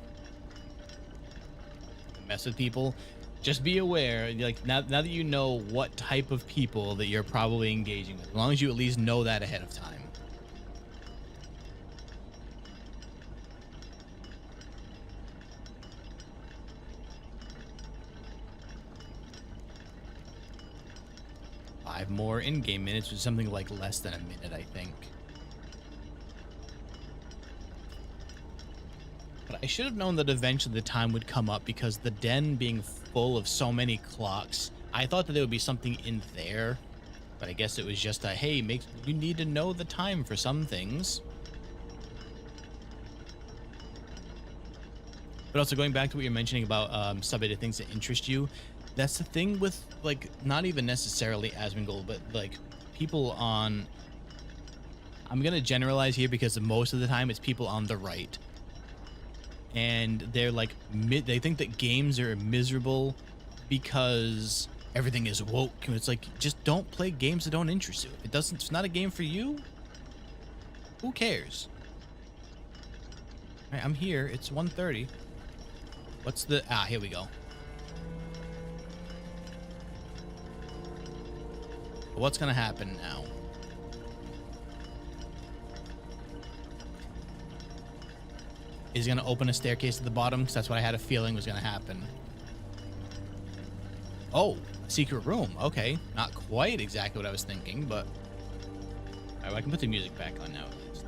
Mess with people. Just be aware, like now that you know what type of people that you're probably engaging with, as long as you at least know that ahead of time. More in-game minutes, with something like less than a minute, I think. But I should have known that eventually the time would come up, because the den being full of so many clocks, I thought that there would be something in there, but I guess it was just a, hey, you need to know the time for some things. But also going back to what you're mentioning about subreddit things that interest you, that's the thing with, like, not even necessarily Asmongold, but like people on, I'm gonna generalize here because most of the time it's people on the right, and they're like they think that games are miserable because everything is woke. And it's like, just don't play games that don't interest you. If it's not a game for you, who cares? All right, I'm here. It's 1:30. What's the here we go. What's gonna happen now? Is he gonna open a staircase at the bottom? Because that's what I had a feeling was gonna happen. Oh, secret room. Okay, not quite exactly what I was thinking, but All right, well, I can put the music back on now at least.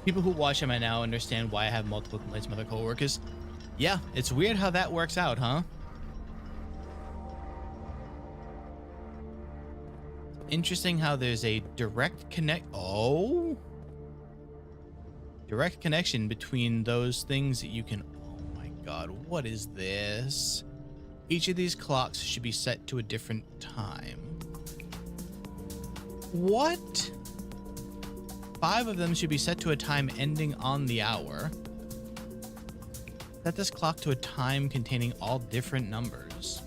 People who watch him right now understand why I have multiple complaints from other coworkers. Yeah, it's weird how that works out, huh? Interesting how there's a direct direct connection between those things that you can. Oh my god, what is this? Each of these clocks should be set to a different time. What? 5 of them should be set to a time ending on the hour. Set this clock to a time containing all different numbers.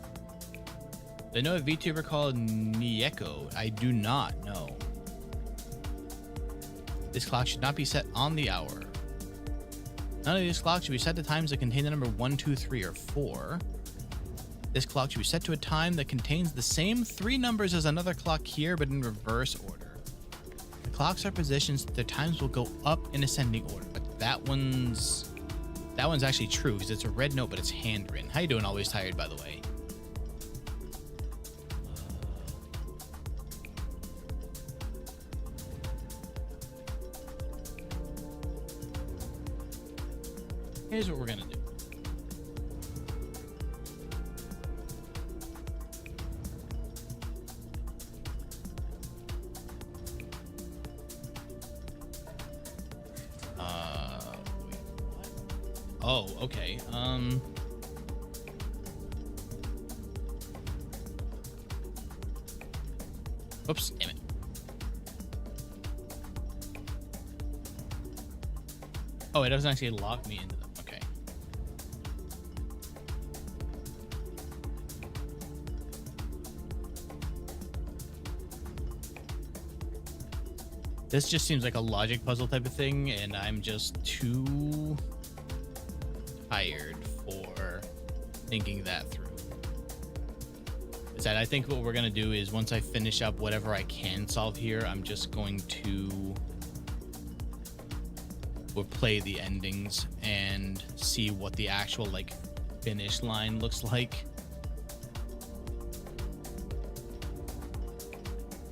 Do I know a VTuber called Nieko? I do not know. This clock should not be set on the hour. None of these clocks should be set to times that contain the number 1, 2, 3, or 4. This clock should be set to a time that contains the same 3 numbers as another clock here, but in reverse order. The clocks are positioned so that their times will go up in ascending order, but that one's actually true because it's a red note, but it's handwritten. How you doing? Always tired, by the way. Here's what we're gonna do. Wait, what? Oh, okay. Oops, damn it. Oh, it doesn't actually lock me into them. Okay. This just seems like a logic puzzle type of thing, and I'm just too tired for thinking that through. Is that I think what we're gonna do is once I finish up whatever I can solve here, I'm just going to play the endings and see what the actual like finish line looks like.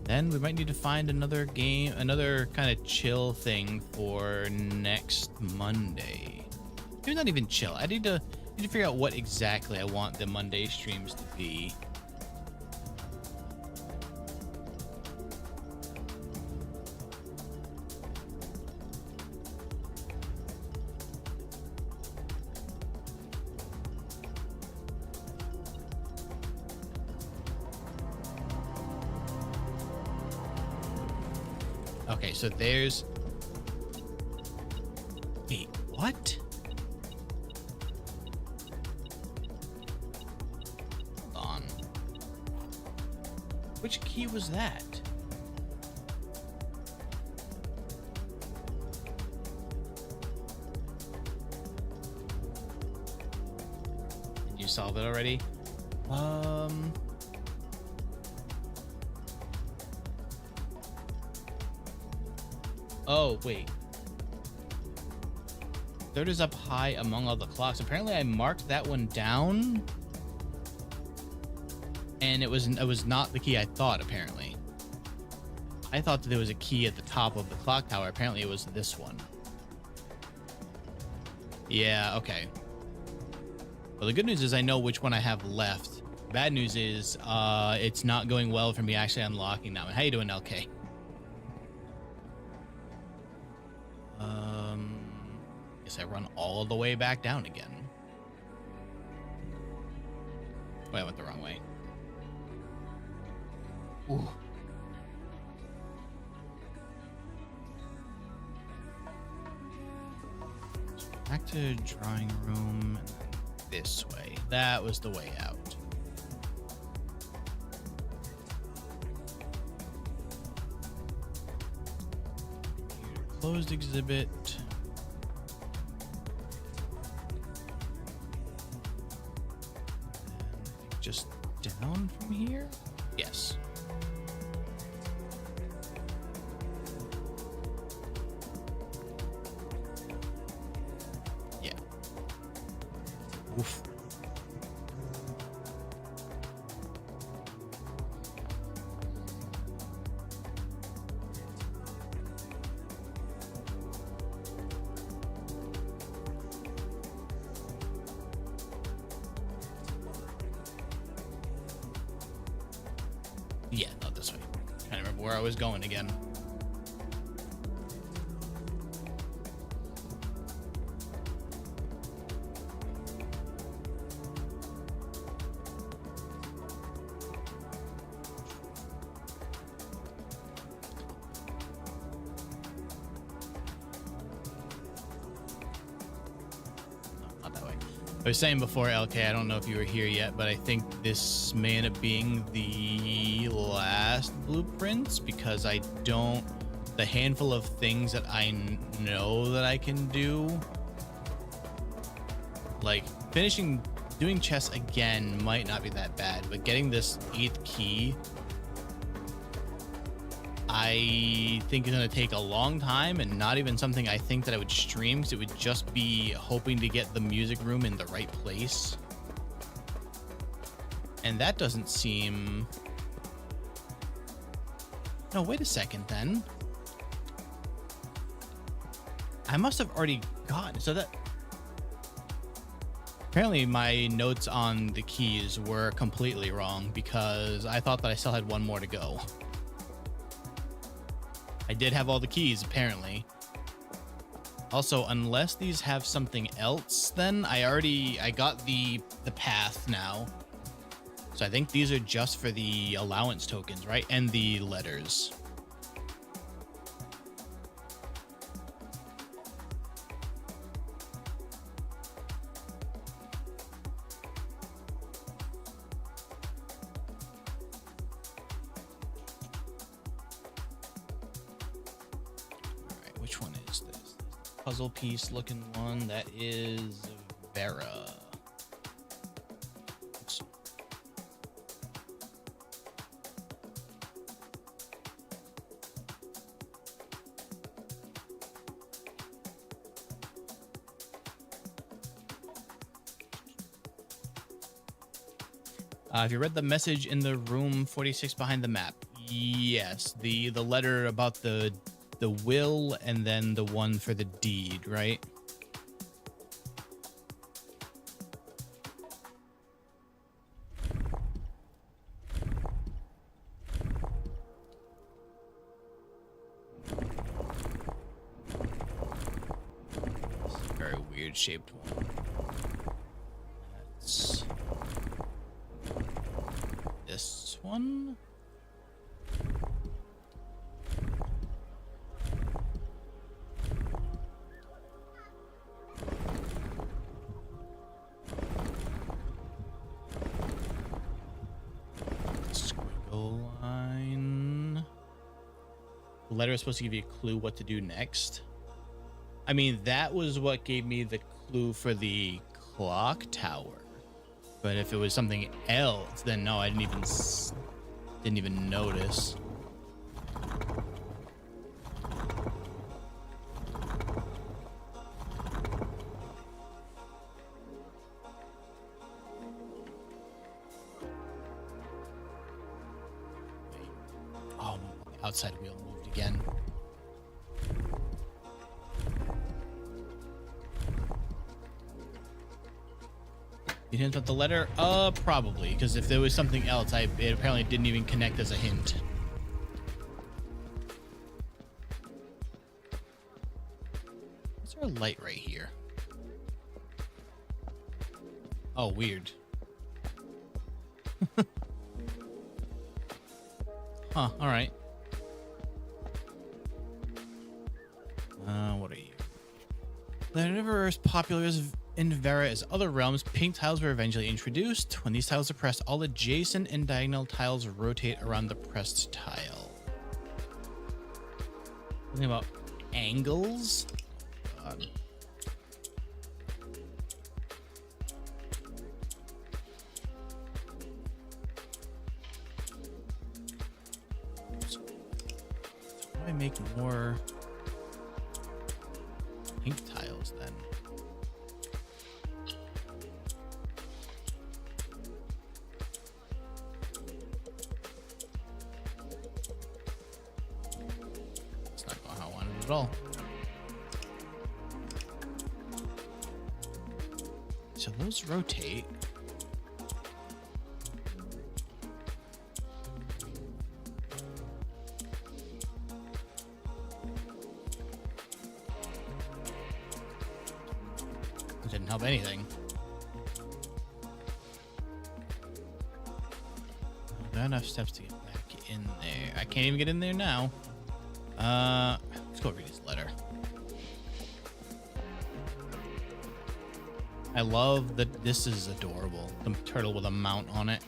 Then we might need to find another game, another kind of chill thing for next Monday. Maybe not even chill. I need to figure out what exactly I want the Monday streams to be. Okay, so there's... Wait, what? Hold on. Which key was that? Did you solve it already? Oh, wait. Third is up high among all the clocks. Apparently I marked that one down. And it was not the key I thought, apparently. I thought that there was a key at the top of the clock tower. Apparently it was this one. Yeah, okay. Well, the good news is I know which one I have left. Bad news is it's not going well for me actually unlocking that one. How you doing, LK? Guess I run all the way back down again. Wait, I went the wrong way. Ooh. Back to drawing room this way. That was the way out. Closed exhibit. Just down from here? Yes. Yeah. Oof. Yeah, not this way. Trying to remember where I was going again. Not that way. I was saying before, LK, I don't know if you were here yet, but I think this may end up being the last blueprints because I don't, the handful of things that I know that I can do, like doing chess again might not be that bad, but getting this 8th key, I think is going to take a long time and not even something I think that I would stream because it would just be hoping to get the music room in the right place. And that doesn't seem... No, wait a second then. I must have already gotten... So that... Apparently my notes on the keys were completely wrong because I thought that I still had one more to go. I did have all the keys, apparently. Also, unless these have something else, then I got the path now. So I think these are just for the allowance tokens, right? And the letters. Which one is this? Puzzle piece looking one. That is Vera. Oops. Have you read the message in the room 46 behind the map? Yes, the letter about the will and then the one for the deed, right? This is a very weird shaped one. That's this one. Line. The letter is supposed to give you a clue what to do next. I mean, that was what gave me the clue for the clock tower. But if it was something else, then no, I didn't even notice. Oh, the outside wheel moved again. You hint about the letter? Probably, because if there was something else, it apparently didn't even connect as a hint. Is there a light right here? Oh, weird. Huh, alright. What are you? Whenever as popular as in Vera as other realms, pink tiles were eventually introduced. When these tiles are pressed, all adjacent and diagonal tiles rotate around the pressed tile. Something about angles? God. So, how do I make more pink tiles then? At all. So those rotate. Didn't help anything. Got enough steps to get back in there. I can't even get in there now. Let's go read his letter. I love that this is adorable. The turtle with a mount on it.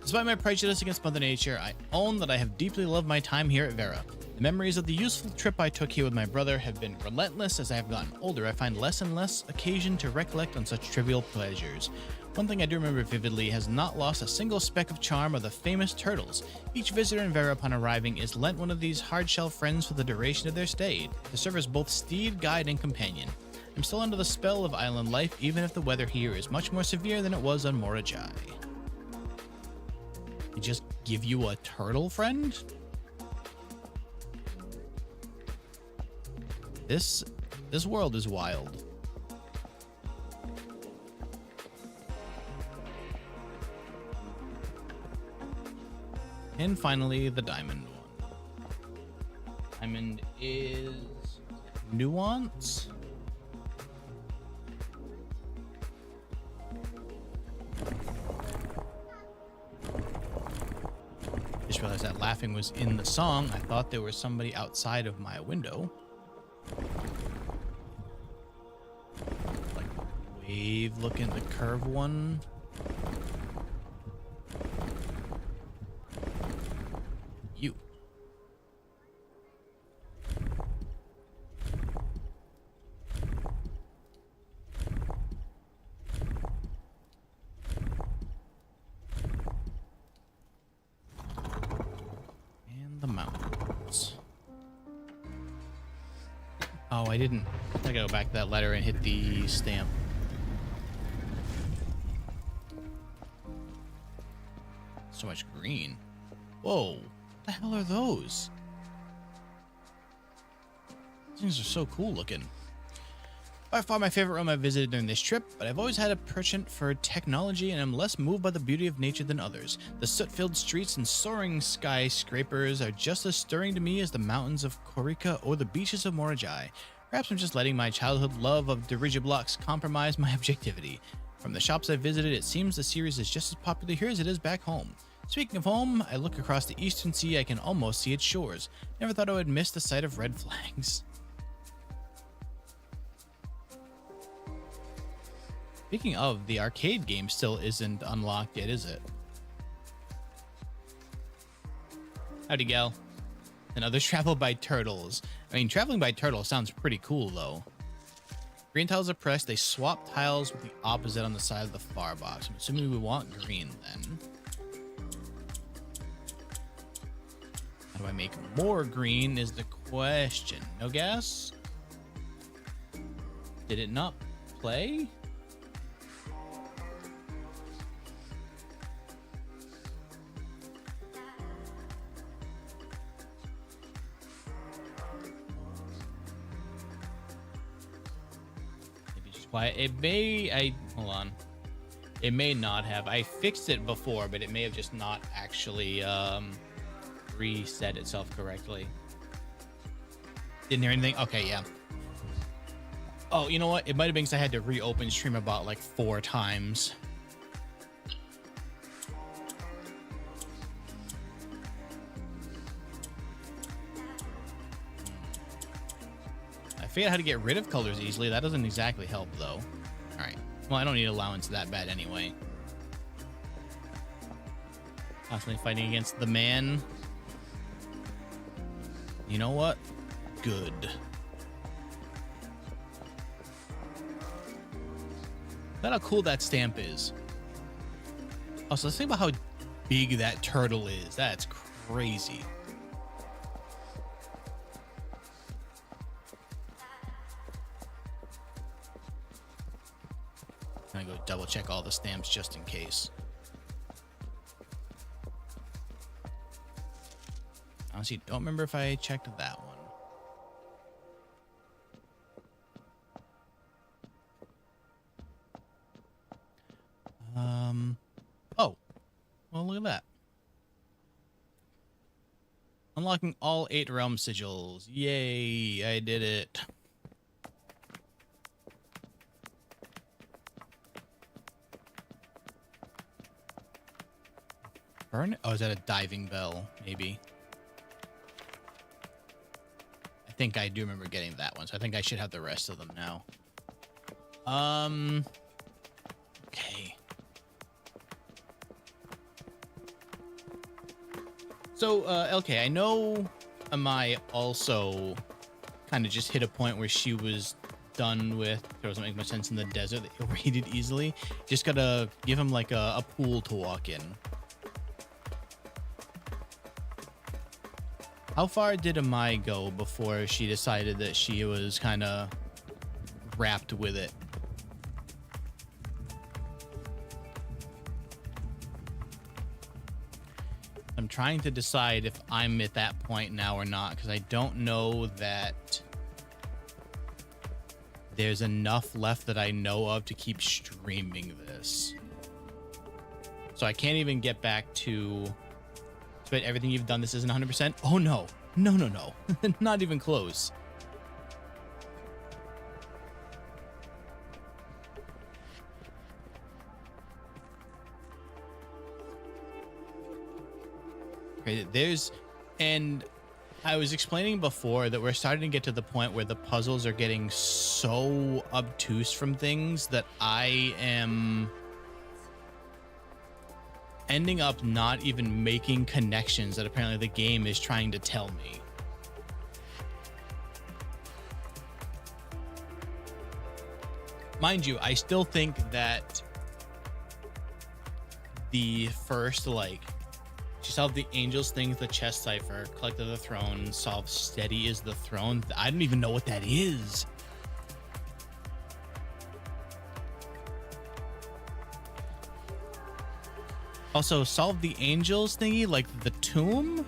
Despite my prejudice against Mother Nature, I own that I have deeply loved my time here at Vera. The memories of the useful trip I took here with my brother have been relentless. As I have gotten older, I find less and less occasion to recollect on such trivial pleasures. One thing I do remember vividly has not lost a single speck of charm are the famous turtles. Each visitor in Vera upon arriving is lent one of these hard-shell friends for the duration of their stay, to serve as both steed, guide, and companion. I'm still under the spell of island life, even if the weather here is much more severe than it was on Morajai. They just give you a turtle friend? This world is wild. And finally, the diamond one. Diamond is nuance. Just realized that laughing was in the song. I thought there was somebody outside of my window. Like wave looking at the curve one. You. And the mountains. Oh, I didn't. I gotta go back to that letter and hit the stamp. So much green. Whoa. What the hell are those? Things are so cool looking. By far my favorite room I visited during this trip, but I've always had a penchant for technology and am less moved by the beauty of nature than others. The soot-filled streets and soaring skyscrapers are just as stirring to me as the mountains of Korika or the beaches of Morajai. Perhaps I'm just letting my childhood love of dirigiblocks compromise my objectivity. From the shops I've visited, it seems the series is just as popular here as it is back home. Speaking of home, I look across the eastern sea. I can almost see its shores. Never thought I would miss the sight of red flags. Speaking of, the arcade game still isn't unlocked yet, is it? Howdy, gal. And others travel by turtles. I mean, traveling by turtles sounds pretty cool, though. Green tiles are pressed. They swap tiles with the opposite on the side of the far box. I'm assuming we want green, then. How do I make more green is the question. No gas? Did it not play? Why it may hold on. It may not have. I fixed it before, but it may have just not actually reset itself correctly. Didn't hear anything? Okay, yeah. Oh, you know what? It might have been because I had to reopen stream about like 4 times. I figured out how to get rid of colors easily. That doesn't exactly help, though. All right. Well, I don't need allowance that bad anyway. Constantly fighting against the man. You know what? Good. Look at how cool that stamp is. Also, let's think about how big that turtle is. That's crazy. I'm gonna go double check all the stamps just in case. Honestly, don't remember if I checked that one. Oh, well, look at that. Unlocking all 8 realm sigils. Yay, I did it. burn? Oh, is that a diving bell? Maybe. I think I do remember getting that one, so I think I should have the rest of them now. Okay. So, LK, I know Amai also kind of just hit a point where she was done with, there doesn't make much sense in the desert, they overheated easily. Just gotta give him like a pool to walk in. How far did Amai go before she decided that she was kind of wrapped with it? I'm trying to decide if I'm at that point now or not, because I don't know that there's enough left that I know of to keep streaming this. So I can't even get back to, despite everything you've done, this isn't 100%. Oh no, no, no, no, not even close. Okay, and I was explaining before that we're starting to get to the point where the puzzles are getting so obtuse from things that I am ending up not even making connections that apparently the game is trying to tell me. Mind you, I still think that the first, like, she solved the angels things, the chest cipher, collected the throne, solved steady is the throne. I don't even know what that is. Also, solve the angels thingy, like the tomb?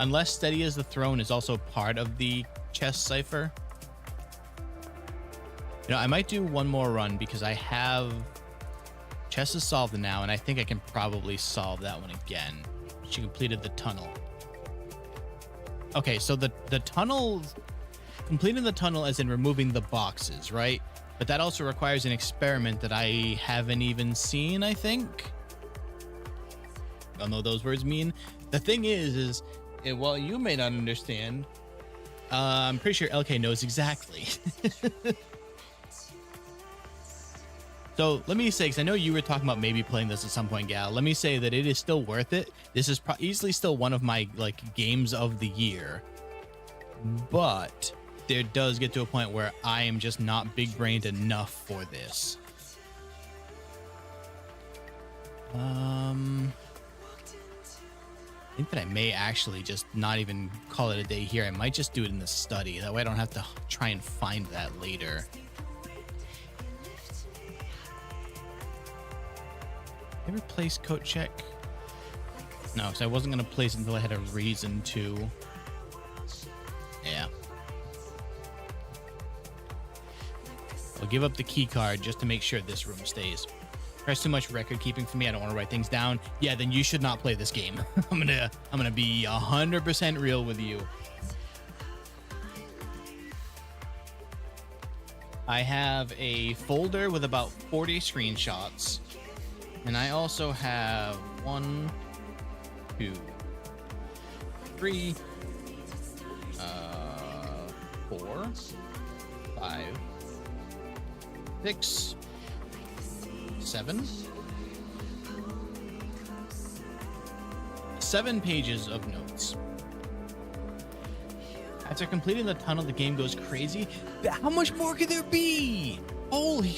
Unless steady as the throne is also part of the chest cipher. You know, I might do one more run because I have chest is solved now, and I think I can probably solve that one again. She completed the tunnel. Okay, so the tunnel, completing the tunnel as in removing the boxes, right? But that also requires an experiment that I haven't even seen, I think. I don't know what those words mean. The thing is while you may not understand, I'm pretty sure LK knows exactly. So let me say, because I know you were talking about maybe playing this at some point, Gal. Let me say that it is still worth it. This is easily still one of my like games of the year. But there does get to a point where I am just not big-brained enough for this. I think that I may actually just not even call it a day here. I might just do it in the study. That way I don't have to try and find that later. Ever place coat check? No, because I wasn't going to place it until I had a reason to. Yeah. I'll give up the key card just to make sure this room stays. There's too much record keeping for me. I don't want to write things down. Yeah, then you should not play this game. I'm gonna be 100% real with you. I have a folder with about 40 screenshots. And I also have 1, 2, 3, 4, 5, 6, 7 pages of notes. After completing the tunnel, the game goes crazy. How much more could there be? Holy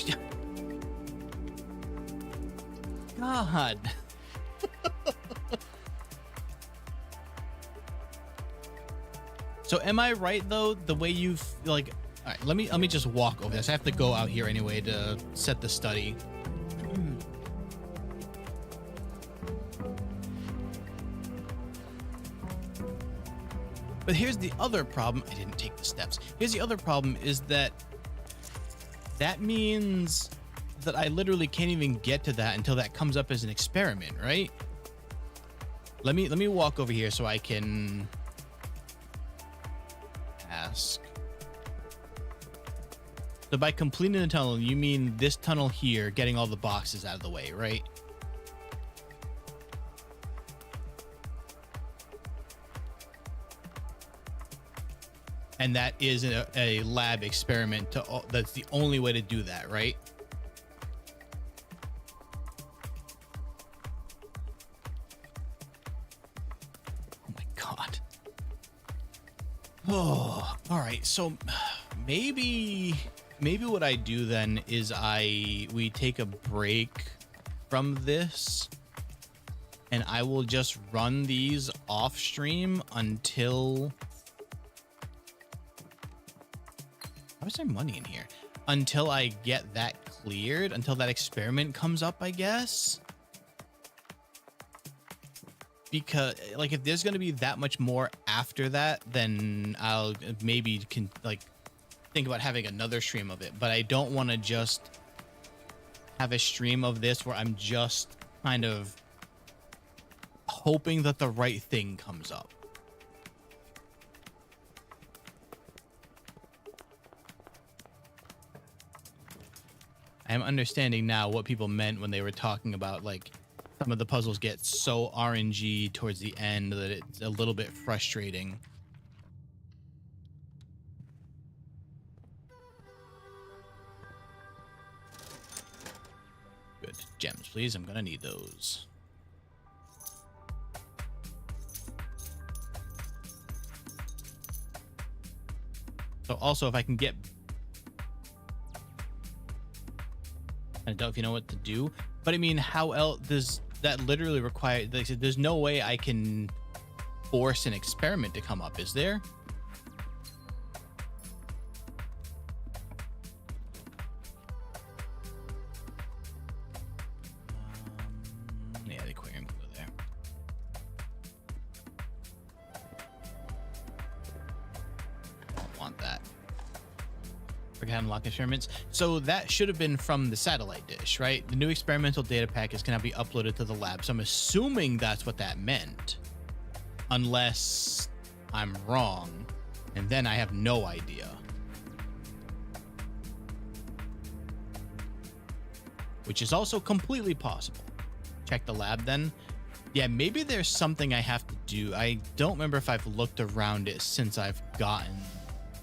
God. So am I right though? The way you've like, all right, let me just walk over this. I have to go out here anyway to set the study. But here's the other problem. I didn't take the steps. Here's the other problem is that means that I literally can't even get to that until that comes up as an experiment, right? Let me walk over here so I can ask. So by completing the tunnel, you mean this tunnel here, getting all the boxes out of the way, right? And that is a lab experiment. That's the only way to do that, right? Oh my God. Oh, all right. So maybe what I do then is we take a break from this, and I will just run these off stream until. How is there money in here? Until I get that cleared, until that experiment comes up, I guess. Because like if there's going to be that much more after that, then I'll maybe think about having another stream of it. But I don't want to just have a stream of this where I'm just kind of hoping that the right thing comes up. I'm understanding now what people meant when they were talking about like some of the puzzles get so RNG towards the end that it's a little bit frustrating. Good. Gems, please. I'm gonna need those. So also if I can get, I don't know if you know what to do, but I mean, how else does that literally require, like, there's no way I can force an experiment to come up, is there? Yeah, the aquarium can go there. I don't want that. Forgot to unlock experiments. So that should have been from the satellite dish, right? The new experimental data package can now be uploaded to the lab. So I'm assuming that's what that meant, unless I'm wrong, and then I have no idea. Which is also completely possible. Check the lab then. Yeah, maybe there's something I have to do. I don't remember if I've looked around it since I've gotten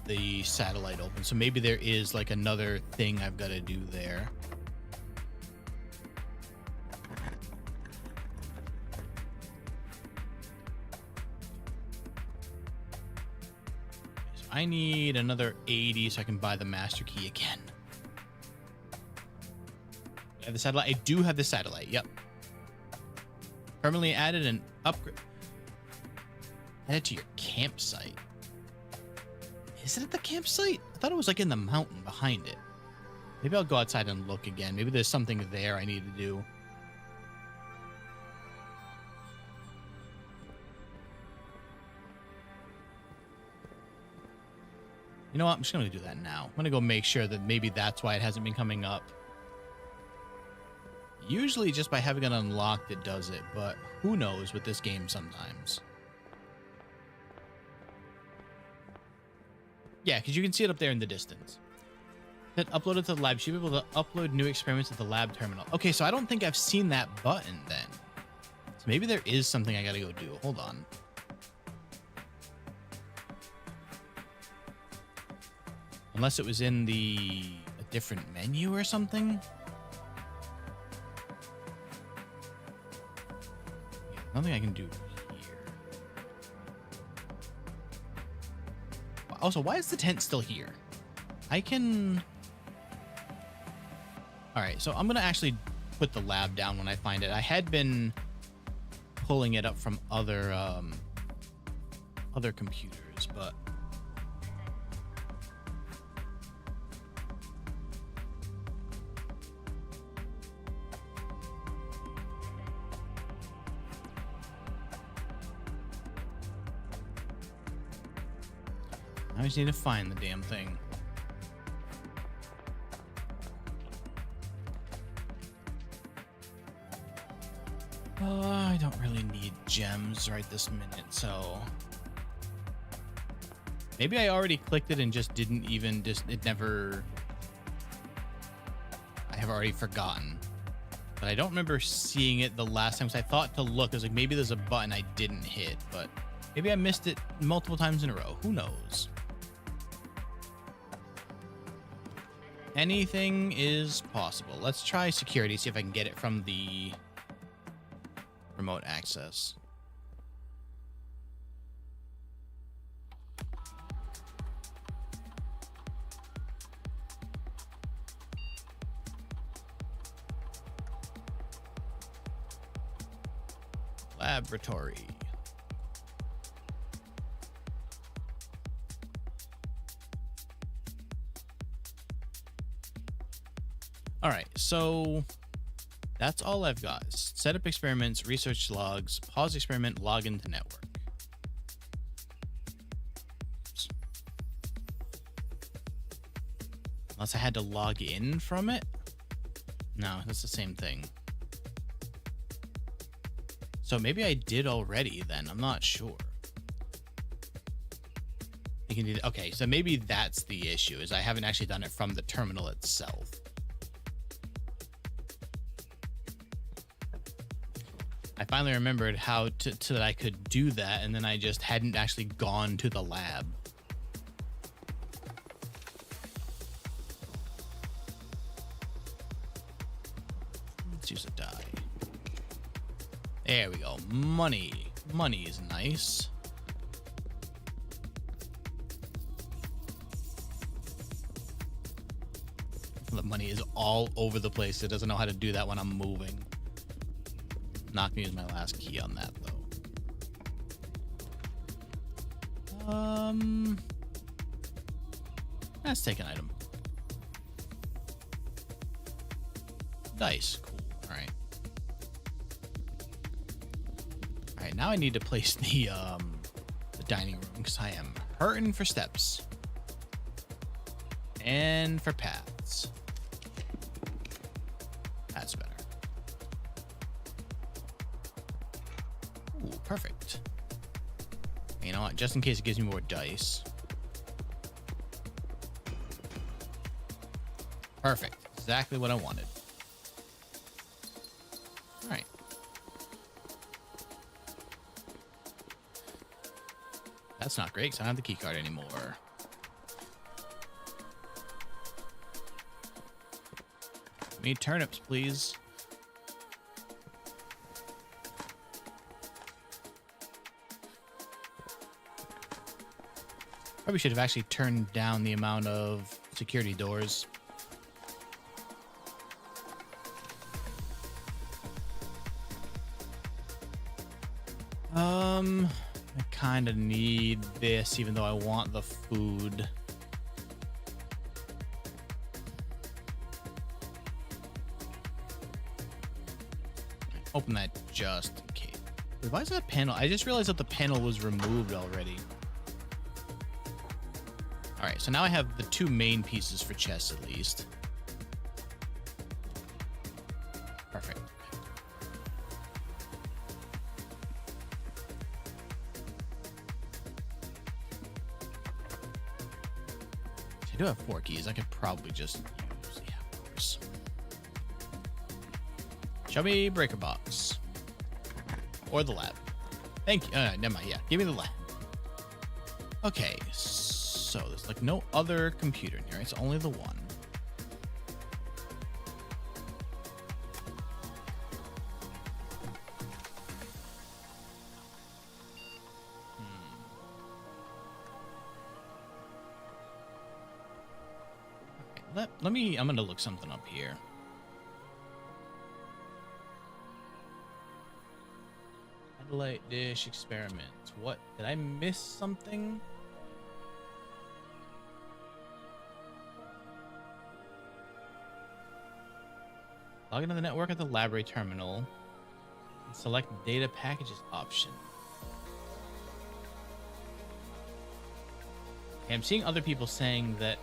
the satellite open, so maybe there is like another thing I've got to do there. So I need another 80 so I can buy the master key again. I have the satellite. I do have the satellite. Yep. Permanently added an upgrade. Add it to your campsite. Is it at the campsite? I thought it was like in the mountain behind it. Maybe I'll go outside and look again. Maybe there's something there I need to do. You know what? I'm just going to do that now. I'm going to go make sure that maybe that's why it hasn't been coming up. Usually just by having it unlocked, it does it, but who knows with this game sometimes. Yeah, because you can see it up there in the distance. That uploaded to the lab. You should be able to upload new experiments to the lab terminal. Okay, so I don't think I've seen that button then. So maybe there is something I gotta go do. Hold on. Unless it was in a different menu or something. Yeah, nothing I can do. Also, why is the tent still here? I can... All right, so I'm going to actually put the lab down when I find it. I had been pulling it up from other computers, but... I just need to find the damn thing. I don't really need gems right this minute, so... Maybe I already clicked it and just didn't even... It never... I have already forgotten. But I don't remember seeing it the last time, because I thought to look. I was like, maybe there's a button I didn't hit, but... Maybe I missed it multiple times in a row. Who knows? Anything is possible. Let's try security, see if I can get it from the remote access. Laboratory. All right, so that's all I've got. Set up experiments, research logs, pause experiment, log into network. Oops. Unless I had to log in from it? No, that's the same thing. So maybe I did already then. I'm not sure. You can do that. Okay, so maybe that's the issue, is I haven't actually done it from the terminal itself. I finally remembered how to that I could do that, and then I just hadn't actually gone to the lab. Let's use a die. There we go. Money. Money is nice. The money is all over the place. It doesn't know how to do that when I'm moving. Not gonna use my last key on that though. Let's take an item. Dice. Cool. All right. All right. Now I need to place the dining room because I am hurting for steps and for paths. That's better. Ooh, perfect. You know what? Just in case it gives me more dice. Perfect. Exactly what I wanted. All right. That's not great because I don't have the key card anymore. Give me turnips, please. Probably should have actually turned down the amount of security doors. I kind of need this, even though I want the food. Open that just in case. Wait, why is that panel? I just realized that the panel was removed already. All right, so now I have the two main pieces for chests at least. Perfect. I do have 4 keys. I could probably just use, yeah, of course. Show me breaker box. Or the lab. Thank you. Never mind. Yeah, give me the lab. Okay, so there's like no other computer in here. It's only the one. Okay, let me, I'm gonna look something up here. Satellite dish experiments. What? Did I miss something? Log into the network at the library terminal and select data packages option. Okay, I'm seeing other people saying that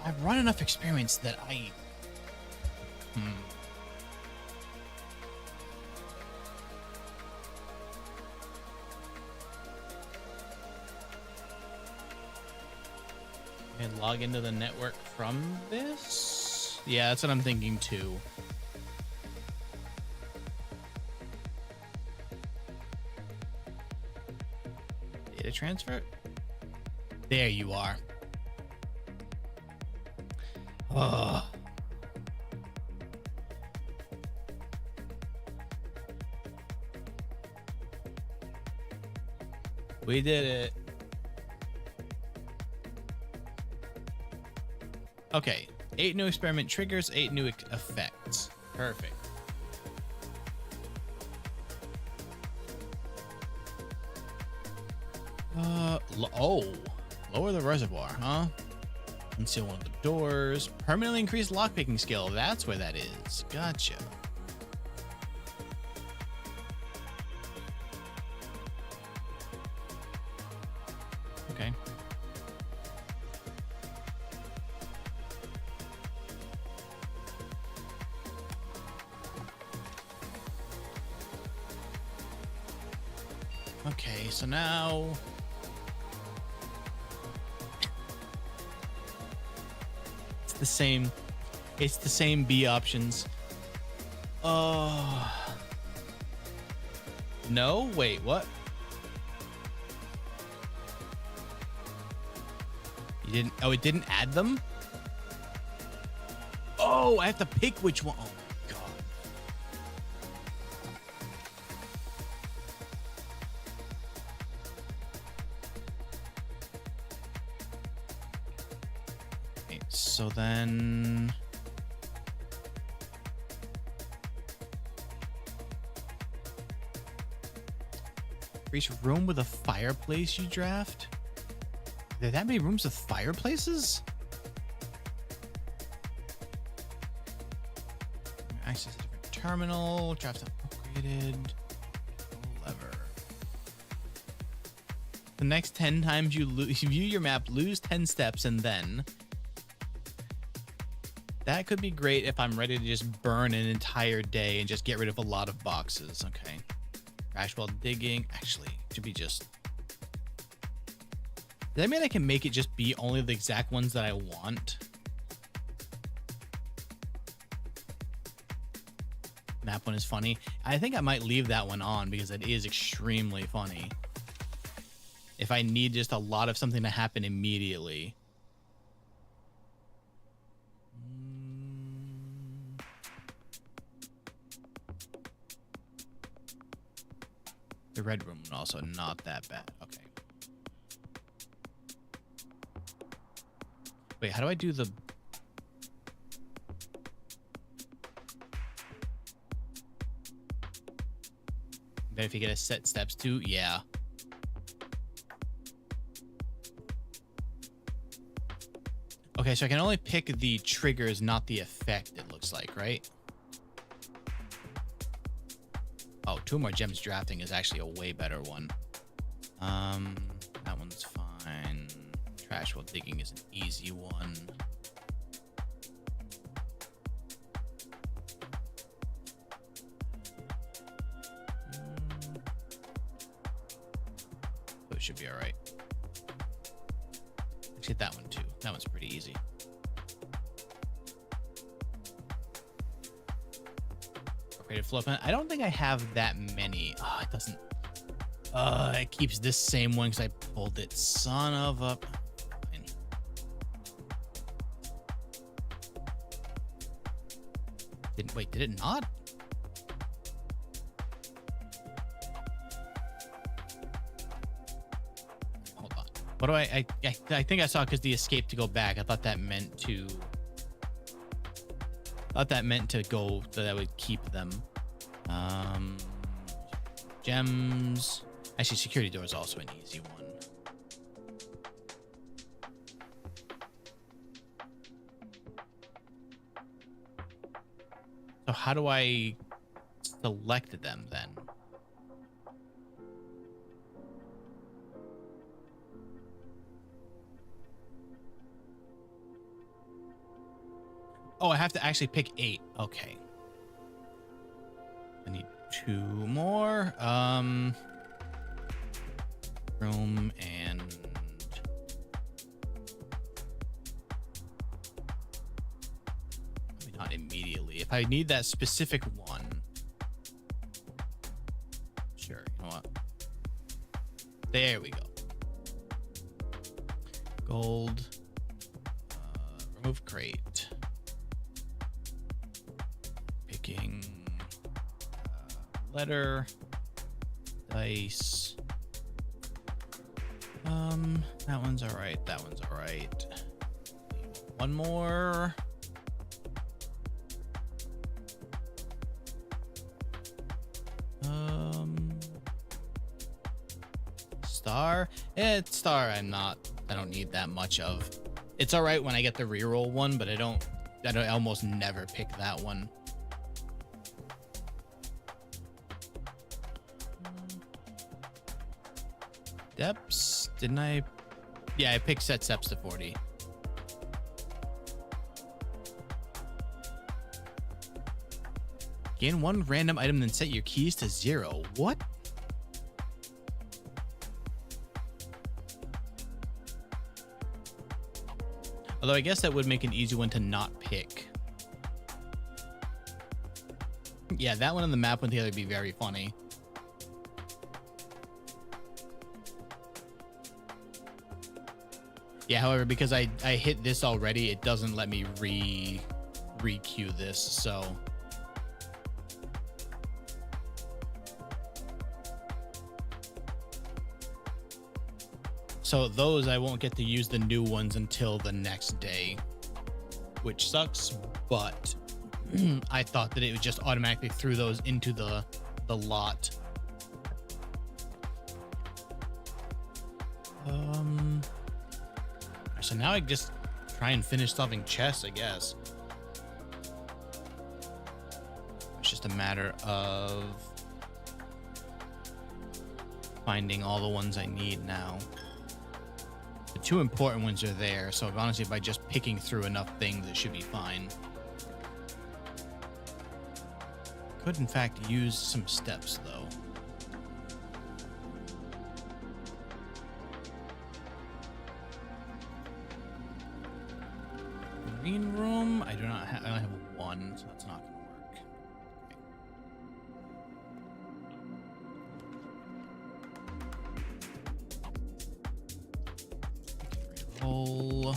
I've run enough experiments that I and log into the network from this? Yeah, that's what I'm thinking too. I transfer it? There you are. Oh. We did it. Okay. 8 new experiment triggers, 8 new effects. Perfect. Lower the reservoir, huh? Conceal one of the doors. Permanently increase lockpicking skill. That's where that is. Gotcha. Okay. Okay, so now it's the same B options. Oh. No, wait, what? You didn't, oh, it didn't add them? Oh, I have to pick which one. Oh my God. Okay, so then for each room with a fireplace you draft? Are there that many rooms with fireplaces? Access a different terminal. Draft upgraded. Lever. The next 10 times you view your map, lose 10 steps, and then that could be great if I'm ready to just burn an entire day and just get rid of a lot of boxes. Okay. Crash while digging. Actually, it should be just. Does that mean I can make it just be only the exact ones that I want? Map one is funny. I think I might leave that one on because it is extremely funny. If I need just a lot of something to happen immediately. The red room also not that bad. Okay. Wait, how do I do the... Then if you get a set steps too, yeah. Okay, so I can only pick the triggers, not the effect, it looks like, right? Oh, 2 more gems drafting is actually a way better one. That one's fine. Trash while digging is an easy one. So it should be all right. Let's get that one too. That one's pretty easy. Upgraded flow plan. I don't think I have that many. Oh, it doesn't. It keeps this same one because I pulled it. Son of a. Fine. Wait, did it not? Hold on. What do I think I saw because the escape to go back. I thought that meant to. Go that I would keep them. Gems. Actually, security door is also an easy one. So how do I select them then? Oh, I have to actually pick 8. Okay. I need 2 more. Room and maybe not immediately. If I need that specific one. Sure, you know what? There we go. Gold. Remove crate. Picking letter. Dice. That one's all right. That one's all right. One more. Star. Star. I don't need that much of. It's all right when I get the reroll one, but I almost never pick that one. Depths. Didn't I? Yeah, I picked set steps to 40. Gain one random item, then set your keys to 0. What? Although I guess that would make an easy one to not pick. Yeah, that one on the map would together be very funny. Yeah, however, because I hit this already, it doesn't let me re-queue this, so. So those, I won't get to use the new ones until the next day, which sucks, but I thought that it would just automatically threw those into the lot. So now I just try and finish solving chests, I guess. It's just a matter of finding all the ones I need now. The two important ones are there, so honestly, by just picking through enough things, it should be fine. Could, in fact, use some steps, though. Green room? I only have one, so that's not going to work. Roll.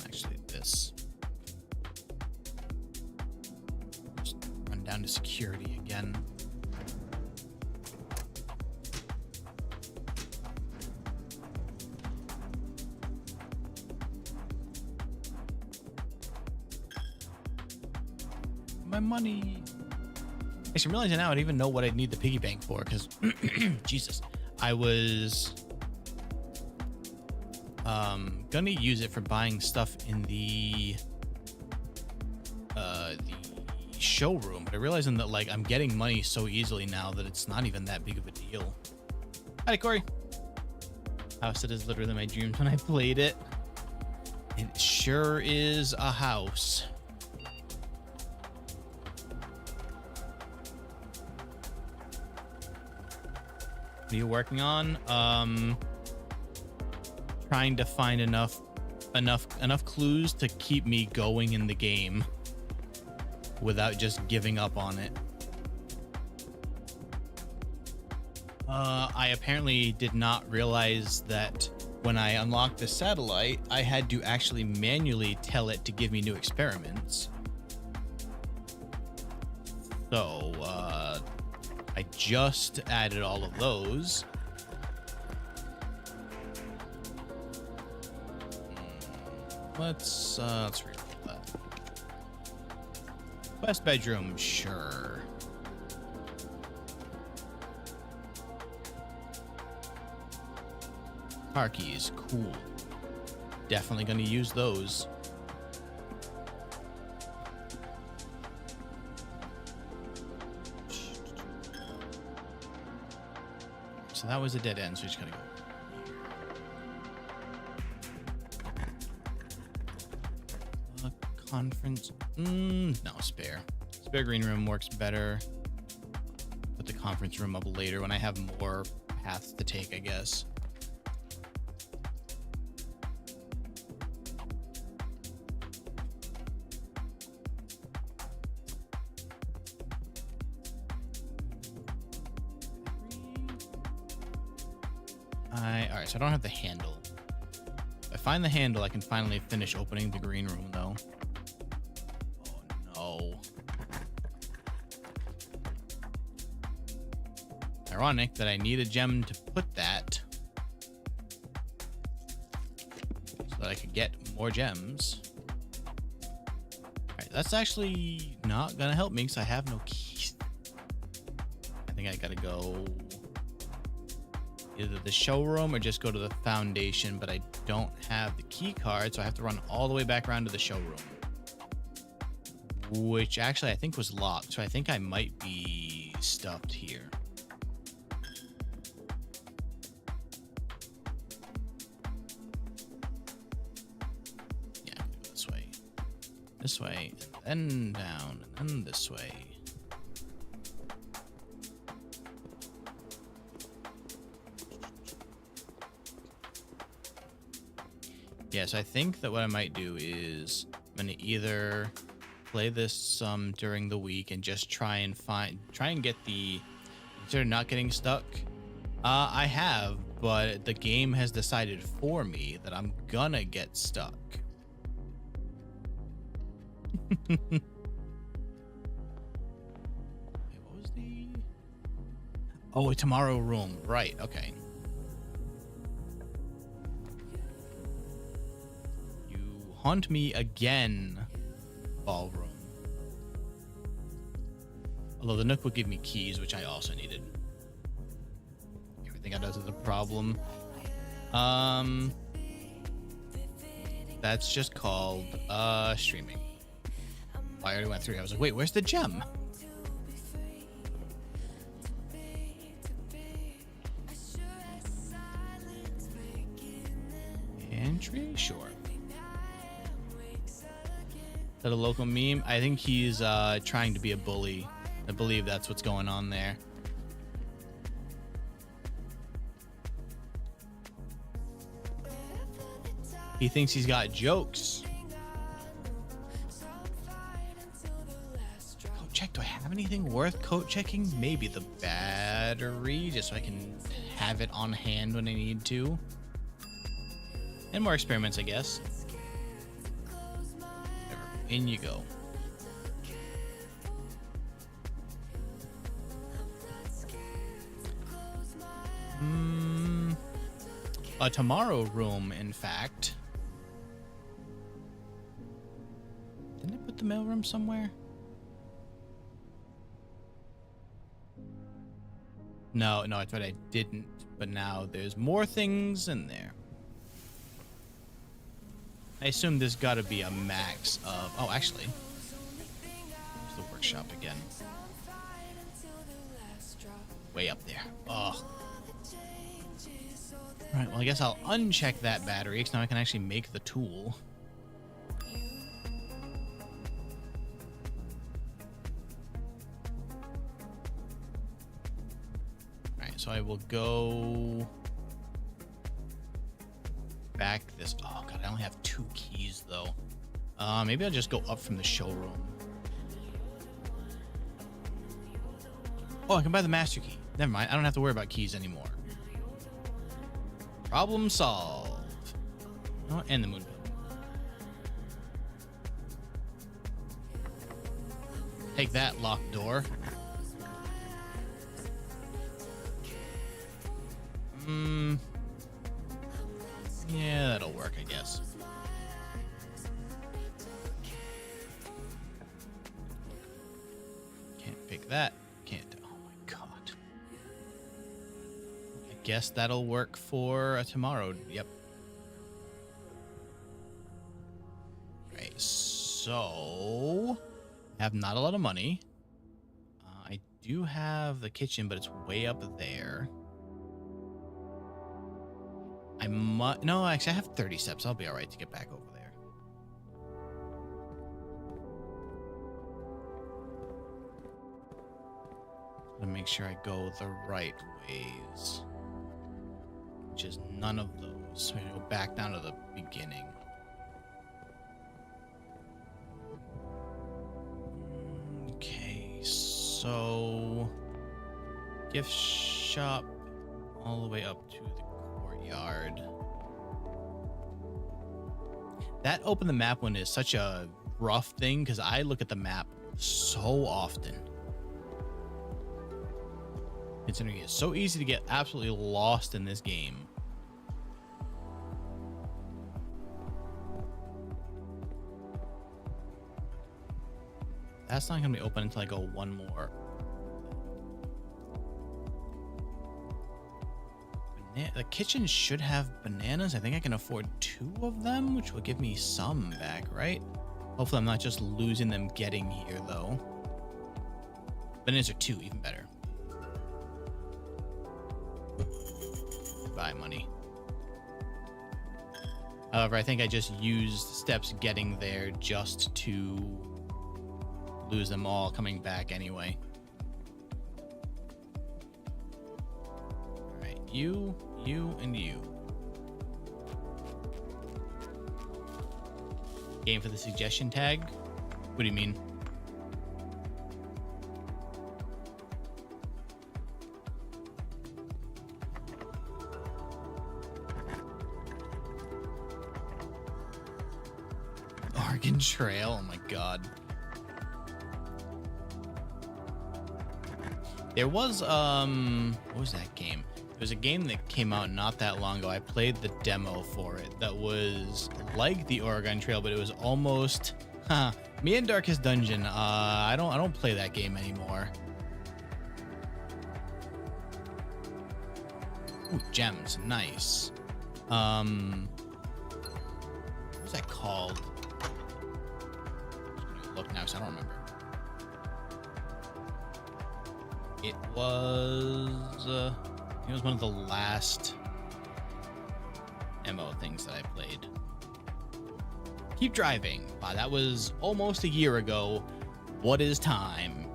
Actually, this. Just run down to security again. My money. Actually, I'm realizing now I don't even know what I'd need the piggy bank for, because Jesus, I was gonna use it for buying stuff in the showroom, but I realizing that like I'm getting money so easily now that it's not even that big of a deal. Hi, Corey. House that is literally my dreams when I played it. It sure is a house. What are you working on? Trying to find enough clues to keep me going in the game without just giving up on it. I apparently did not realize that when I unlocked the satellite, I had to actually manually tell it to give me new experiments. So, I just added all of those. Let's reroll that. West bedroom, sure. Car keys, cool. Definitely gonna use those. So that was a dead end, so we're just gonna go here. Conference. No, spare. Spare green room works better. Put the conference room up later when I have more paths to take, I guess. All right, so I don't have the handle. If I find the handle, I can finally finish opening the green room, though. Oh, no. Ironic that I need a gem to put that so that I could get more gems. All right, that's actually not gonna help me because I have no keys. I think I gotta go either the showroom or just go to the foundation, but I don't have the key card, so I have to run all the way back around to the showroom, which actually I think was locked, so I think I might be stuffed here. Yeah, I'm gonna go this way, and then down, and then this way. Yeah, so I think that what I might do is I'm gonna either play this some during the week and just try and get the, instead of not getting stuck. I have, but the game has decided for me that I'm gonna get stuck. Wait, what was the? Oh, a tomorrow room. Right. Okay. Haunt me again, ballroom. Although the Nook would give me keys, which I also needed. Everything I does is a problem. That's just called streaming. I already went through. I was like, wait, where's the gem? Entry, sure. Is that a local meme? I think he's trying to be a bully. I believe that's what's going on there. He thinks he's got jokes. Coat check. Do I have anything worth coat checking? Maybe the battery, just so I can have it on hand when I need to. And more experiments, I guess. In you go. A tomorrow room, in fact. Didn't I put the mailroom somewhere? No, I thought I didn't, but now there's more things in there. I assume there's got to be a max of... Oh, actually. There's the workshop again. Way up there. Oh. Alright, well, I guess I'll uncheck that battery, because now I can actually make the tool. Alright, so I will go... back this. Oh god, I only have 2 keys though. Maybe I'll just go up from the showroom. Oh, I can buy the master key. Never mind, I don't have to worry about keys anymore. Problem solved. Oh, and the moon pill. Take that, locked door. Yeah, that'll work, I guess. Can't pick that. Can't. Oh my god. I guess that'll work for tomorrow. Yep. Right. So, I have not a lot of money. I do have the kitchen, but it's way up there. No, actually, I have 30 steps. I'll be all right to get back over there. Let me make sure I go the right ways, which is none of those. So I'm gonna go back down to the beginning. Okay, so gift shop all the way up to the courtyard. That open the map one is such a rough thing because I look at the map so often. Considering it's so easy to get absolutely lost in this game. That's not gonna be open until I go one more. The kitchen should have bananas. I think I can afford 2 of them, which will give me some back, right? Hopefully I'm not just losing them getting here, though. Bananas are 2, even better. Buy money. However, I think I just used steps getting there just to lose them all coming back anyway. All right, you, and you. Game for the suggestion tag? What do you mean? Oregon Trail, oh my god. There was what was that game? There was a game that came out not that long ago. I played the demo for it that was like the Oregon Trail, but it was almost me and Darkest Dungeon. I don't play that game anymore. Ooh, gems, nice. What was that called? I'm just gonna look now because I don't remember. It was one of the last MO things that I played. Keep driving. Wow, that was almost a year ago. What is time?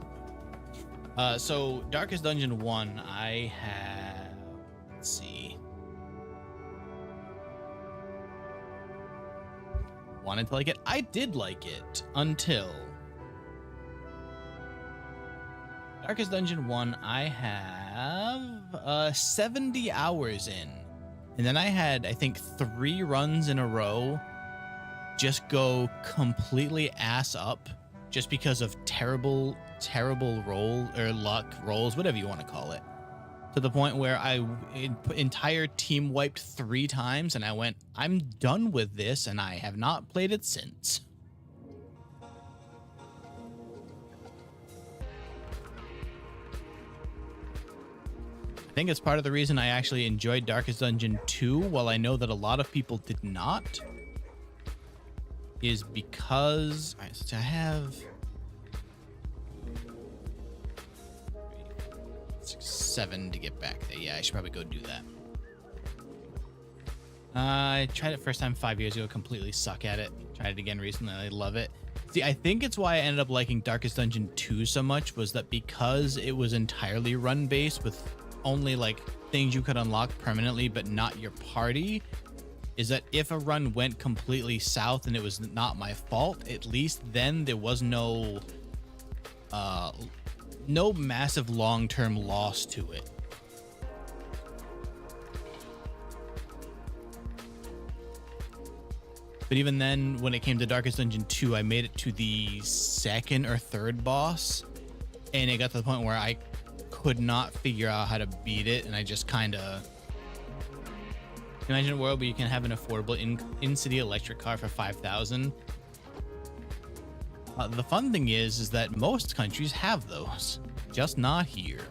So Darkest Dungeon 1, I have, let's see. Wanted to like it. I did like it until Darkest Dungeon 1, I have 70 hours in. And then I had, I think, 3 runs in a row just go completely ass up just because of terrible roll or luck rolls, whatever you want to call it. To the point where entire team wiped 3 times and I went, I'm done with this, and I have not played it since. I think it's part of the reason I actually enjoyed Darkest Dungeon 2, while I know that a lot of people did not, is because so I have 7 to get back there. Yeah, I should probably go do that. I tried it first time 5 years ago, completely suck at it. Tried it again recently, I love it. See, I think it's why I ended up liking Darkest Dungeon 2 so much, was that because it was entirely run-based with only like things you could unlock permanently but not your party, is that if a run went completely south and it was not my fault, at least then there was no massive long-term loss to it. But even then, when it came to Darkest Dungeon 2, I made it to the 2nd or 3rd boss, and it got to the point where I could not figure out how to beat it, and I just kind of... Imagine a world where you can have an affordable in-city electric car for 5,000. The fun thing is that most countries have those, just not here.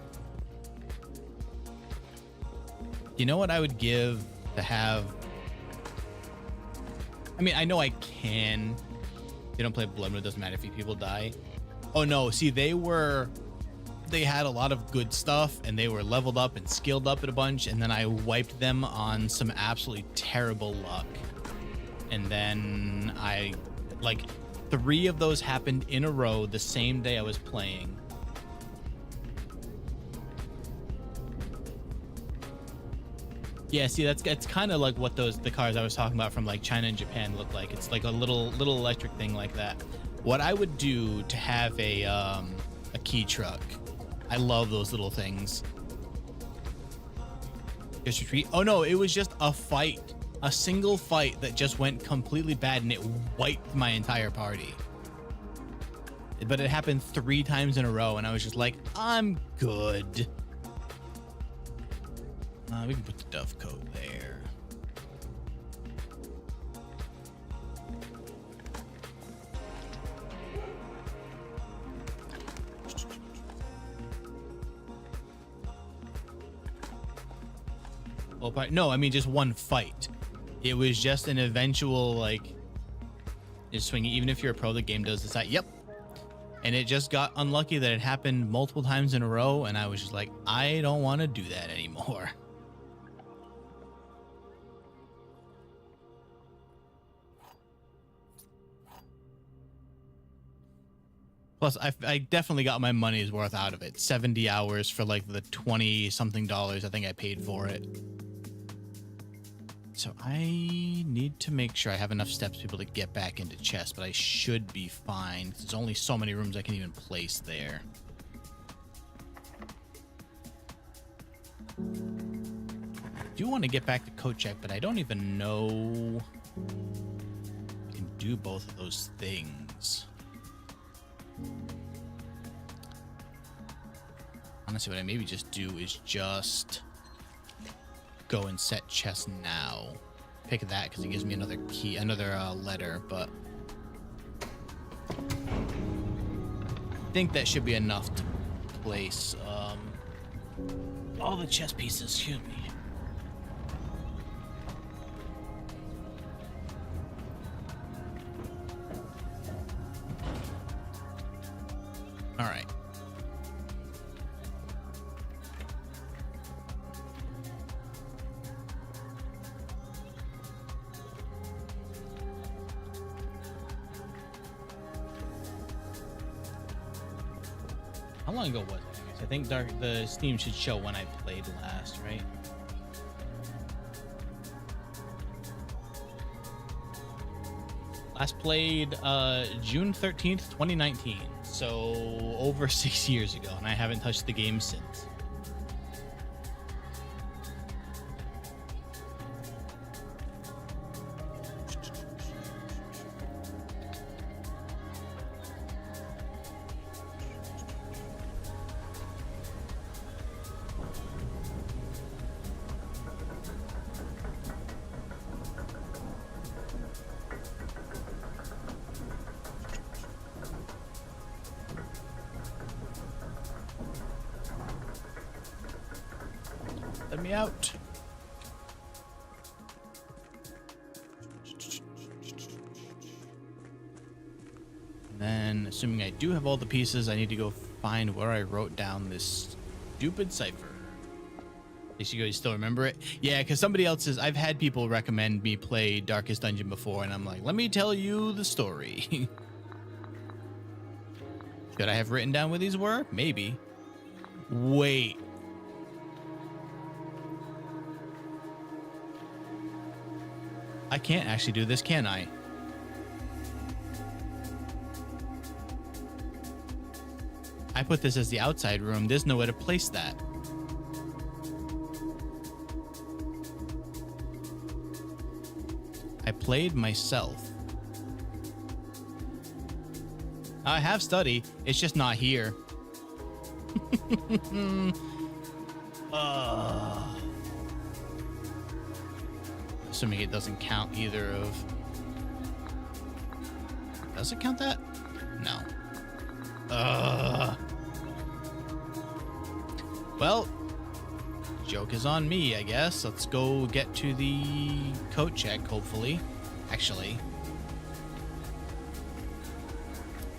You know what I would give to have... I mean, I know I can. They don't play Blood Moon, it doesn't matter if people die. Oh no, see, they had a lot of good stuff and they were leveled up and skilled up at a bunch, and then I wiped them on some absolutely terrible luck. And then like 3 of those happened in a row the same day I was playing. Yeah, see, it's kind of like what the cars I was talking about from like China and Japan look like. It's like a little electric thing like that. What I would do to have a key truck, I love those little things. Just retreat. Oh no, it was just a fight. A single fight that just went completely bad and it wiped my entire party. But it happened 3 times in a row and I was just like, I'm good. We can put the dove coat there. Oh, but no, I mean just one fight. It was just an eventual like just swinging. Even if you're a pro, the game does decide. Yep. And it just got unlucky that it happened multiple times in a row, and I was just like, I don't want to do that anymore. Plus, I definitely got my money's worth out of it. 70 hours for like the 20 something dollars I think I paid for it. So I need to make sure I have enough steps to be able to get back into chess, but I should be fine. There's only so many rooms I can even place there. I do want to get back to coat check, but I don't even know I can do both of those things. Honestly, what I maybe just do is just go and set chess now. Pick that because it gives me another key, another letter, but I think that should be enough to place all the chess pieces. Excuse me. All right. How long ago was it? I think the Steam should show when I played last, right? Last played June 13th, 2019. So over 6 years ago, and I haven't touched the game since. Let me out. And then, assuming I do have all the pieces, I need to go find where I wrote down this stupid cipher. You still remember it? Yeah, because somebody else's. I've had people recommend me play Darkest Dungeon before, and I'm like, let me tell you the story. Should I have written down where these were? Maybe. Wait. I can't actually do this, can I? I put this as the outside room. There's nowhere to place that. I played myself. I have study. It's just not here. Assuming it doesn't count either of... Does it count that? No. Well, joke is on me, I guess. Let's go get to the coat check, hopefully. Actually,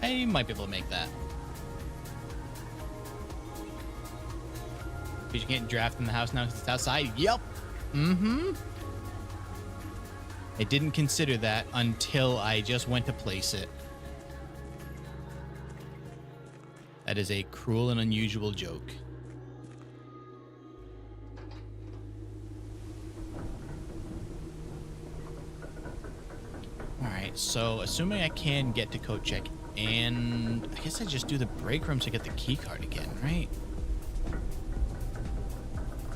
I might be able to make that. Because you can't draft in the house now because it's outside. Yep. Mm-hmm. I didn't consider that until I just went to place it. That is a cruel and unusual joke. Alright, so assuming I can get to coat check, and I guess I just do the break room to get the key card again, right?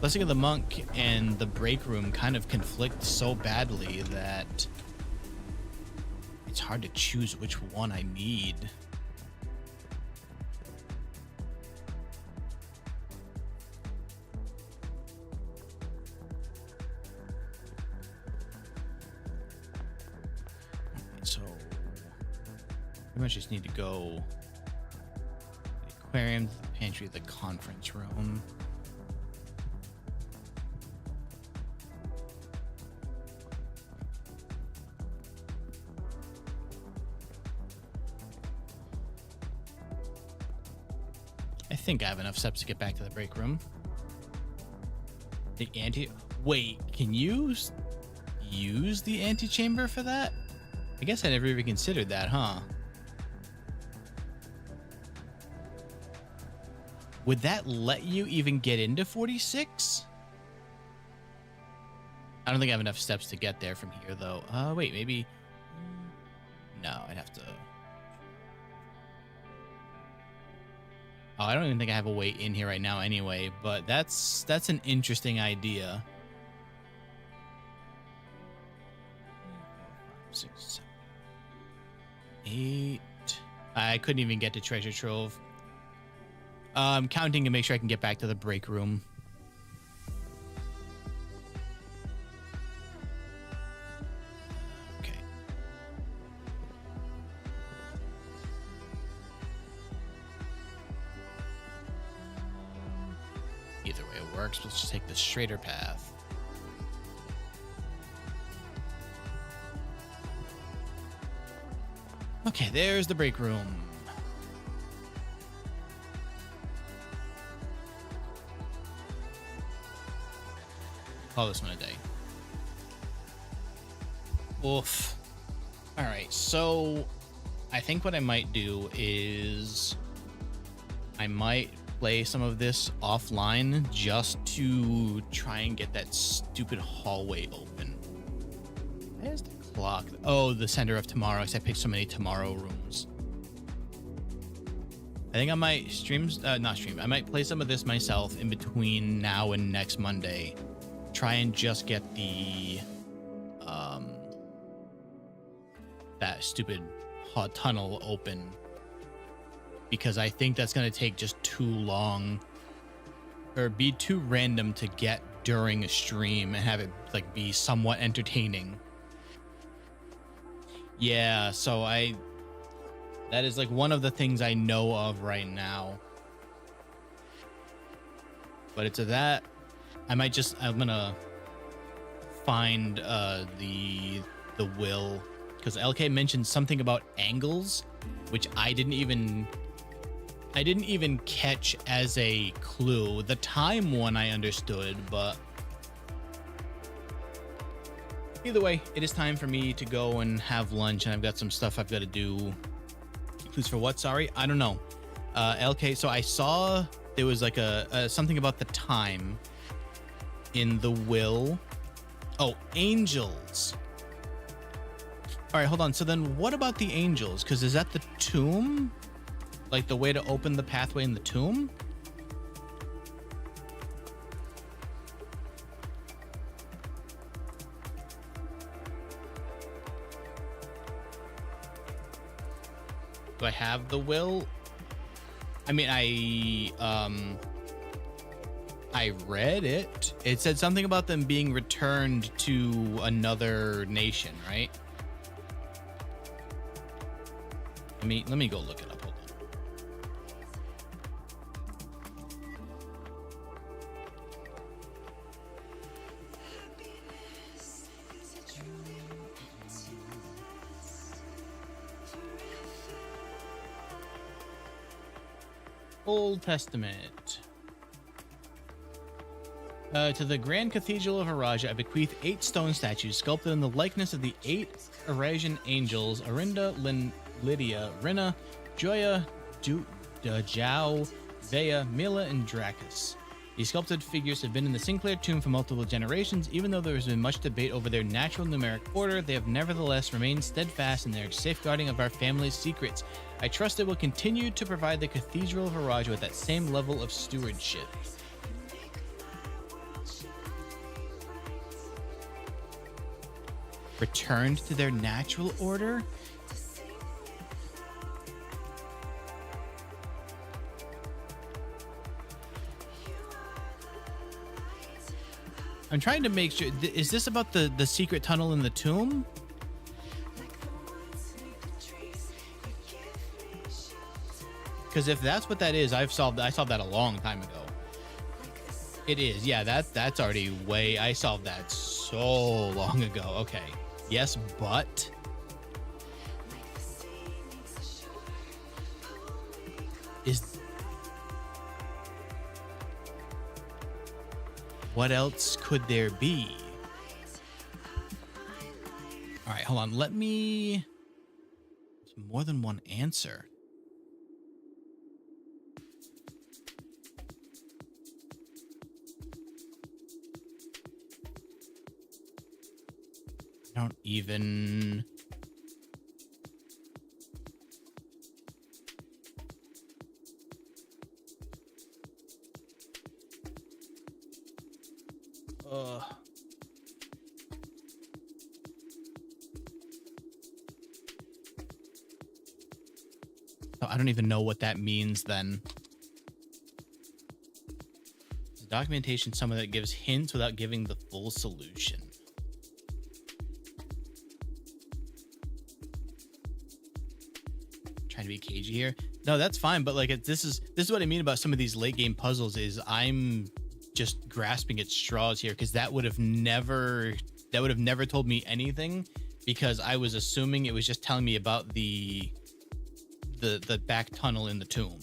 Blessing of the Monk and the break room kind of conflict so badly that it's hard to choose which one I need. So pretty much just need to go the aquarium, the pantry, the conference room. I think I have enough steps to get back to the break room. The wait, can you use the antechamber for that? I guess I never even considered that, huh? Would that let you even get into 46? I don't think I have enough steps to get there from here, though. Wait, maybe... No, I'd have to... Oh, I don't even think I have a way in here right now anyway, but that's an interesting idea. 6, 7, 8. I couldn't even get to treasure trove. I'm counting to make sure I can get back to the break room. Okay. Either way it works. Let's just take the straighter path. Okay, there's the break room. Call this one a day. Oof. All right, so I think what I might do is I might play some of this offline just to try and get that stupid hallway open. Where's the clock? Oh, the center of tomorrow, because I picked so many tomorrow rooms. I think I might I might play some of this myself in between now and next Monday. Try and just get the that stupid hot tunnel open, because I think that's going to take just too long or be too random to get during a stream and have it like be somewhat entertaining. Yeah, so that is like one of the things I know of right now. But it's that I'm gonna find the will, because LK mentioned something about angles, which I didn't even catch as a clue. The time one I understood, but either way, it is time for me to go and have lunch, and I've got some stuff I've got to do. Please for what? Sorry, I don't know. LK, so I saw there was like a something about the time in the will. Oh, angels. All right, hold on. So then what about the angels? Because is that the tomb? Like the way to open the pathway in the tomb? Do I have the will? I mean, I read it. It said something about them being returned to another nation, right? Let me go look it up. Hold on. Old Testament. To the Grand Cathedral of Araja, I bequeath 8 stone statues sculpted in the likeness of the 8 Arajan angels: Arinda, Lydia, Rina, Joya, Dajau, Vea, Mila, and Dracus. These sculpted figures have been in the Sinclair tomb for multiple generations. Even though there has been much debate over their natural numeric order, they have nevertheless remained steadfast in their safeguarding of our family's secrets. I trust it will continue to provide the Cathedral of Araja with that same level of stewardship. returned to their natural order. I'm trying to make sure. Is this about the secret tunnel in the tomb? Because if that's what that is, I solved that a long time ago. It is, yeah. That's already way. I solved that so long ago. Okay. Yes, but is what else could there be? All right, hold on. Let me. There's more than one answer. I don't even. I don't even know what that means then. Documentation, someone that gives hints without giving the full solution. Trying to be cagey here. No, that's fine, but like this is what I mean about some of these late game puzzles is I'm just grasping at straws here because that would have never told me anything because I was assuming it was just telling me about the back tunnel in the tomb.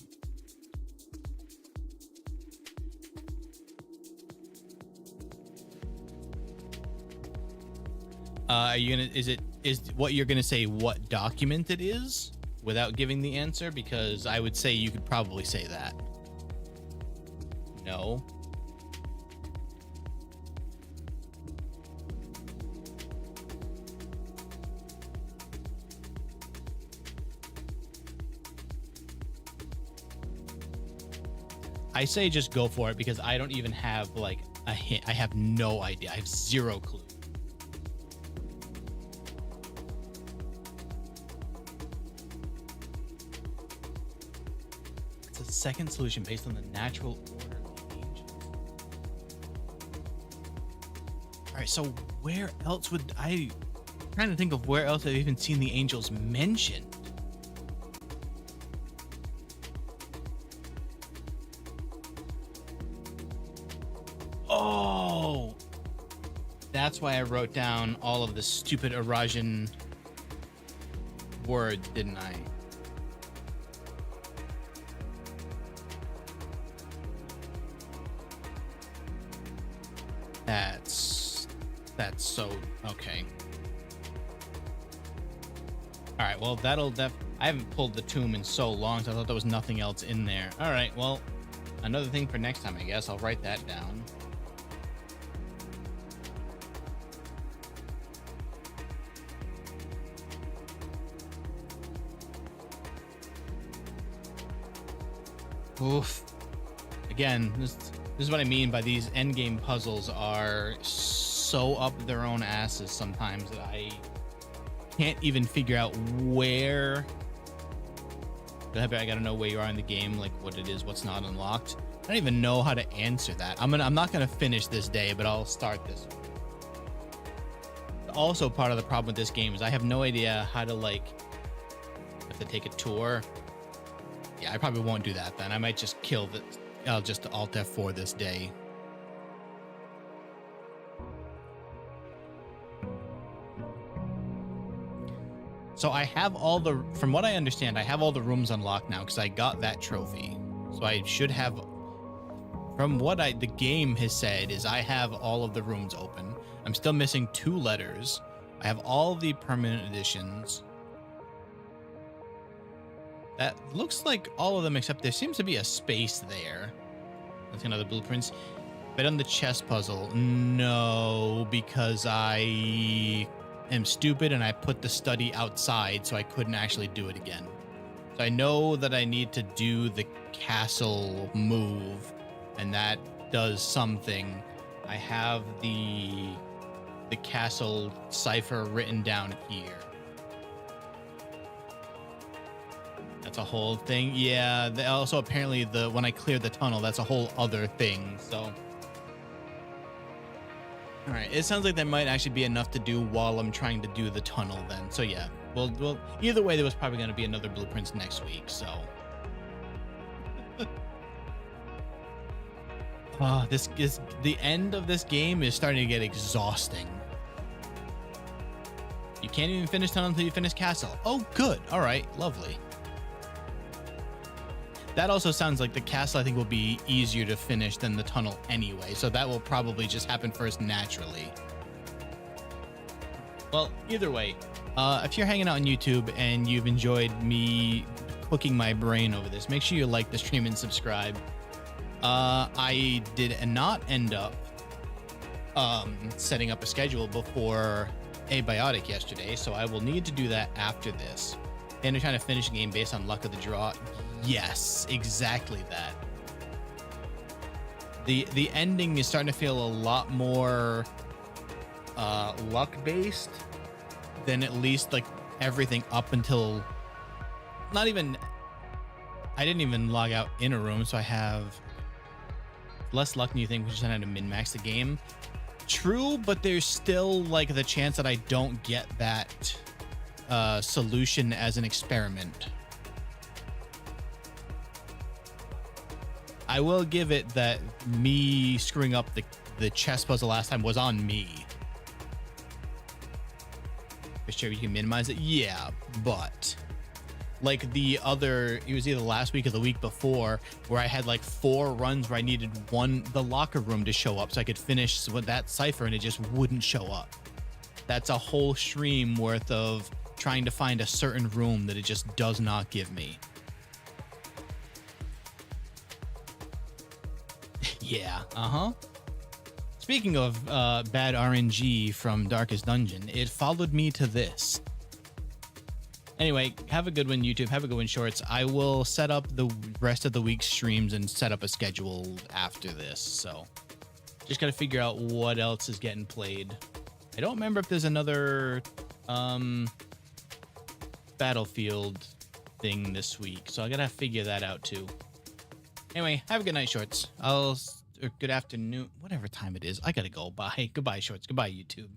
Are you gonna? Is what you're gonna say what document it is without giving the answer? Because I would say you could probably say that. No. I say just go for it because I don't even have like a hint. I have no idea. I have zero clue. It's a second solution based on the natural order of the angels. All right, so where else would I'm trying to think of where else I've even seen the angels mentioned. Oh, that's why I wrote down all of the stupid Arajan words, didn't I? That's so okay. All right, well I haven't pulled the tomb in so long, so I thought there was nothing else in there. All right, well, another thing for next time, I guess. I'll write that down. Oof. Again, this is what I mean by these endgame puzzles are so up their own asses sometimes that I can't even figure out where. I gotta know where you are in the game, like what it is, what's not unlocked. I don't even know how to answer that. I'm not gonna finish this day, but I'll start this one. Also, part of the problem with this game is I have no idea how to have to take a tour. Yeah, I probably won't do that then. I might just kill the. I'll just Alt F4 this day. So I have from what I understand, I have all the rooms unlocked now because I got that trophy. So I should have, from what the game has said, is I have all of the rooms open. I'm still missing 2 letters. I have all the permanent editions. That looks like all of them, except there seems to be a space there. That's another blueprints. But on the chess puzzle, no, because I am stupid and I put the study outside, so I couldn't actually do it again. So I know that I need to do the castle move, and that does something. I have the the castle cipher written down here. That's a whole thing. Yeah, also apparently when I cleared the tunnel, that's a whole other thing. So, all right, it sounds like there might actually be enough to do while I'm trying to do the tunnel then. So yeah, well, either way, there was probably going to be another blueprints next week. So, this is the end of this game is starting to get exhausting. You can't even finish tunnel until you finish castle. Oh, good. All right, lovely. That also sounds like the castle, I think, will be easier to finish than the tunnel anyway. So that will probably just happen first naturally. Well, either way, if you're hanging out on YouTube and you've enjoyed me cooking my brain over this, make sure you like the stream and subscribe. I did not end up setting up a schedule before Abiotic yesterday, so I will need to do that after this. And I'm trying to finish the game based on luck of the draw. Yes, exactly that. The ending is starting to feel a lot more luck based than at least like everything up until not even. I didn't even log out in a room, so I have less luck than you think, which is trying to min-max the game. True, but there's still like the chance that I don't get that solution as an experiment. I will give it that me screwing up the chess puzzle last time was on me. For sure, you can minimize it. Yeah, but like it was either last week or the week before, where I had like 4 runs where I needed the locker room to show up so I could finish with that cipher, and it just wouldn't show up. That's a whole stream worth of trying to find a certain room that it just does not give me. Yeah, Speaking of bad RNG from Darkest Dungeon, it followed me to this. Anyway, have a good one, YouTube. Have a good one, Shorts. I will set up the rest of the week's streams and set up a schedule after this. So just got to figure out what else is getting played. I don't remember if there's another Battlefield thing this week, so I got to figure that out too. Anyway, have a good night, Shorts. Or good afternoon, whatever time it is. I got to go. Bye. Goodbye, Shorts. Goodbye, YouTube.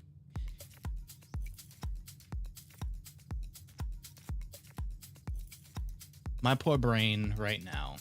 My poor brain right now.